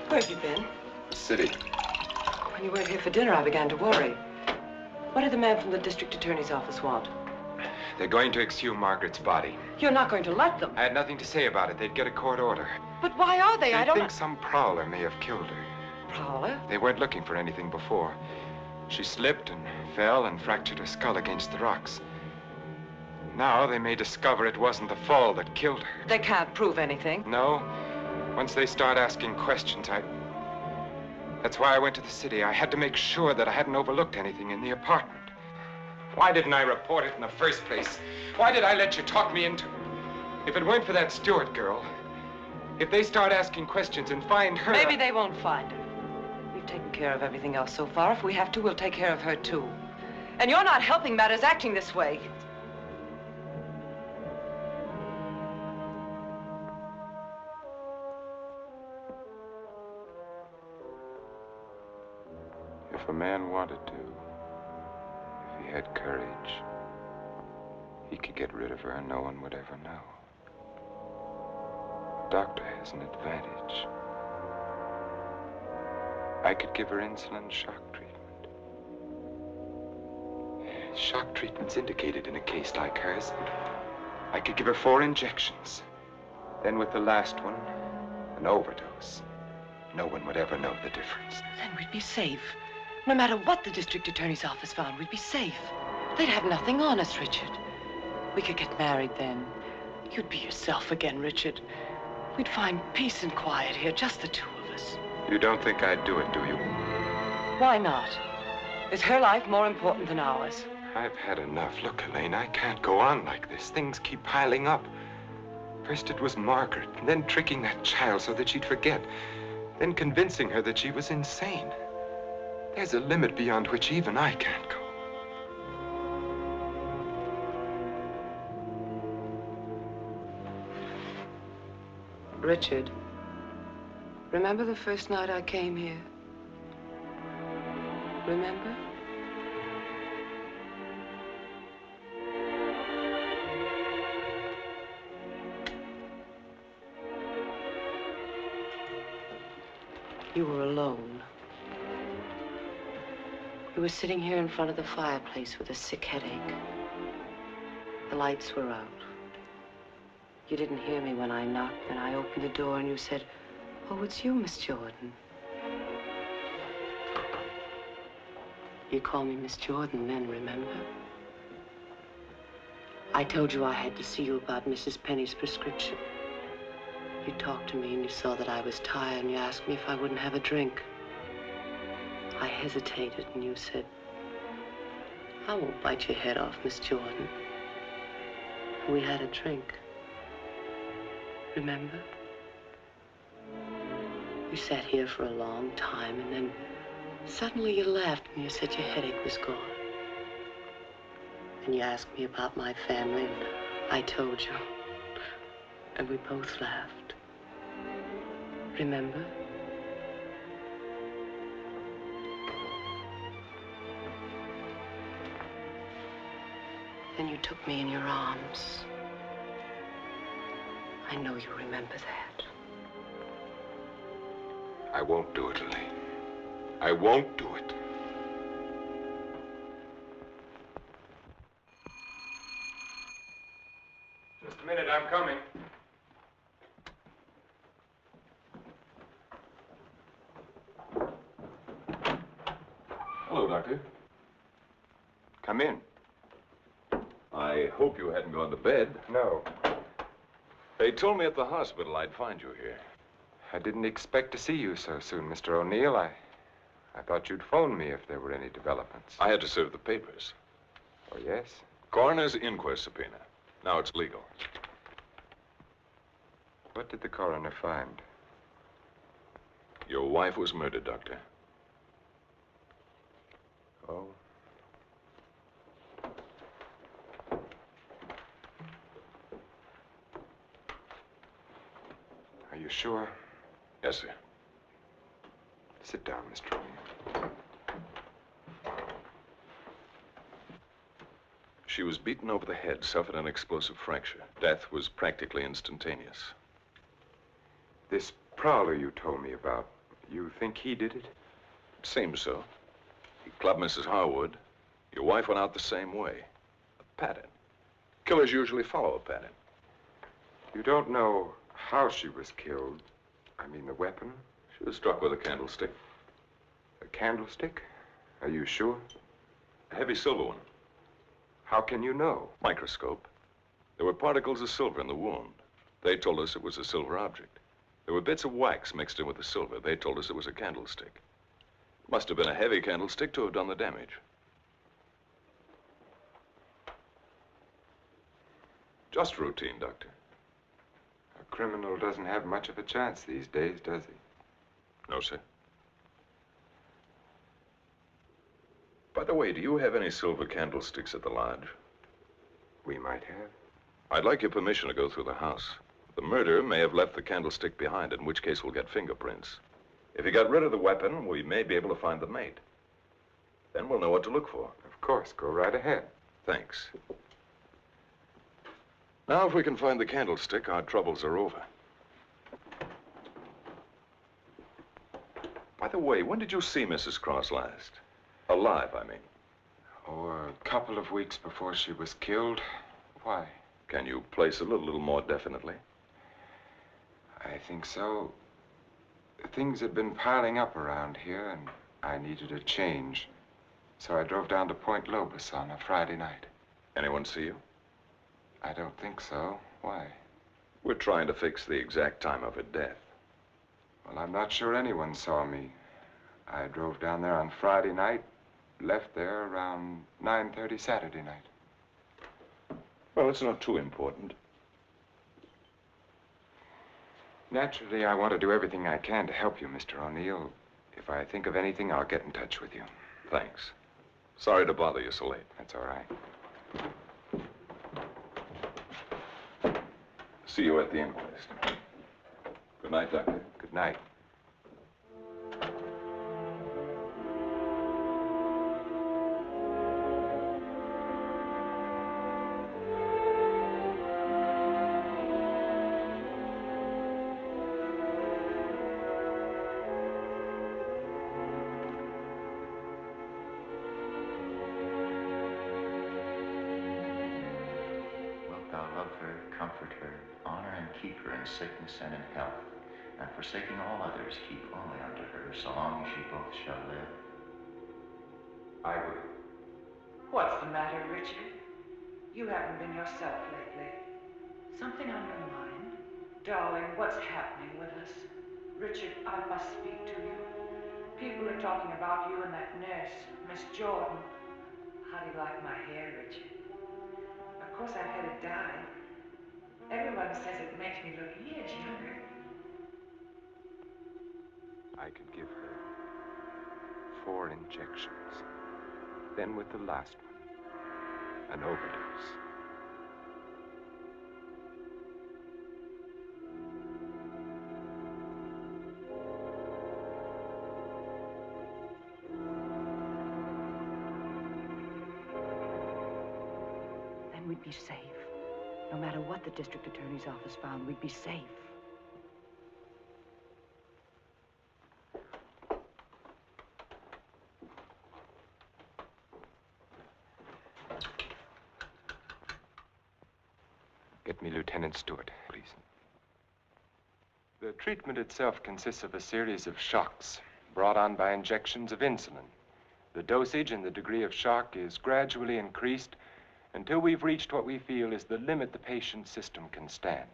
Where have you been? City. When you weren't here for dinner, I began to worry. What did the man from the district attorney's office want? They're going to exhume Margaret's body. You're not going to let them. I had nothing to say about it. They'd get a court order. But why are they? I don't think some prowler may have killed her. Prowler? They weren't looking for anything before. She slipped and fell and fractured her skull against the rocks. Now they may discover it wasn't the fall that killed her. They can't prove anything. No. Once they start asking questions, That's why I went to the city. I had to make sure that I hadn't overlooked anything in the apartment. Why didn't I report it in the first place? Why did I let you talk me into it? If it weren't for that Stewart girl, if they start asking questions and find her... Maybe they won't find her. We've taken care of everything else so far. If we have to, we'll take care of her, too. And you're not helping matters acting this way. If a man wanted to, if he had courage, he could get rid of her and no one would ever know. The doctor has an advantage. I could give her insulin shock treatment. Shock treatment's indicated in a case like hers. I could give her 4 injections. Then with the last one, an overdose. No one would ever know the difference. Then we'd be safe. No matter what the district attorney's office found, we'd be safe. They'd have nothing on us, Richard. We could get married then. You'd be yourself again, Richard. We'd find peace and quiet here, just the 2 of us. You don't think I'd do it, do you? Why not? Is her life more important than ours? I've had enough. Look, Elaine, I can't go on like this. Things keep piling up. First it was Margaret, and then tricking that child so that she'd forget. Then convincing her that she was insane. There's a limit beyond which even I can't go. Richard, remember the first night I came here? Remember? You were alone. You were sitting here in front of the fireplace with a sick headache. The lights were out. You didn't hear me when I knocked, and I opened the door and you said, "Oh, it's you, Miss Jordan." You called me Miss Jordan then, remember? I told you I had to see you about Mrs. Penny's prescription. You talked to me and you saw that I was tired and you asked me if I wouldn't have a drink. I hesitated and you said, "I won't bite your head off, Miss Jordan." We had a drink. Remember? You sat here for a long time and then suddenly you laughed and you said your headache was gone. And you asked me about my family and I told you. And we both laughed. Remember? Then you took me in your arms. I know you remember that. I won't do it, Lily. I won't do it. Just a minute, I'm coming. Hello, Doctor. Come in. I hope you hadn't gone to bed. No. They told me at the hospital I'd find you here. I didn't expect to see you so soon, Mr. O'Neill. I thought you'd phone me if there were any developments. I had to serve the papers. Oh, yes? Coroner's inquest subpoena. Now it's legal. What did the coroner find? Your wife was murdered, Doctor. Oh. Are you sure? Yes, sir. Sit down, Mr. O'Neill. She was beaten over the head, suffered an explosive fracture. Death was practically instantaneous. This prowler you told me about, you think he did it? Seems so. He clubbed Mrs. Harwood. Your wife went out the same way. A pattern. Killers usually follow a pattern. You don't know how she was killed? I mean, the weapon? She was struck with a candlestick. A candlestick? Are you sure? A heavy silver one. How can you know? Microscope. There were particles of silver in the wound. They told us it was a silver object. There were bits of wax mixed in with the silver. They told us it was a candlestick. It must have been a heavy candlestick to have done the damage. Just routine, Doctor. A criminal doesn't have much of a chance these days, does he? No, sir. By the way, do you have any silver candlesticks at the lodge? We might have. I'd like your permission to go through the house. The murderer may have left the candlestick behind, in which case we'll get fingerprints. If he got rid of the weapon, we may be able to find the mate. Then we'll know what to look for. Of course, go right ahead. Thanks. Now, if we can find the candlestick, our troubles are over. By the way, when did you see Mrs. Cross last? Alive, I mean. Oh, a couple of weeks before she was killed. Why? Can you place it a little more definitely? I think so. Things had been piling up around here, and I needed a change. So I drove down to Point Lobos on a Friday night. Anyone see you? I don't think so. Why? We're trying to fix the exact time of her death. Well, I'm not sure anyone saw me. I drove down there on Friday night, left there around 9:30 Saturday night. Well, it's not too important. Naturally, I want to do everything I can to help you, Mr. O'Neill. If I think of anything, I'll get in touch with you. Thanks. Sorry to bother you so late. That's all right. See you at the inquest. Good night, Doctor. Good night. Thou love her, comfort her, honor and keep her in sickness and in health, and forsaking all others, keep only unto her so long as ye both shall live. I will. What's the matter, Richard? You haven't been yourself lately. Something on your mind? Darling, what's happening with us? Richard, I must speak to you. People are talking about you and that nurse, Miss Jordan. How do you like my hair, Richard? Of course, I've had it dyed. Everyone says it makes me look years younger. I could give her 4 injections. Then with the last one, an overdose. Then we'd be safe. No matter what the district attorney's office found, we'd be safe. Get me Lieutenant Stewart, please. The treatment itself consists of a series of shocks brought on by injections of insulin. The dosage and the degree of shock is gradually increased until we've reached what we feel is the limit the patient's system can stand.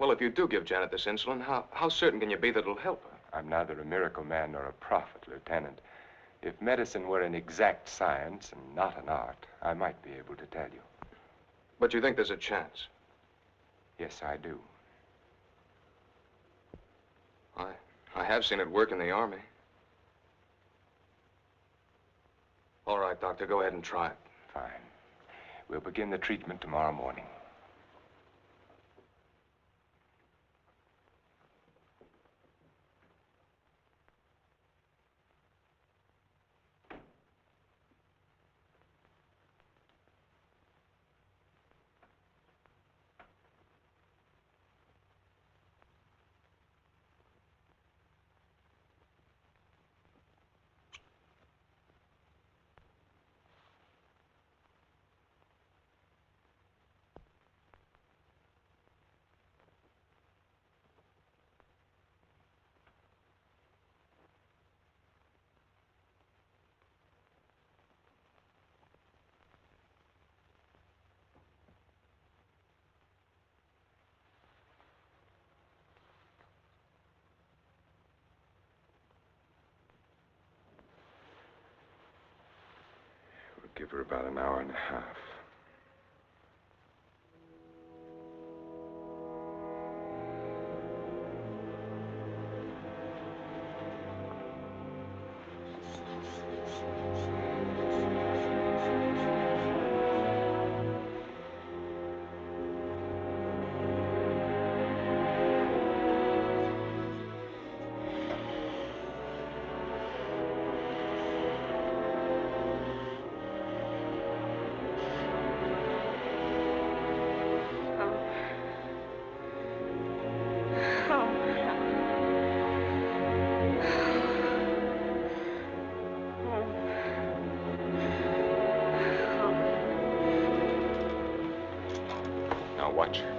Well, if you do give Janet this insulin, how certain can you be that it'll help her? I'm neither a miracle man nor a prophet, Lieutenant. If medicine were an exact science and not an art, I might be able to tell you. But you think there's a chance? Yes, I do. I have seen it work in the Army. All right, Doctor, go ahead and try it. Fine. We'll begin the treatment tomorrow morning. Give her about an hour and a half. Watch her.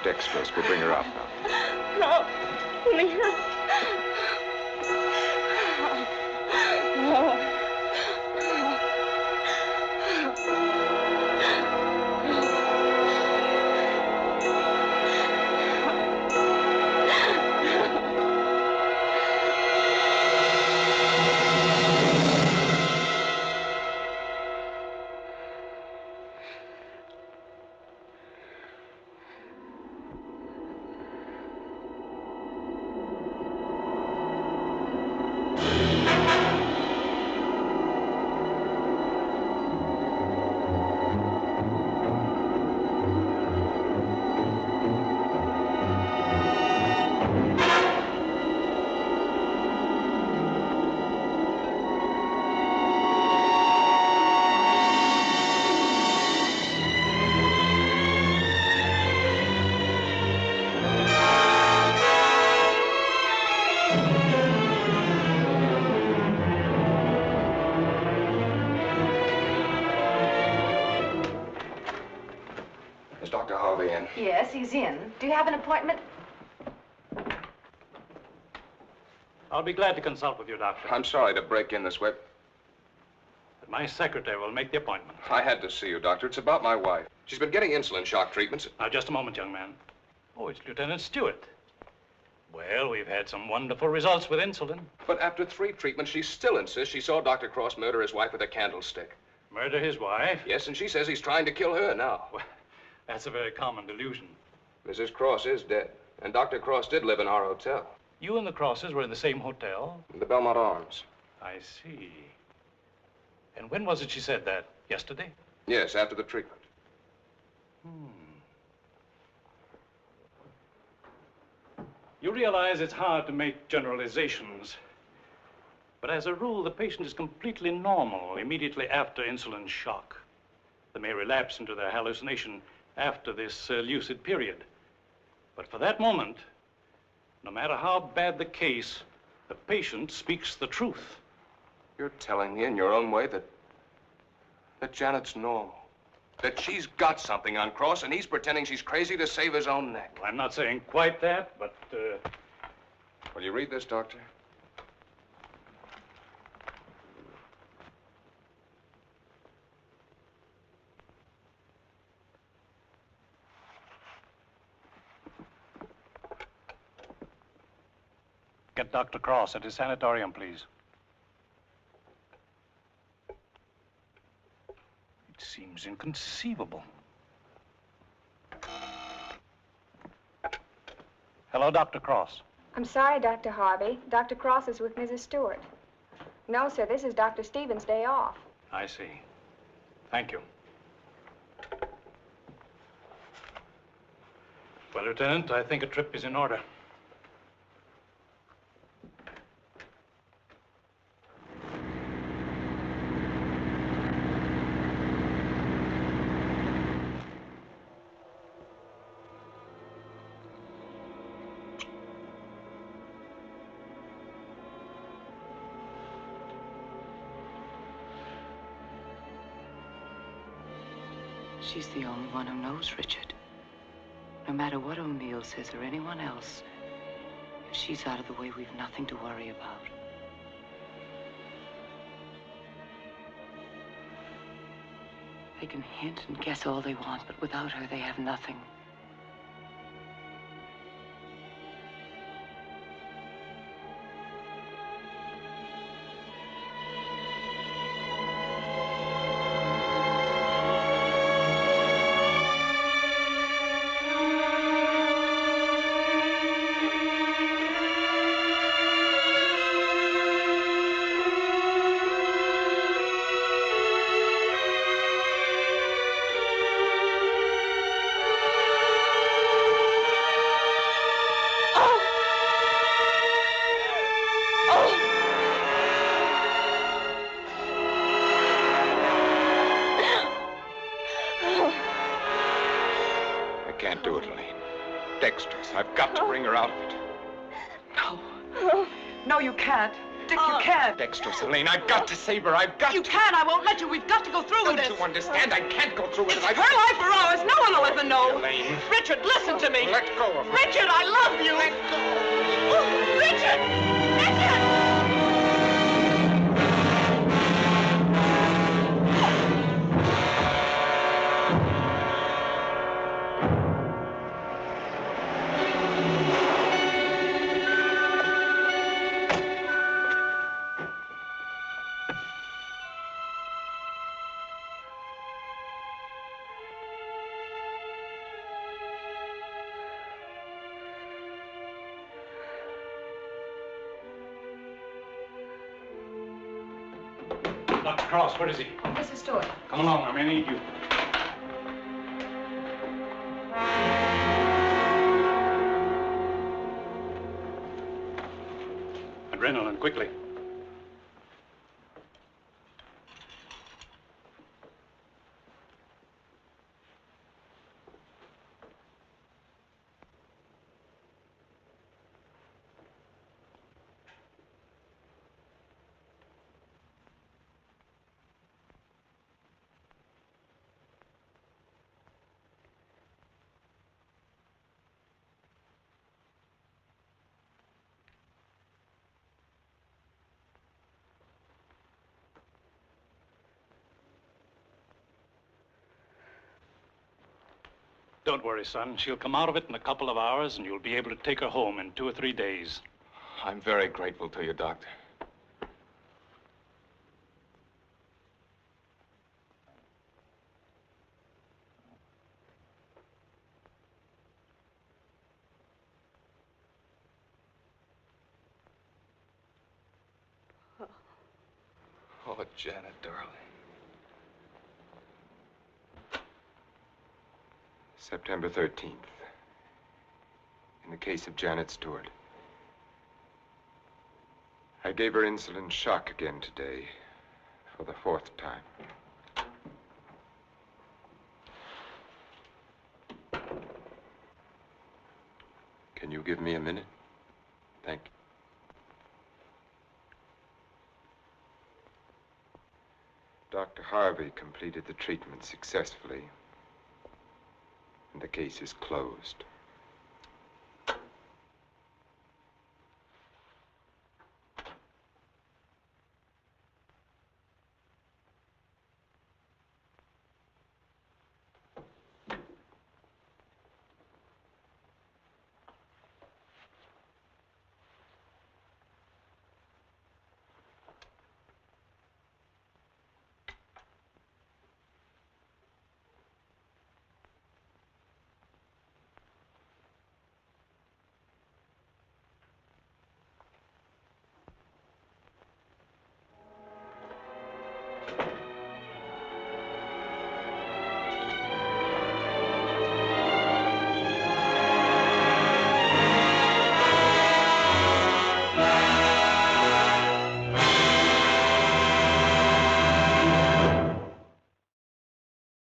Dextrose will bring her out now. No, leave her. No. Dr. Harvey in? Yes, he's in. Do you have an appointment? I'll be glad to consult with you, Doctor. I'm sorry to break in this way. But my secretary will make the appointment. I had to see you, Doctor. It's about my wife. She's been getting insulin shock treatments. Now, just a moment, young man. Oh, it's Lieutenant Stewart. Well, we've had some wonderful results with insulin. But after 3 treatments, she still insists she saw Dr. Cross murder his wife with a candlestick. Murder his wife? Yes, and she says he's trying to kill her now. Well, that's a very common delusion. Mrs. Cross is dead, and Dr. Cross did live in our hotel. You and the Crosses were in the same hotel? The Belmont Arms. I see. And when was it she said that? Yesterday? Yes, after the treatment. You realize it's hard to make generalizations. But as a rule, the patient is completely normal immediately after insulin shock. They may relapse into their hallucination after this lucid period. But for that moment, no matter how bad the case, the patient speaks the truth. You're telling me in your own way that Janet's normal. That she's got something on Cross, and he's pretending she's crazy to save his own neck. Well, I'm not saying quite that, but, Will you read this, Doctor? Get Dr. Cross at his sanatorium, please. It seems inconceivable. Hello, Dr. Cross. I'm sorry, Dr. Harvey. Dr. Cross is with Mrs. Stewart. No, sir, this is Dr. Stevens' day off. I see. Thank you. Well, Lieutenant, I think a trip is in order. She's the only one who knows Richard. No matter what O'Neill says or anyone else, if she's out of the way, we've nothing to worry about. They can hint and guess all they want, but without her, they have nothing. I've got to bring her out of it. No. No, you can't. Dick, you can't. Dexterous, Elaine, I've got to save her. I've got to. You can't. I won't let you. We've got to go through with this. Don't you understand? I can't go through with it. It's her life or ours. No one will ever know. Elaine. Richard, listen to me. Let go of her. Richard, I love you. Let go. Oh, Richard! Richard! Dr. Cross, where is he? Mrs. Stewart. Come along, I may need you. Adrenaline, quickly. Don't worry, son. She'll come out of it in a couple of hours, and you'll be able to take her home in 2 or 3 days. I'm very grateful to you, Doctor. Oh, Janet, darling. September 13th. In the case of Janet Stewart. I gave her insulin shock again today, for the 4th time. Can you give me a minute? Thank you. Dr. Harvey completed the treatment successfully, and the case is closed.